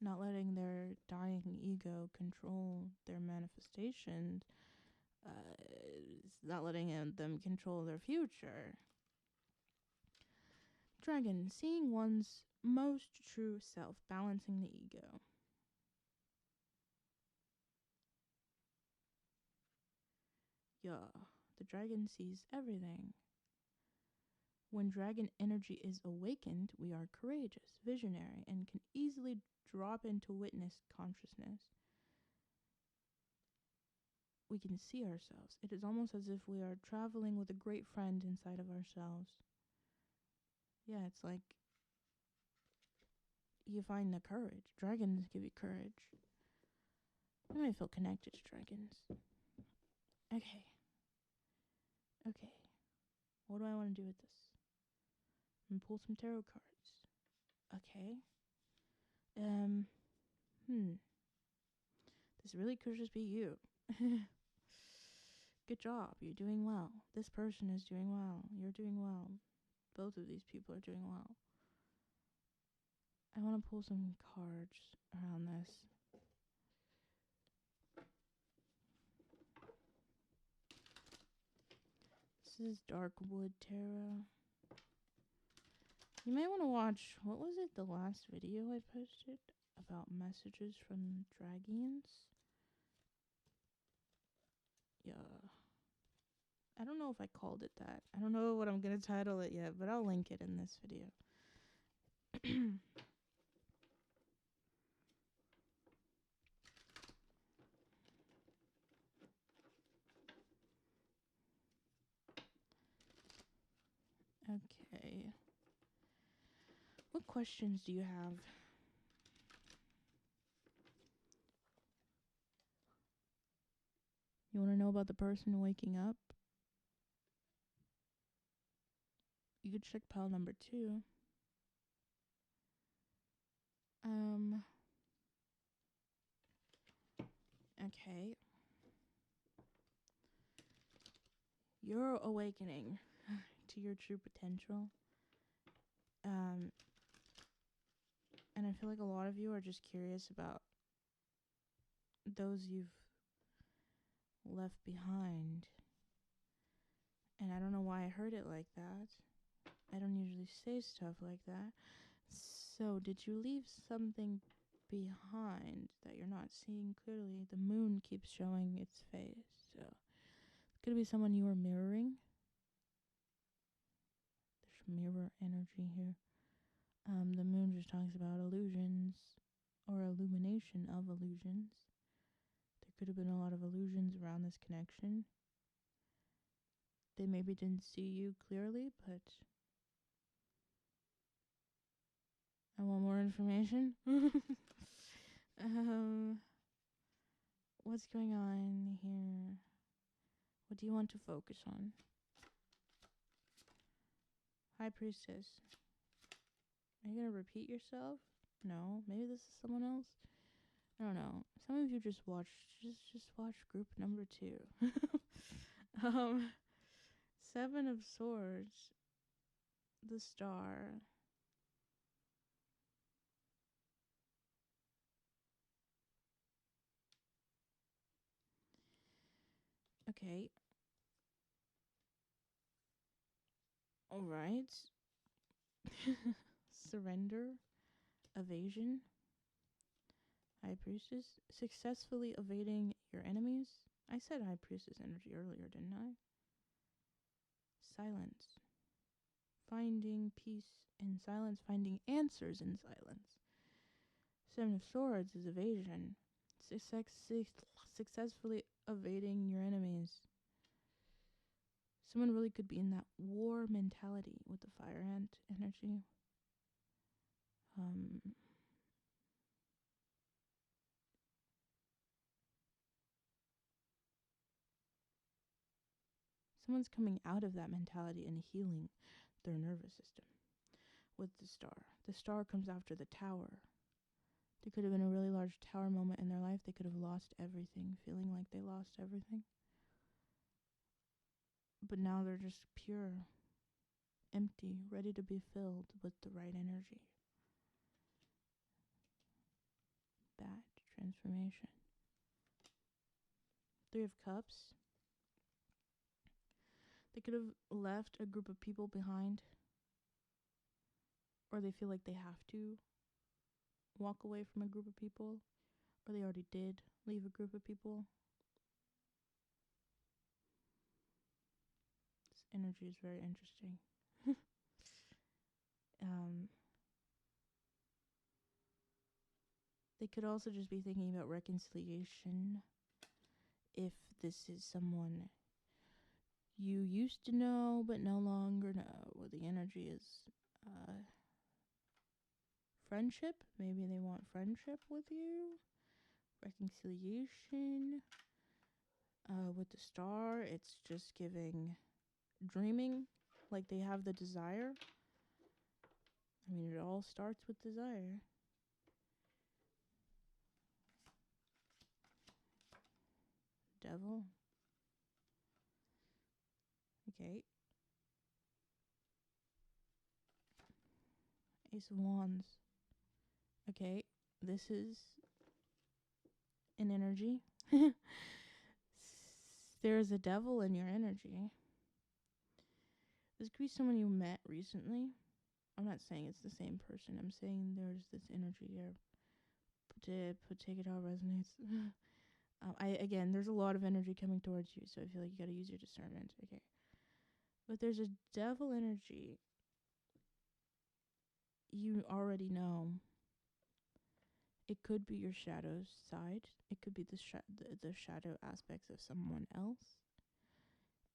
A: Not letting their dying ego control their manifestations. Not letting them control their future. Dragon, seeing one's most true self, balancing the ego. Yeah, the dragon sees everything. When dragon energy is awakened, we are courageous, visionary, and can easily drop into witness consciousness. We can see ourselves. It is almost as if we are traveling with a great friend inside of ourselves. Yeah, it's like you find the courage. Dragons give you courage. I might feel connected to dragons. Okay. Okay. What do I want to do with this? I'm gonna pull some tarot cards. Okay. This really could just be you. Good job. You're doing well. This person is doing well. You're doing well. Both of these people are doing well. I want to pull some cards around this. This is Darkwood Tarot. You may want to watch, what was it, the last video I posted about messages from dragons? Yeah. I don't know if I called it that. I don't know what I'm going to title it yet, but I'll link it in this video. Okay. What questions do you have? You want to know about the person waking up? You could check pile number 2. Okay. You're awakening to your true potential. And I feel like a lot of you are just curious about those you've left behind. And I don't know why I heard it like that. I don't usually say stuff like that. So, did you leave something behind that you're not seeing clearly? The moon keeps showing its face. So, it could be someone you were mirroring. There's mirror energy here. The moon just talks about illusions or illumination of illusions. There could have been a lot of illusions around this connection. They maybe didn't see you clearly, but I want more information. What's going on here? What do you want to focus on? High Priestess. Are you going to repeat yourself? No. Maybe this is someone else? I don't know. Some of you just watch group number 2. 7 of Swords. The Star. Okay. All right. Surrender. Evasion. High Priestess. Successfully evading your enemies. I said High Priestess energy earlier, didn't I? Silence. Finding peace in silence. Finding answers in silence. 7 of Swords is evasion. Successfully evading your enemies. Someone really could be in that war mentality with the fire ant energy. Someone's coming out of that mentality and healing their nervous system with the Star. The Star comes after the Tower. There could have been a really large tower moment in their life. They could have lost everything, feeling like they lost everything. But now they're just pure, empty, ready to be filled with the right energy. That transformation. 3 of Cups. They could have left a group of people behind, or they feel like they have to walk away from a group of people, or they already did leave a group of people. This energy is very interesting. They could also just be thinking about reconciliation. If this is someone you used to know but no longer know, where the energy is friendship. Maybe they want friendship with you. Reconciliation. With the Star, it's just giving dreaming, like they have the desire. I mean, it all starts with desire. Devil. Okay. Ace of Wands. Okay. This is an energy. There's a devil in your energy. This could be someone you met recently. I'm not saying it's the same person. I'm saying there's this energy here. Take it how it resonates. There's a lot of energy coming towards you, so I feel like you gotta use your discernment. Okay. But there's a devil energy you already know. It could be your shadow side. It could be the shadow aspects of someone else.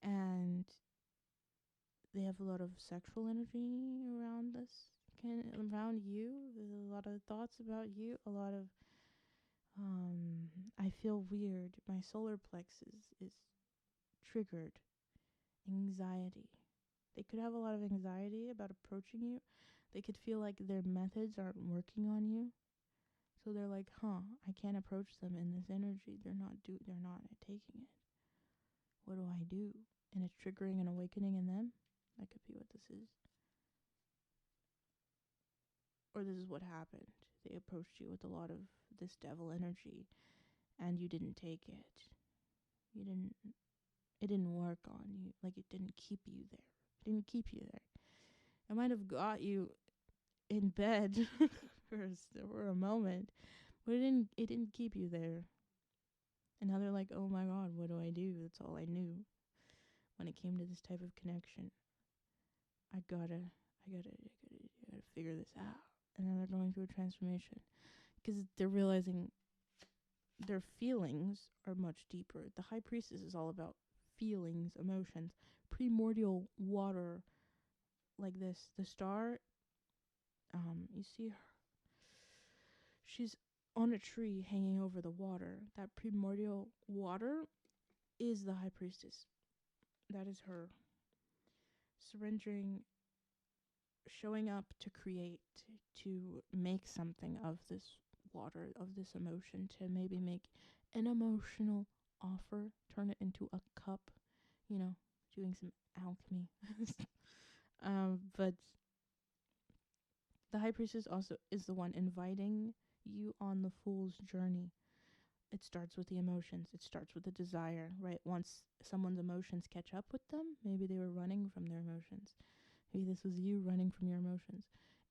A: And they have a lot of sexual energy around this, around you. There's a lot of thoughts about you. A lot of, I feel weird. My solar plexus is triggered. Anxiety. They could have a lot of anxiety about approaching you. They could feel like their methods aren't working on you. So they're like, I can't approach them in this energy. They're not taking it. What do I do? And it's triggering an awakening in them. That could be what this is. Or this is what happened. They approached you with a lot of this devil energy and you didn't take it. It didn't work on you. Like, it didn't keep you there. It didn't keep you there. It might have got you in bed for a moment, but it didn't keep you there. And now they're like, oh my God, what do I do? That's all I knew when it came to this type of connection. I gotta figure this out. And then they're going through a transformation because they're realizing their feelings are much deeper. The High Priestess is all about feelings, emotions, primordial water, like this. The star, you see her. She's on a tree hanging over the water. That primordial water is the High Priestess. That is her. Surrendering, showing up to create, to make something of this water, of this emotion, to maybe make an emotional offer, turn it into a cup, doing some alchemy. But the High Priestess also is the one inviting you on the Fool's journey. It starts with the emotions. It starts with the desire, right? Once someone's emotions catch up with them, maybe they were running from their emotions. Maybe this was you running from your emotions,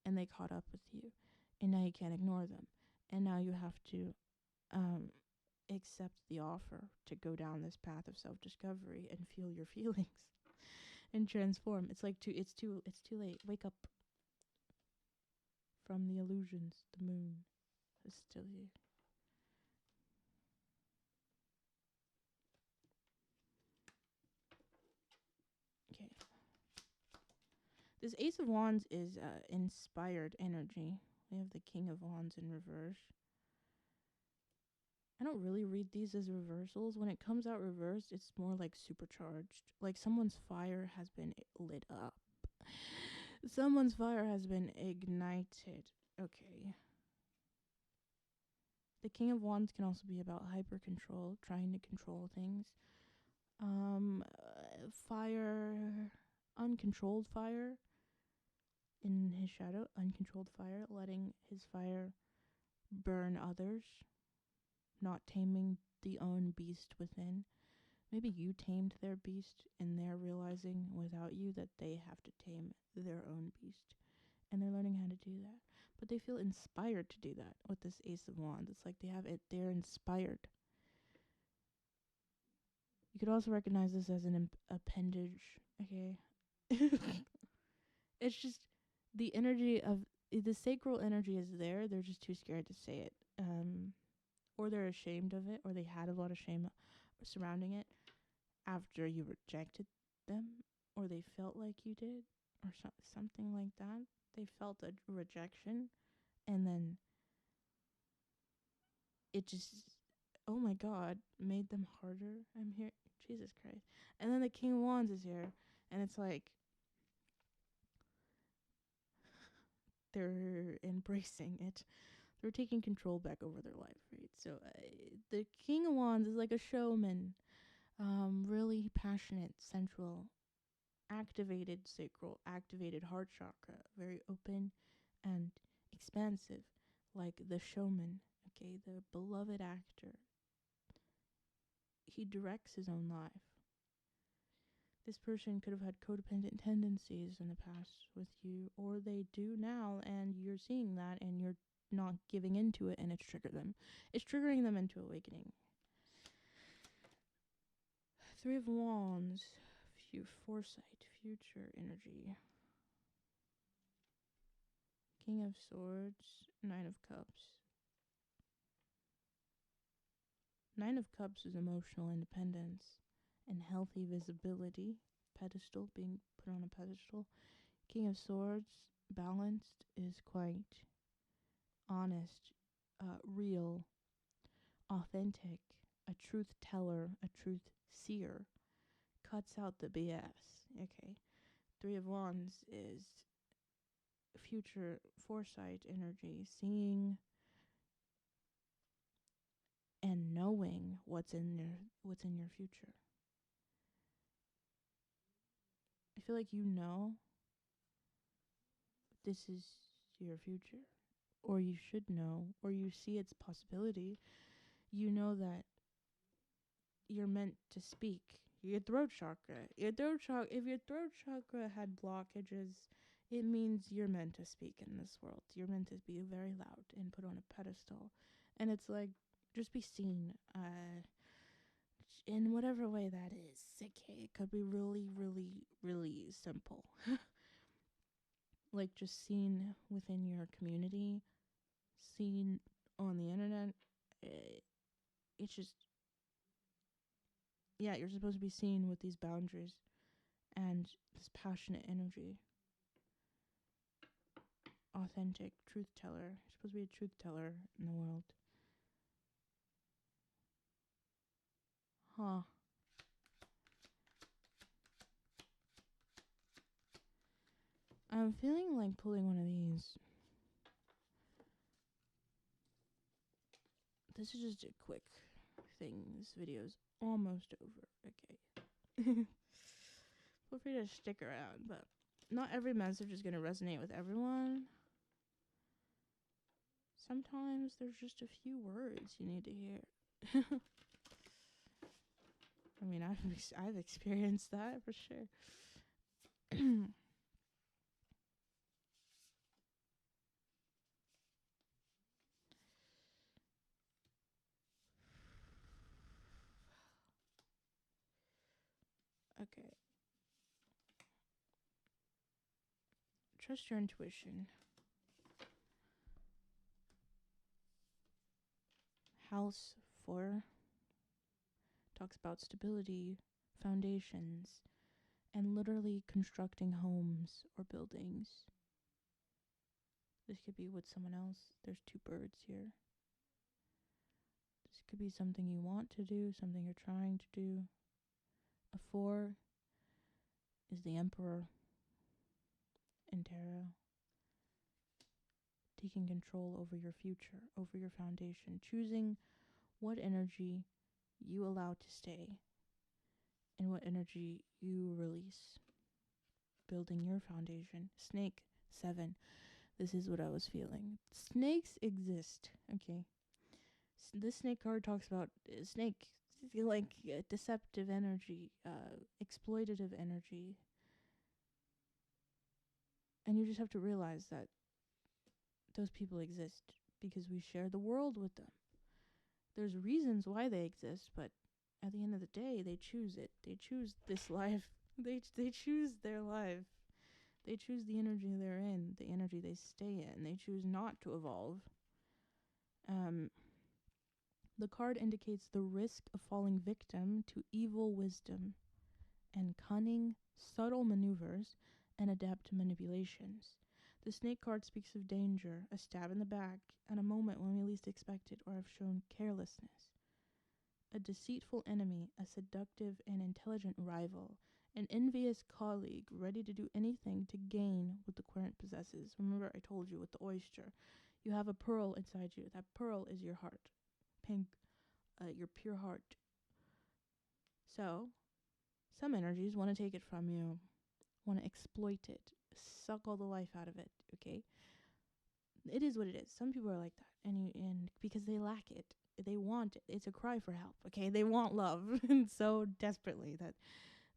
A: and they caught up with you, and now you can't ignore them. And now you have to accept the offer to go down this path of self-discovery and feel your feelings and transform. It's like it's too late. Wake up from the illusions. The moon is still here. Okay. This Ace of Wands is inspired energy. We have the King of Wands in reverse. I don't really read these as reversals. When it comes out reversed, it's more like supercharged. Like someone's fire has been lit up. Someone's fire has been ignited. Okay. The King of Wands can also be about hyper control, trying to control things. Fire, uncontrolled fire in his shadow, uncontrolled fire, letting his fire burn others, not taming the own beast within. Maybe you tamed their beast and they're realizing without you that they have to tame their own beast. And they're learning how to do that. But they feel inspired to do that with this Ace of Wands. It's like they're inspired. You could also recognize this as an appendage, okay? It's just the energy of the sacral energy is there. They're just too scared to say it. Or they're ashamed of it, or they had a lot of shame surrounding it after you rejected them, or they felt like you did, or something like that. They felt a rejection, and then it just, oh my God, made them harder. I'm here, Jesus Christ. And then the King of Wands is here, And it's like they're embracing it. They're taking control back over their life, right? So the King of Wands is like a showman, really passionate, sensual, activated sacral, activated heart chakra, very open and expansive, like the showman, okay, the beloved actor. He directs his own life. This person could have had codependent tendencies in the past with you, or they do now, and you're seeing that and you're not giving into it, and it's triggering them into awakening. Three of Wands, foresight, future energy. King of Swords, Nine of Cups. Nine of Cups is emotional independence and healthy visibility. Pedestal, being put on a pedestal. King of Swords, balanced, is quite honest, real, authentic, a truth teller, a truth seer. Cuts out the BS. Okay. Three of Wands is future foresight energy, seeing and knowing what's in your future. I feel like you know this is your future, or you should know, or you see its possibility. You know that you're meant to speak. Your throat chakra. If your throat chakra had blockages, it means you're meant to speak in this world. You're meant to be very loud and put on a pedestal. And it's like, just be seen. In whatever way that is. Okay, it could be really, really, really simple. Like just seen within your community, seen on the internet. It's just, yeah, you're supposed to be seen with these boundaries and this passionate energy. Authentic truth teller. You're supposed to be a truth teller in the world. Huh. I'm feeling like pulling one of these. This is just a quick thing. This video's almost over. Okay. Feel free to stick around, but not every message is going to resonate with everyone. Sometimes there's just a few words you need to hear. I mean, I've experienced that for sure. Okay. Trust your intuition. House 4 talks about stability, foundations, and literally constructing homes or buildings. This could be with someone else. There's 2 birds here. This could be something you want to do, something you're trying to do. A 4 is the Emperor in tarot. Taking control over your future, over your foundation, choosing what energy you allow to stay and what energy you release. Building your foundation. Snake 7. This is what I was feeling. Snakes exist. Okay. This snake card talks about snake, like deceptive energy, exploitative energy. And you just have to realize that those people exist because we share the world with them. There's reasons why they exist, but at the end of the day, they choose it. They choose this life. They choose their life. They choose the energy they're in, the energy they stay in. They choose not to evolve. The card indicates the risk of falling victim to evil wisdom and cunning, subtle maneuvers and adept manipulations. The snake card speaks of danger, a stab in the back, at a moment when we least expect it or have shown carelessness. A deceitful enemy, a seductive and intelligent rival, An envious colleague ready to do anything to gain what the querent possesses. Remember, I told you with the oyster, you have a pearl inside you. That pearl is your heart. Pink, your pure heart. So, some energies want to take it from you, want to exploit it, suck all the life out of it, okay? It is what it is. Some people are like that, and because they lack it, they want it. It's a cry for help, okay? They want love so desperately that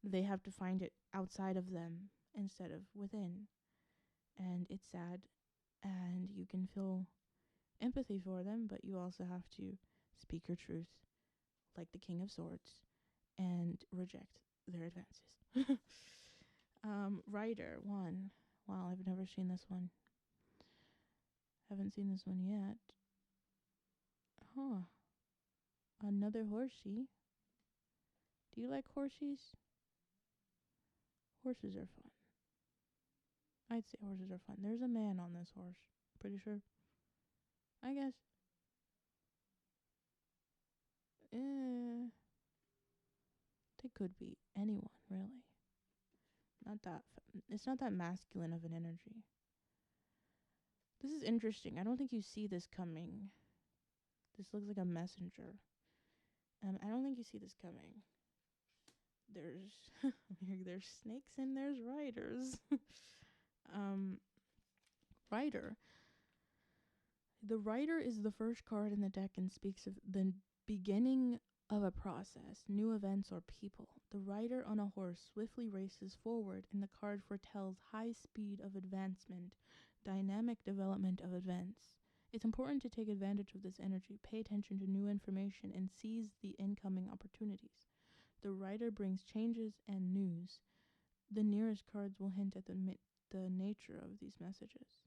A: they have to find it outside of them instead of within. And it's sad, and you can feel empathy for them, but you also have to speak your truth like the King of Swords and reject their advances. Rider 1. Wow, I've never seen this one. Haven't seen this one yet. Huh. Another horsey. Do you like horsies? Horses are fun. I'd say horses are fun. There's a man on this horse. Pretty sure. I guess. They could be anyone, really. Not that. It's not that masculine of an energy. This is interesting. I don't think you see this coming. This looks like a messenger. I don't think you see this coming. There's snakes and there's riders. Rider. The rider is the first card in the deck and speaks of the beginning of a process, new events or people. The rider on a horse swiftly races forward, and the card foretells high speed of advancement, dynamic development of events. It's important to take advantage of this energy, pay attention to new information, and seize the incoming opportunities. The rider brings changes and news. The nearest cards will hint at the nature of these messages.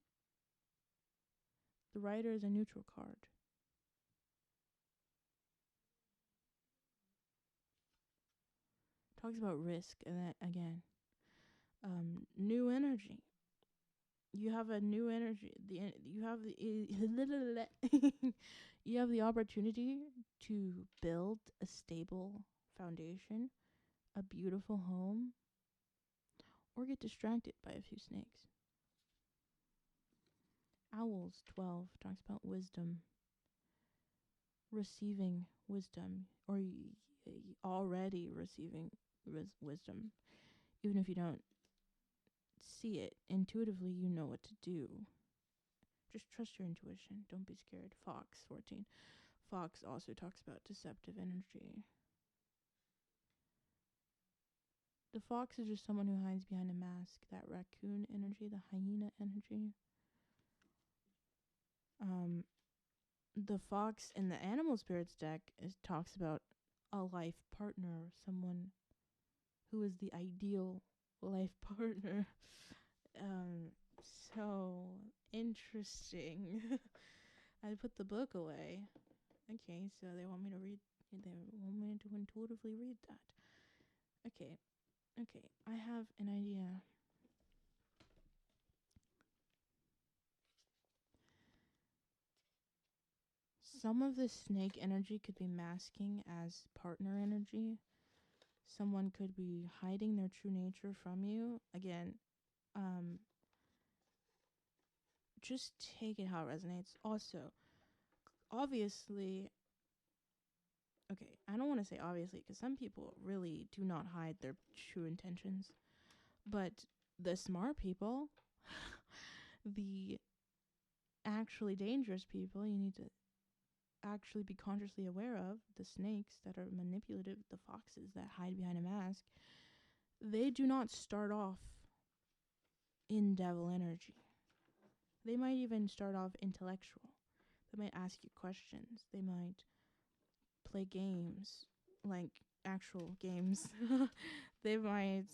A: The rider is a neutral card. Talks about risk, and that again. New energy. You have a new energy. You have you have the opportunity to build a stable foundation, a beautiful home, or get distracted by a few snakes. Owls 12 talks about wisdom. Receiving wisdom, or already receiving wisdom. Even if you don't see it intuitively, you know what to do. Just trust your intuition. Don't be scared. Fox 14. Fox also talks about deceptive energy. The fox is just someone who hides behind a mask. That raccoon energy, the hyena energy. The fox in the animal spirits deck talks about a life partner, someone who is the ideal life partner. So interesting. I put the book away. Okay, so they want me to read. They want me to intuitively read that. Okay, I have an idea. Some of the snake energy could be masking as partner energy. Someone could be hiding their true nature from you. Again, just take it how it resonates. Also, obviously, okay, I don't want to say obviously because some people really do not hide their true intentions. But the smart people, the actually dangerous people, you need to actually be consciously aware of. The snakes that are manipulative, the foxes that hide behind a mask, they do not start off in devil energy. They might even start off intellectual. They might ask you questions. They might play games, like actual games. They might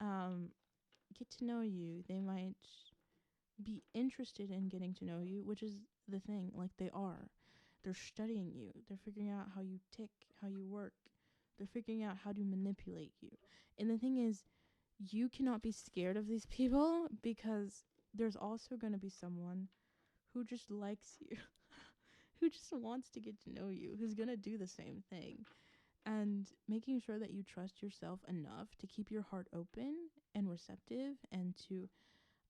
A: get to know you. They might be interested in getting to know you, which is the thing. Like, they are. They're studying you. They're figuring out how you tick, how you work. They're figuring out how to manipulate you. And the thing is, you cannot be scared of these people because there's also going to be someone who just likes you, who just wants to get to know you, who's going to do the same thing. And making sure that you trust yourself enough to keep your heart open and receptive, and to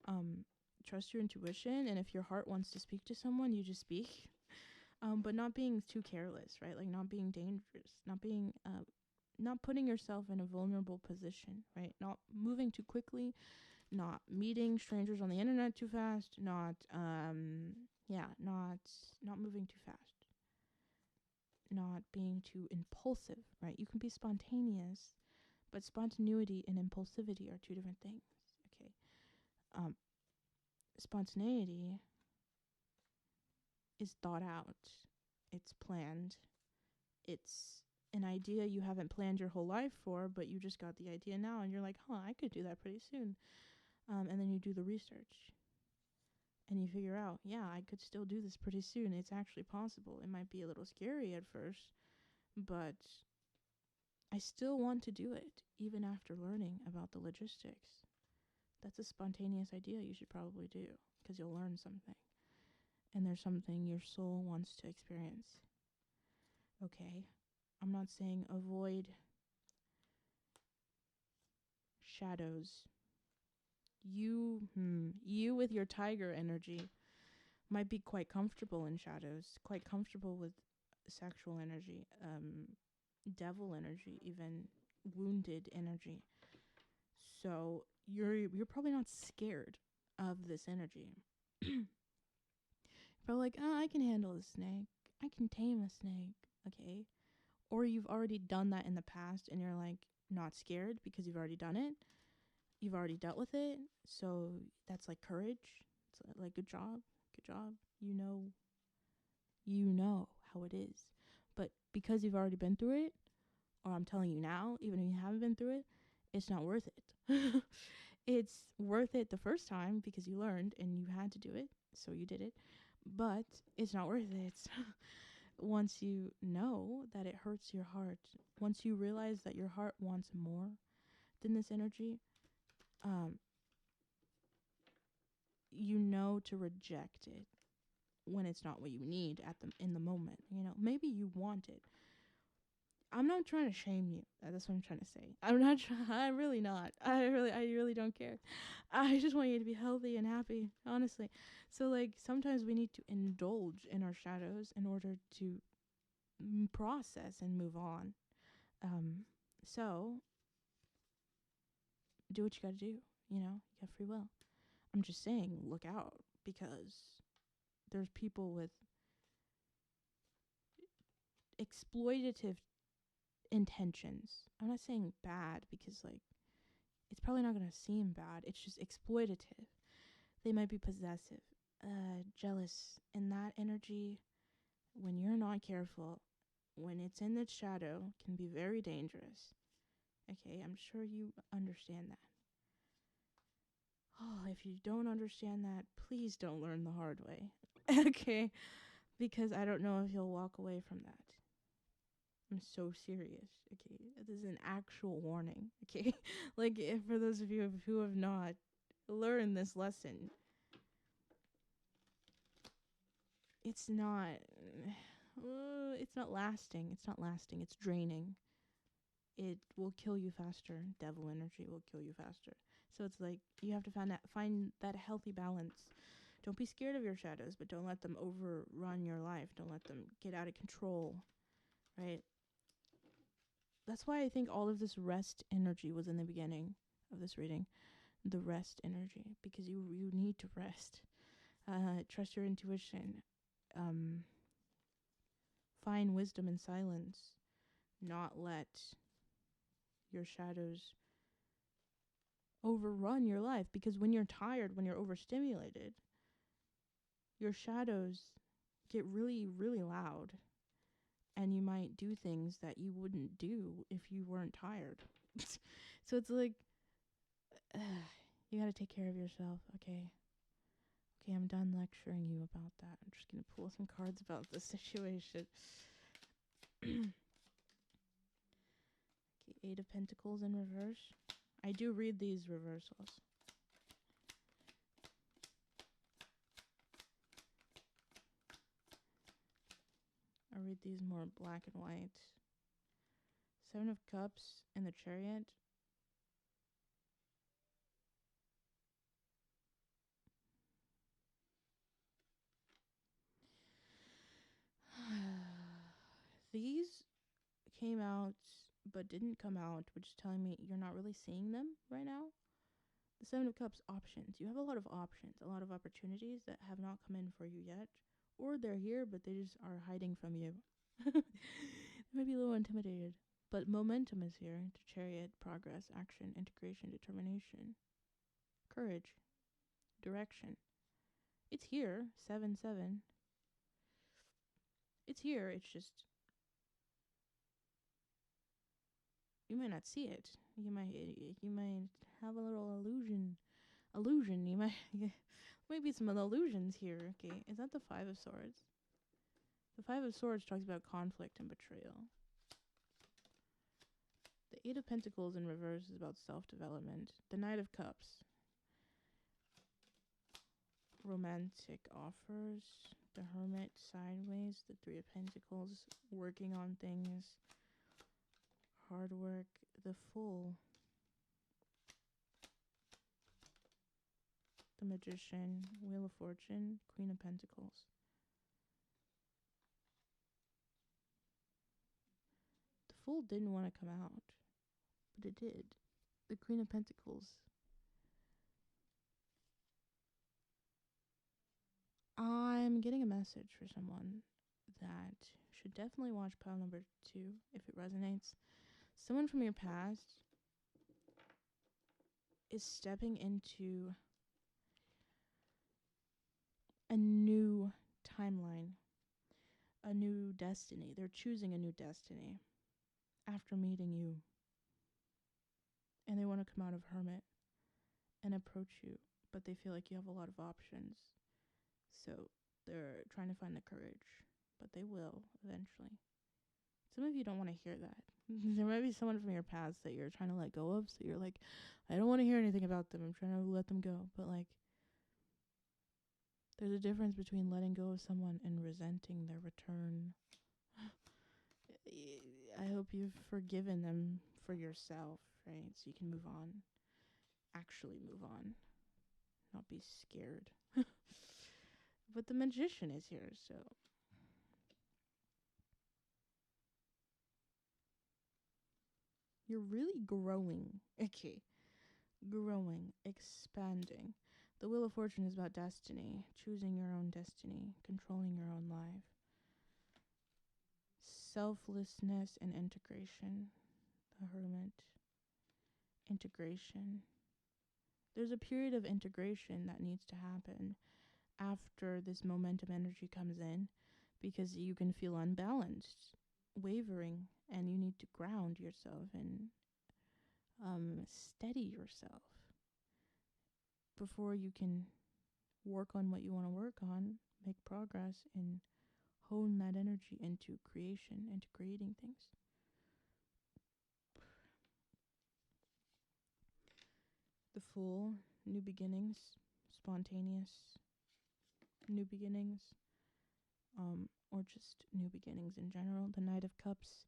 A: um, trust your intuition. And if your heart wants to speak to someone, you just speak. But not being too careless, right? Like not being dangerous, not putting yourself in a vulnerable position, right? Not moving too quickly, not meeting strangers on the internet too fast, not moving too fast, not being too impulsive, right? You can be spontaneous, but spontaneity and impulsivity are two different things. Okay. Um, Spontaneity is thought out. It's planned. It's an idea you haven't planned your whole life for, but you just got the idea now, and you're like, huh, I could do that pretty soon. And then you do the research, and you figure out, yeah, I could still do this pretty soon. It's actually possible. It might be a little scary at first, but I still want to do it, even after learning about the logistics. That's a spontaneous idea you should probably do, because you'll learn something. And there's something your soul wants to experience. Okay, I'm not saying avoid shadows. You with your tiger energy might be quite comfortable in shadows, quite comfortable with sexual energy, devil energy, even wounded energy. So you're probably not scared of this energy. But like, oh, I can handle a snake. I can tame a snake. Okay. Or you've already done that in the past and you're like not scared because you've already done it. You've already dealt with it. So that's like courage. It's like good job. Good job. You know how it is. But because you've already been through it, or I'm telling you now, even if you haven't been through it, it's not worth it. It's worth it the first time because you learned and you had to do it, so you did it. But it's not worth it once you know that it hurts your heart. Once you realize that your heart wants more than this energy, um, you know to reject it when it's not what you need in the moment. Maybe you want it. I'm not trying to shame you. That's what I'm trying to say. I'm not trying. I'm really not. I really don't care. I just want you to be healthy and happy, honestly. So like sometimes we need to indulge in our shadows in order to process and move on. So do what you got to do. You have free will. I'm just saying, look out, because there's people with exploitative intentions. I'm not saying bad because like it's probably not going to seem bad. It's just exploitative. They might be possessive, jealous, and that energy, when you're not careful, when it's in its shadow, can be very dangerous. Okay, I'm sure you understand that. Oh, if you don't understand that, please don't learn the hard way. Okay, because I don't know if you'll walk away from that. I'm so serious. Okay, this is an actual warning. Okay, like if for those of you who have not learned this lesson, it's not. It's not lasting. It's not lasting. It's draining. It will kill you faster. Devil energy will kill you faster. So it's like you have to find that healthy balance. Don't be scared of your shadows, but don't let them overrun your life. Don't let them get out of control. Right? That's why I think all of this rest energy was in the beginning of this reading. The rest energy, because you need to rest. Trust your intuition. Find wisdom in silence. Not let your shadows overrun your life, because when you're tired, when you're overstimulated, your shadows get really, really loud, and you might do things that you wouldn't do if you weren't tired. So it's like, you gotta take care of yourself, okay? Okay, I'm done lecturing you about that. I'm just gonna pull some cards about this situation. Okay, Eight of Pentacles in reverse. I do read these reversals. I read these more black and white. Seven of Cups and the Chariot. These came out but didn't come out, which is telling me you're not really seeing them right now. The Seven of Cups, options. You have a lot of options, a lot of opportunities that have not come in for you yet. Or they're here, but they just are hiding from you. They might be a little intimidated. But momentum is here to Chariot, progress, action, integration, determination, courage, direction. It's here, 7-7. It's here, it's just you might not see it. You might have a little illusion. You might be some illusions here. Okay, is that the Five of Swords? The Five of Swords talks about conflict and betrayal. The Eight of Pentacles in reverse is about self-development. The Knight of Cups, romantic offers. The Hermit sideways. The Three of Pentacles, working on things. Hard work. The Fool. The Magician. Wheel of Fortune. Queen of Pentacles. The Fool didn't want to come out, but it did. The Queen of Pentacles. I'm getting a message for someone that should definitely watch pile number 2 if it resonates. Someone from your past is stepping into a new timeline, a new destiny. They're choosing a new destiny after meeting you. And they want to come out of Hermit and approach you, but they feel like you have a lot of options. So they're trying to find the courage, but they will eventually. Some of you don't want to hear that. There might be someone from your past that you're trying to let go of, so you're like, I don't want to hear anything about them. I'm trying to let them go. But like, there's a difference between letting go of someone and resenting their return. I hope you've forgiven them for yourself, right? So you can move on. Actually move on. Not be scared. But the Magician is here, so you're really growing. Okay. Growing, expanding. The Wheel of Fortune is about destiny, choosing your own destiny, controlling your own life. Selflessness and integration. The Hermit. Integration. There's a period of integration that needs to happen after this momentum energy comes in, because you can feel unbalanced, wavering, and you need to ground yourself and steady yourself before you can work on what you want to work on, make progress, and hone that energy into creation, into creating things. The Fool, new beginnings, spontaneous new beginnings, or just new beginnings in general. The Knight of Cups,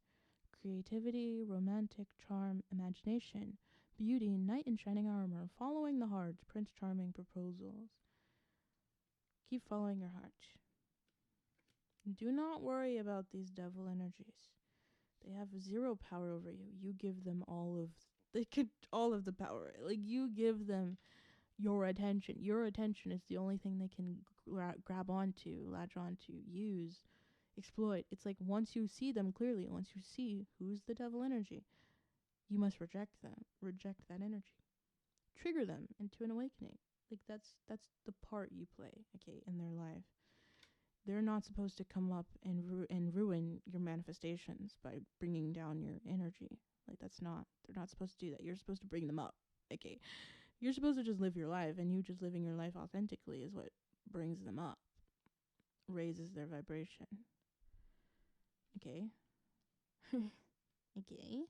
A: creativity, romantic, charm, imagination, beauty, knight in shining armor, following the heart, Prince Charming, proposals. Keep following your heart. Do not worry about these devil energies. They have zero power over you. You give them all of the power. Like, you give them your attention. Your attention is the only thing they can grab onto, latch onto, use, exploit. It's like, once you see them clearly, once you see who's the devil energy, you must reject that energy. Trigger them into an awakening. Like, that's the part you play, okay, in their life. They're not supposed to come up and ruin your manifestations by bringing down your energy. Like, they're not supposed to do that. You're supposed to bring them up, okay? You're supposed to just live your life, and you just living your life authentically is what brings them up, raises their vibration. Okay? Okay?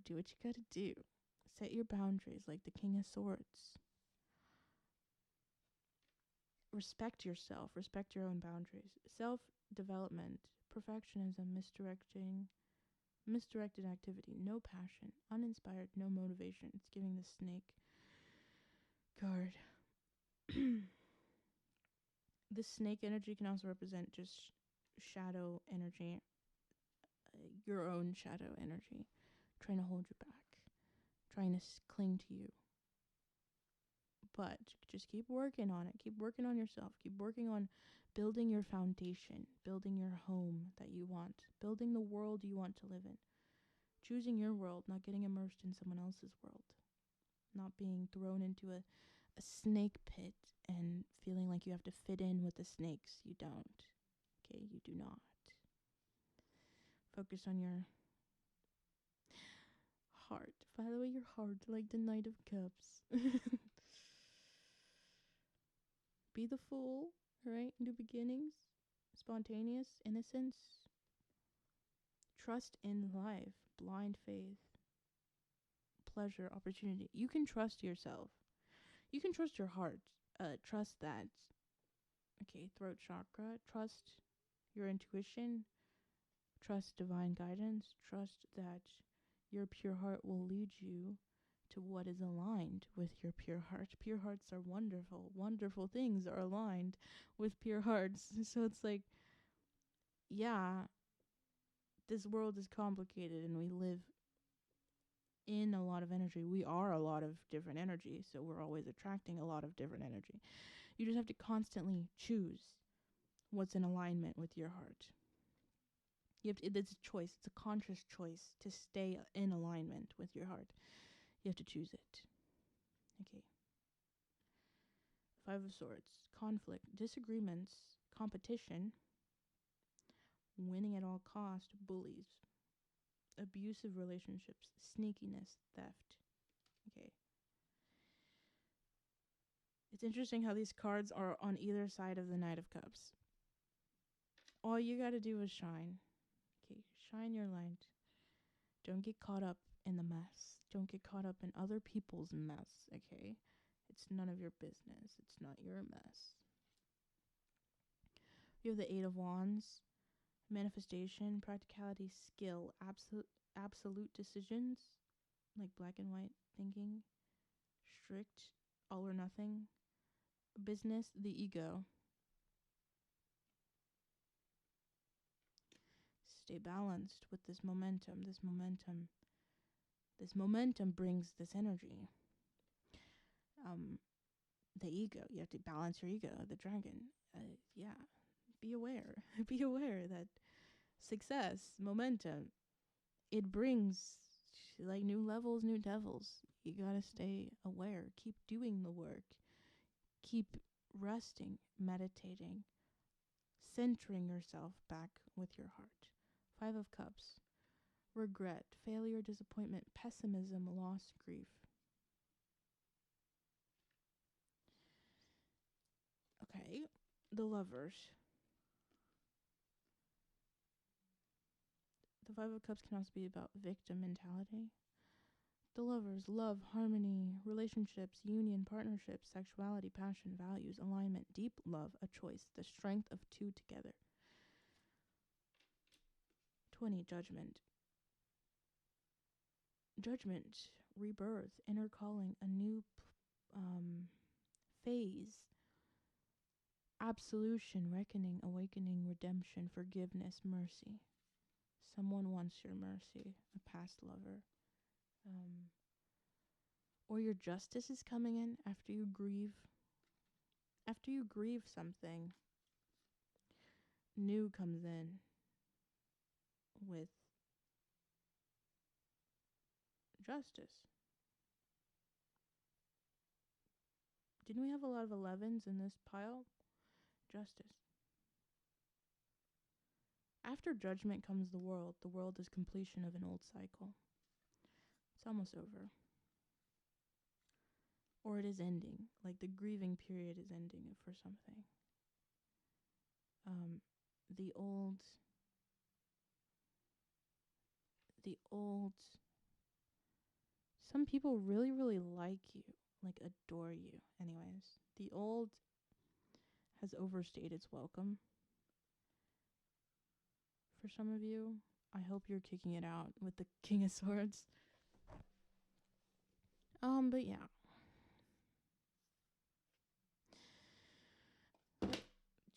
A: Do what you gotta do. Set your boundaries like the King of Swords. Respect yourself. Respect your own boundaries. Self-development. Perfectionism. Misdirected activity, no passion. Uninspired, no motivation. It's giving the snake card. This snake energy can also represent just shadow energy, your own shadow energy, trying to hold you back, trying to cling to you. But just keep working on it. Keep working on yourself. Keep working on building your foundation, building your home that you want, building the world you want to live in. Choosing your world, not getting immersed in someone else's world. Not being thrown into a snake pit and feeling like you have to fit in with the snakes. You don't. Okay, you do not. Focus on your heart. By the way, your heart, like the Knight of Cups. Be the fool, right? New beginnings, spontaneous, innocence, trust in life, blind faith, pleasure, opportunity. You can trust yourself. You can trust your heart. Trust that. Okay, throat chakra. Trust your intuition. Trust divine guidance. Trust that your pure heart will lead you to what is aligned with your pure heart. Pure hearts are wonderful. Wonderful things are aligned with pure hearts. So it's like, yeah, this world is complicated and we live in a lot of energy. We are a lot of different energy, so we're always attracting a lot of different energy. You just have to constantly choose what's in alignment with your heart. It's a choice. It's a conscious choice to stay in alignment with your heart. You have to choose it. Okay. Five of Swords. Conflict, disagreements, competition, winning at all cost, bullies, abusive relationships, sneakiness, theft. Okay. It's interesting how these cards are on either side of the Knight of Cups. All you gotta do is shine. Okay, shine your light. Don't get caught up in the mess. Don't get caught up in other people's mess, okay? It's none of your business. It's not your mess. You have the Eight of Wands. Manifestation, practicality, skill, absolute decisions, like black and white thinking, strict, all or nothing, business, the ego. Stay balanced with this momentum. This momentum brings this energy. The ego. You have to balance your ego. The dragon. Yeah. Be aware. Be aware that success, momentum, it brings like new levels, new devils. You gotta stay aware. Keep doing the work. Keep resting, meditating, centering yourself back with your heart. Five of Cups. Regret, failure, disappointment, pessimism, loss, grief. Okay, the Lovers. The Five of Cups can also be about victim mentality. The Lovers, love, harmony, relationships, union, partnerships, sexuality, passion, values, alignment, deep love, a choice, the strength of two together. 20, Judgment. Judgment, rebirth, inner calling, a new phase, absolution, reckoning, awakening, redemption, forgiveness, mercy. Someone wants your mercy, a past lover. Or your justice is coming in after you grieve. After you grieve something, new comes in with justice. Didn't we have a lot of 11s in this pile? Justice. After judgment comes the world. The world is completion of an old cycle. It's almost over. Or it is ending. Like the grieving period is ending for something. The old, some people really, really like you, like adore you. Anyways, the old has overstayed its welcome for some of you. I hope you're kicking it out with the King of Swords. But yeah.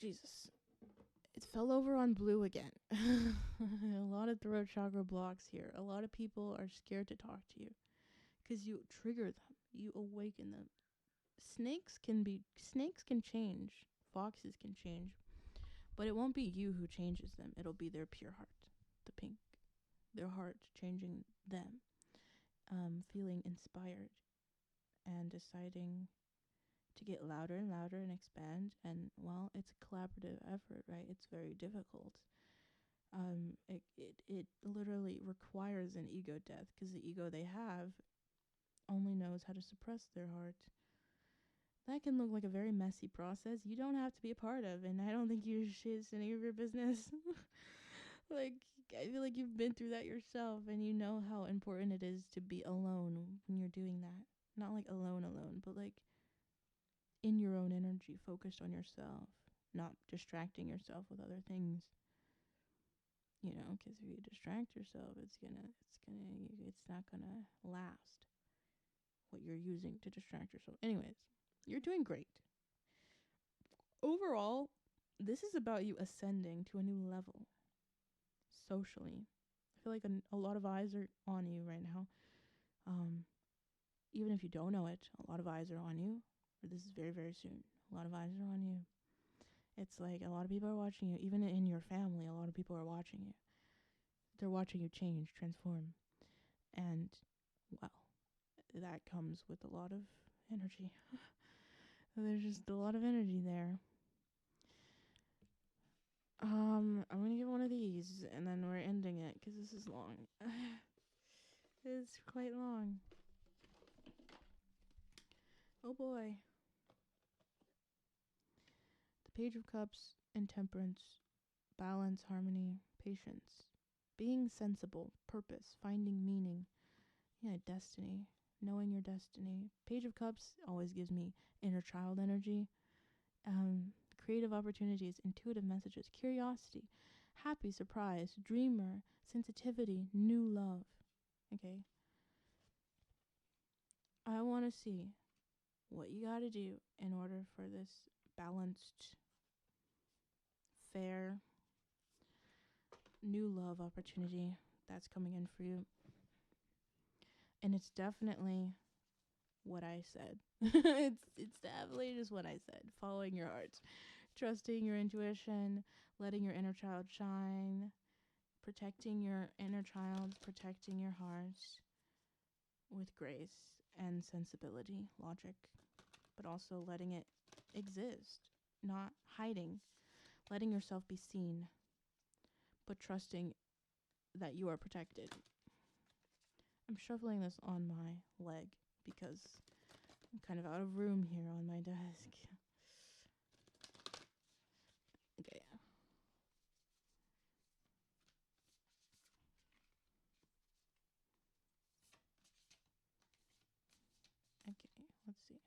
A: Jesus. It fell over on blue again. A lot of throat chakra blocks here. A lot of people are scared to talk to you because you trigger them. You awaken them. Snakes can change. Foxes can change. But it won't be you who changes them. It'll be their pure heart. The pink. Their heart changing them. Feeling inspired and deciding to get louder and louder and expand. And, well, it's a collaborative effort, right? It's very difficult. It literally requires an ego death because the ego they have only knows how to suppress their heart. That can look like a very messy process you don't have to be a part of, and I don't think you should. It's any of your business. Like, I feel like you've been through that yourself, and you know how important it is to be alone when you're doing that. Not like alone, but like in your own energy, focused on yourself, not distracting yourself with other things. You know, because if you distract yourself, it's not gonna last what you're using to distract yourself. Anyways, you're doing great. Overall, this is about you ascending to a new level socially. I feel like a lot of eyes are on you right now. Even if you don't know it, a lot of eyes are on you. Or this is very, very soon. A lot of eyes are on you. It's like a lot of people are watching you. Even in your family, a lot of people are watching you. They're watching you change, transform. And, well, that comes with a lot of energy. There's just a lot of energy there. I'm gonna get one of these, and then we're ending it, because this is long. It's quite long. Oh boy. The Page of Cups and Temperance. Balance, harmony, patience. Being sensible, purpose, finding meaning. Yeah, destiny. Knowing your destiny. Page of Cups always gives me inner child energy. Creative opportunities, intuitive messages, curiosity, happy, surprise, dreamer, sensitivity, new love. Okay. I want to see what you got to do in order for this balanced, fair, new love opportunity that's coming in for you. And it's definitely what I said. it's definitely just what I said. Following your heart. Trusting your intuition, letting your inner child shine, protecting your inner child, protecting your heart with grace and sensibility, logic, but also letting it exist, not hiding, letting yourself be seen, but trusting that you are protected. I'm shuffling this on my leg because I'm kind of out of room here on my desk. Okay. Okay, let's see.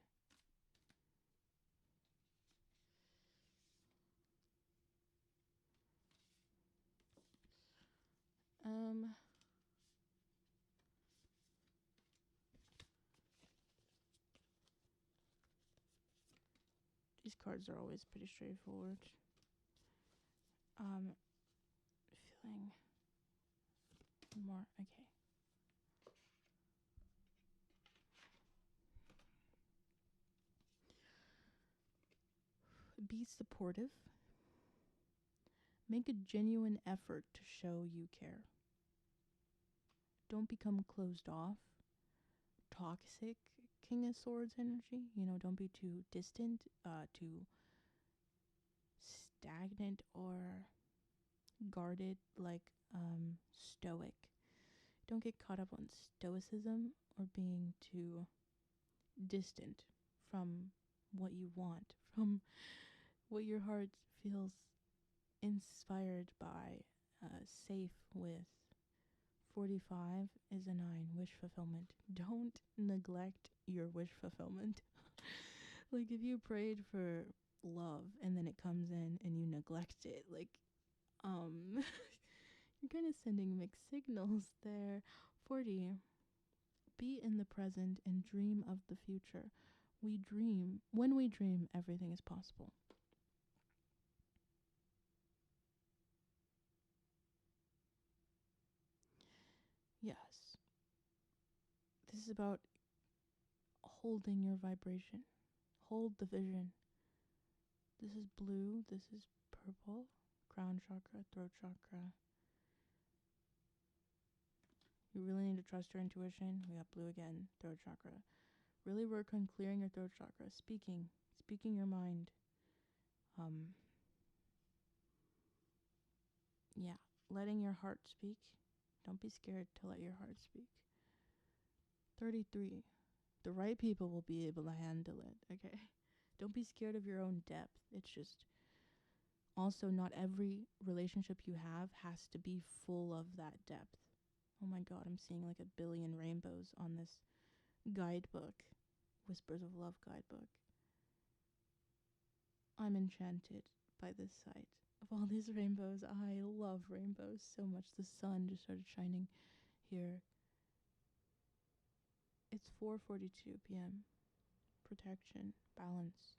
A: These cards are always pretty straightforward. Feeling more, okay. Be supportive. Make a genuine effort to show you care. Don't become closed off. Toxic King of Swords energy. You know, don't be too distant, too stagnant or guarded, like stoic. Don't get caught up on stoicism or being too distant from what you want, from what your heart feels inspired by, safe with. 45 is a 9, wish fulfillment. Don't neglect your wish fulfillment. Like, if you prayed for love and then it comes in and you neglect it, like, You're kind of sending mixed signals there. 40. Be in the present and dream of the future. We dream. When we dream, everything is possible. Yes. This is about holding your vibration. Hold the vision. This is blue. This is purple. Crown chakra, throat chakra. You really need to trust your intuition. We got blue again, throat chakra. Really work on clearing your throat chakra. Speaking your mind. Yeah, letting your heart speak. Don't be scared to let your heart speak. 33. The right people will be able to handle it, okay? Don't be scared of your own depth. It's just also not every relationship you have has to be full of that depth. Oh my god, I'm seeing like 1 billion rainbows on this guidebook. Whispers of Love guidebook. I'm enchanted by this sight of all these rainbows. I love rainbows so much. The sun just started shining here. It's 4:42 p.m. Protection, balance.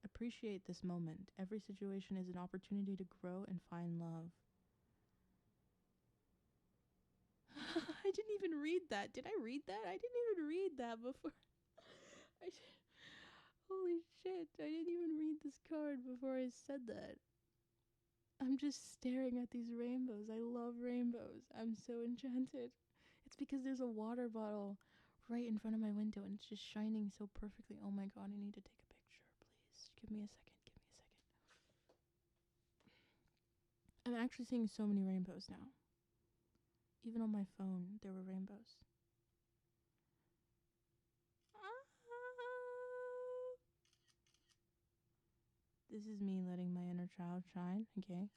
A: Appreciate this moment. Every situation is an opportunity to grow and find love. I didn't even read that. Did I read that? I didn't even read that before. Holy shit. I didn't even read this card before I said that. I'm just staring at these rainbows. I love rainbows. I'm so enchanted. It's because there's a water bottle right in front of my window and it's just shining so perfectly. Oh my god, I need to take a picture, please. Give me a second. I'm actually seeing so many rainbows now. Even on my phone, there were rainbows. This is me letting my inner child shine, okay?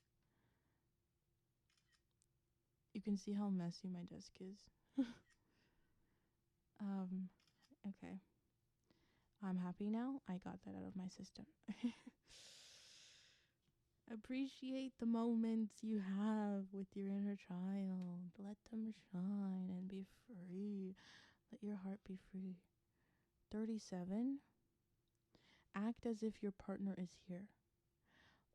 A: You can see how messy my desk is. Okay. I'm happy now. I got that out of my system. Appreciate the moments you have with your inner child. Let them shine and be free. Let your heart be free. 37. Act as if your partner is here.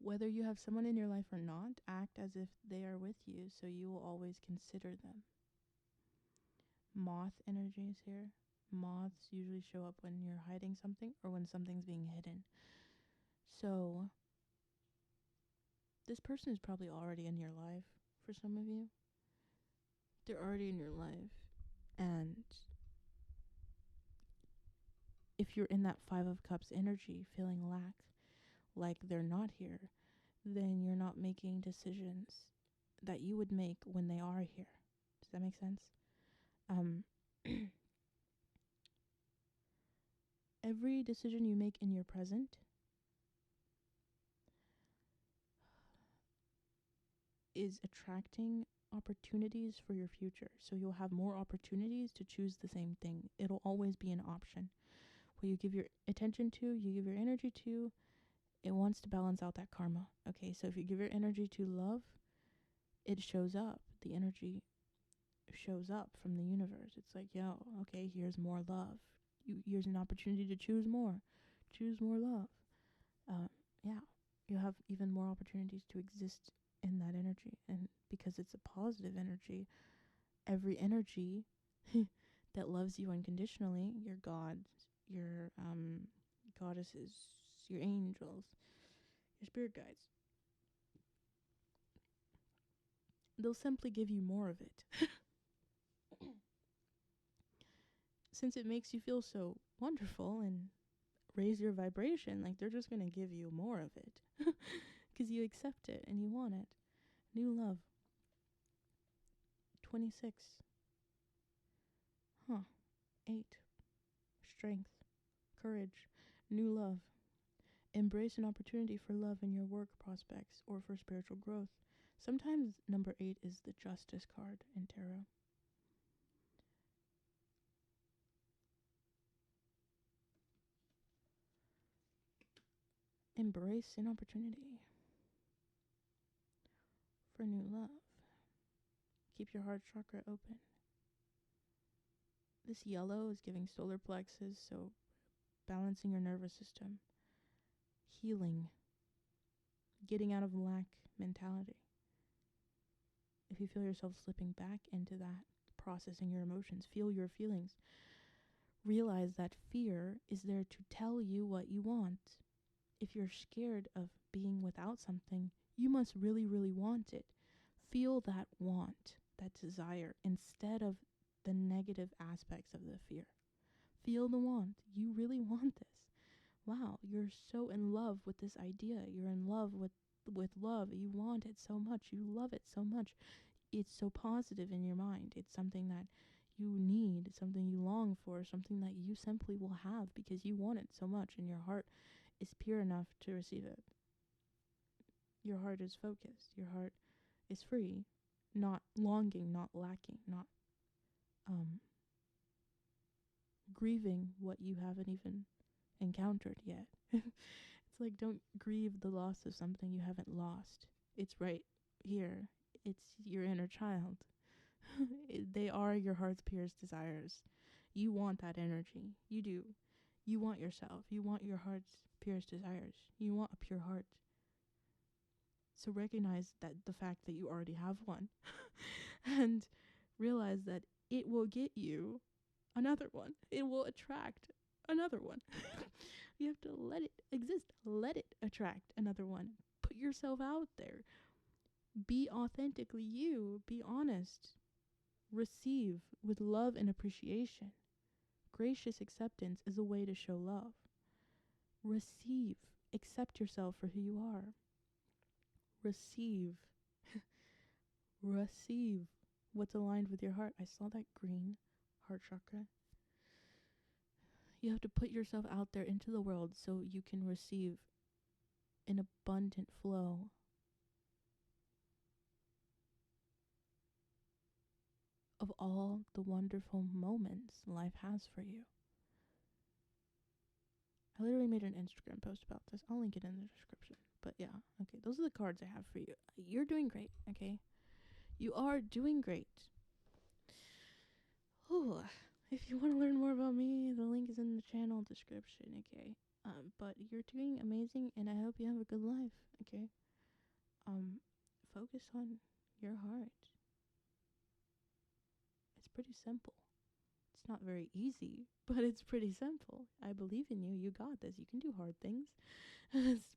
A: Whether you have someone in your life or not, act as if they are with you, so you will always consider them. Moth energy is here. Moths usually show up when you're hiding something or when something's being hidden. So, this person is probably already in your life for some of you. They're already in your life. And if you're in that 5 of Cups energy, feeling like they're not here, then you're not making decisions that you would make when they are here. Does that make sense? Every decision you make in your present is attracting opportunities for your future. So you'll have more opportunities to choose the same thing. It'll always be an option. What you give your attention to, you give your energy to, it wants to balance out that karma. Okay, so if you give your energy to love, it shows up. The energy shows up from the universe. It's like, yo, okay, here's more love. Here's an opportunity to choose more. Choose more love. Yeah, you have even more opportunities to exist in that energy. And because it's a positive energy, every energy that loves you unconditionally, your gods, your goddesses, your angels, your spirit guides, they'll simply give you more of it. Since it makes you feel so wonderful and raise your vibration, like they're just going to give you more of it because you accept it and you want it. New love. 26. 8. Strength. Courage. New love. Embrace an opportunity for love in your work prospects or for spiritual growth. Sometimes number 8 is the Justice card in tarot. Embrace an opportunity. for new love. Keep your heart chakra open. This yellow is giving solar plexus, so balancing your nervous system, healing, getting out of lack mentality. If you feel yourself slipping back into that, processing your emotions, feel your feelings. Realize that fear is there to tell you what you want. If you're scared of being without something, you must really, really want it. Feel that want, that desire, instead of the negative aspects of the fear. Feel the want. You really want this. Wow, you're so in love with this idea. You're in love with love. You want it so much. You love it so much. It's so positive in your mind. It's something that you need, something you long for, something that you simply will have because you want it so much and your heart is pure enough to receive it. Your heart is focused. Your heart is free, not longing, not lacking, not grieving what you haven't even encountered yet. It's like, don't grieve the loss of something you haven't lost. It's right here. It's your inner child. They are your heart's purest desires. You want that energy. You do. You want yourself. You want your heart's purest desires. You want a pure heart. So recognize that the fact that you already have one and realize that it will get you another one. It will attract another one. You have to let it exist. Let it attract another one. Put yourself out there. Be authentically you. Be honest. Receive with love and appreciation. Gracious acceptance is a way to show love. Receive. Accept yourself for who you are. Receive. Receive what's aligned with your heart. I saw that green heart chakra. You have to put yourself out there into the world so you can receive an abundant flow of all the wonderful moments life has for you. I literally made an Instagram post about this. I'll link it in the description. But yeah, okay, those are the cards I have for you. You're doing great, okay? You are doing great. Ooh, if you want to learn more about me, the link is in the channel description, okay? But you're doing amazing, and I hope you have a good life, okay? Focus on your heart. It's pretty simple. It's not very easy, but it's pretty simple. I believe in you. You got this. You can do hard things.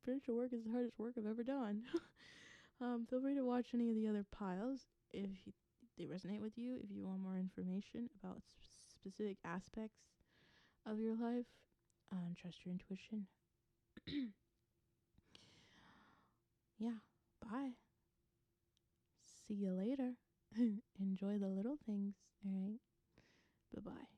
A: Spiritual work is the hardest work I've ever done. Feel free to watch any of the other piles if they resonate with you. If you want more information about specific aspects of your life, trust your intuition. Yeah, bye. See you later. Enjoy the little things, alright? Bye-bye.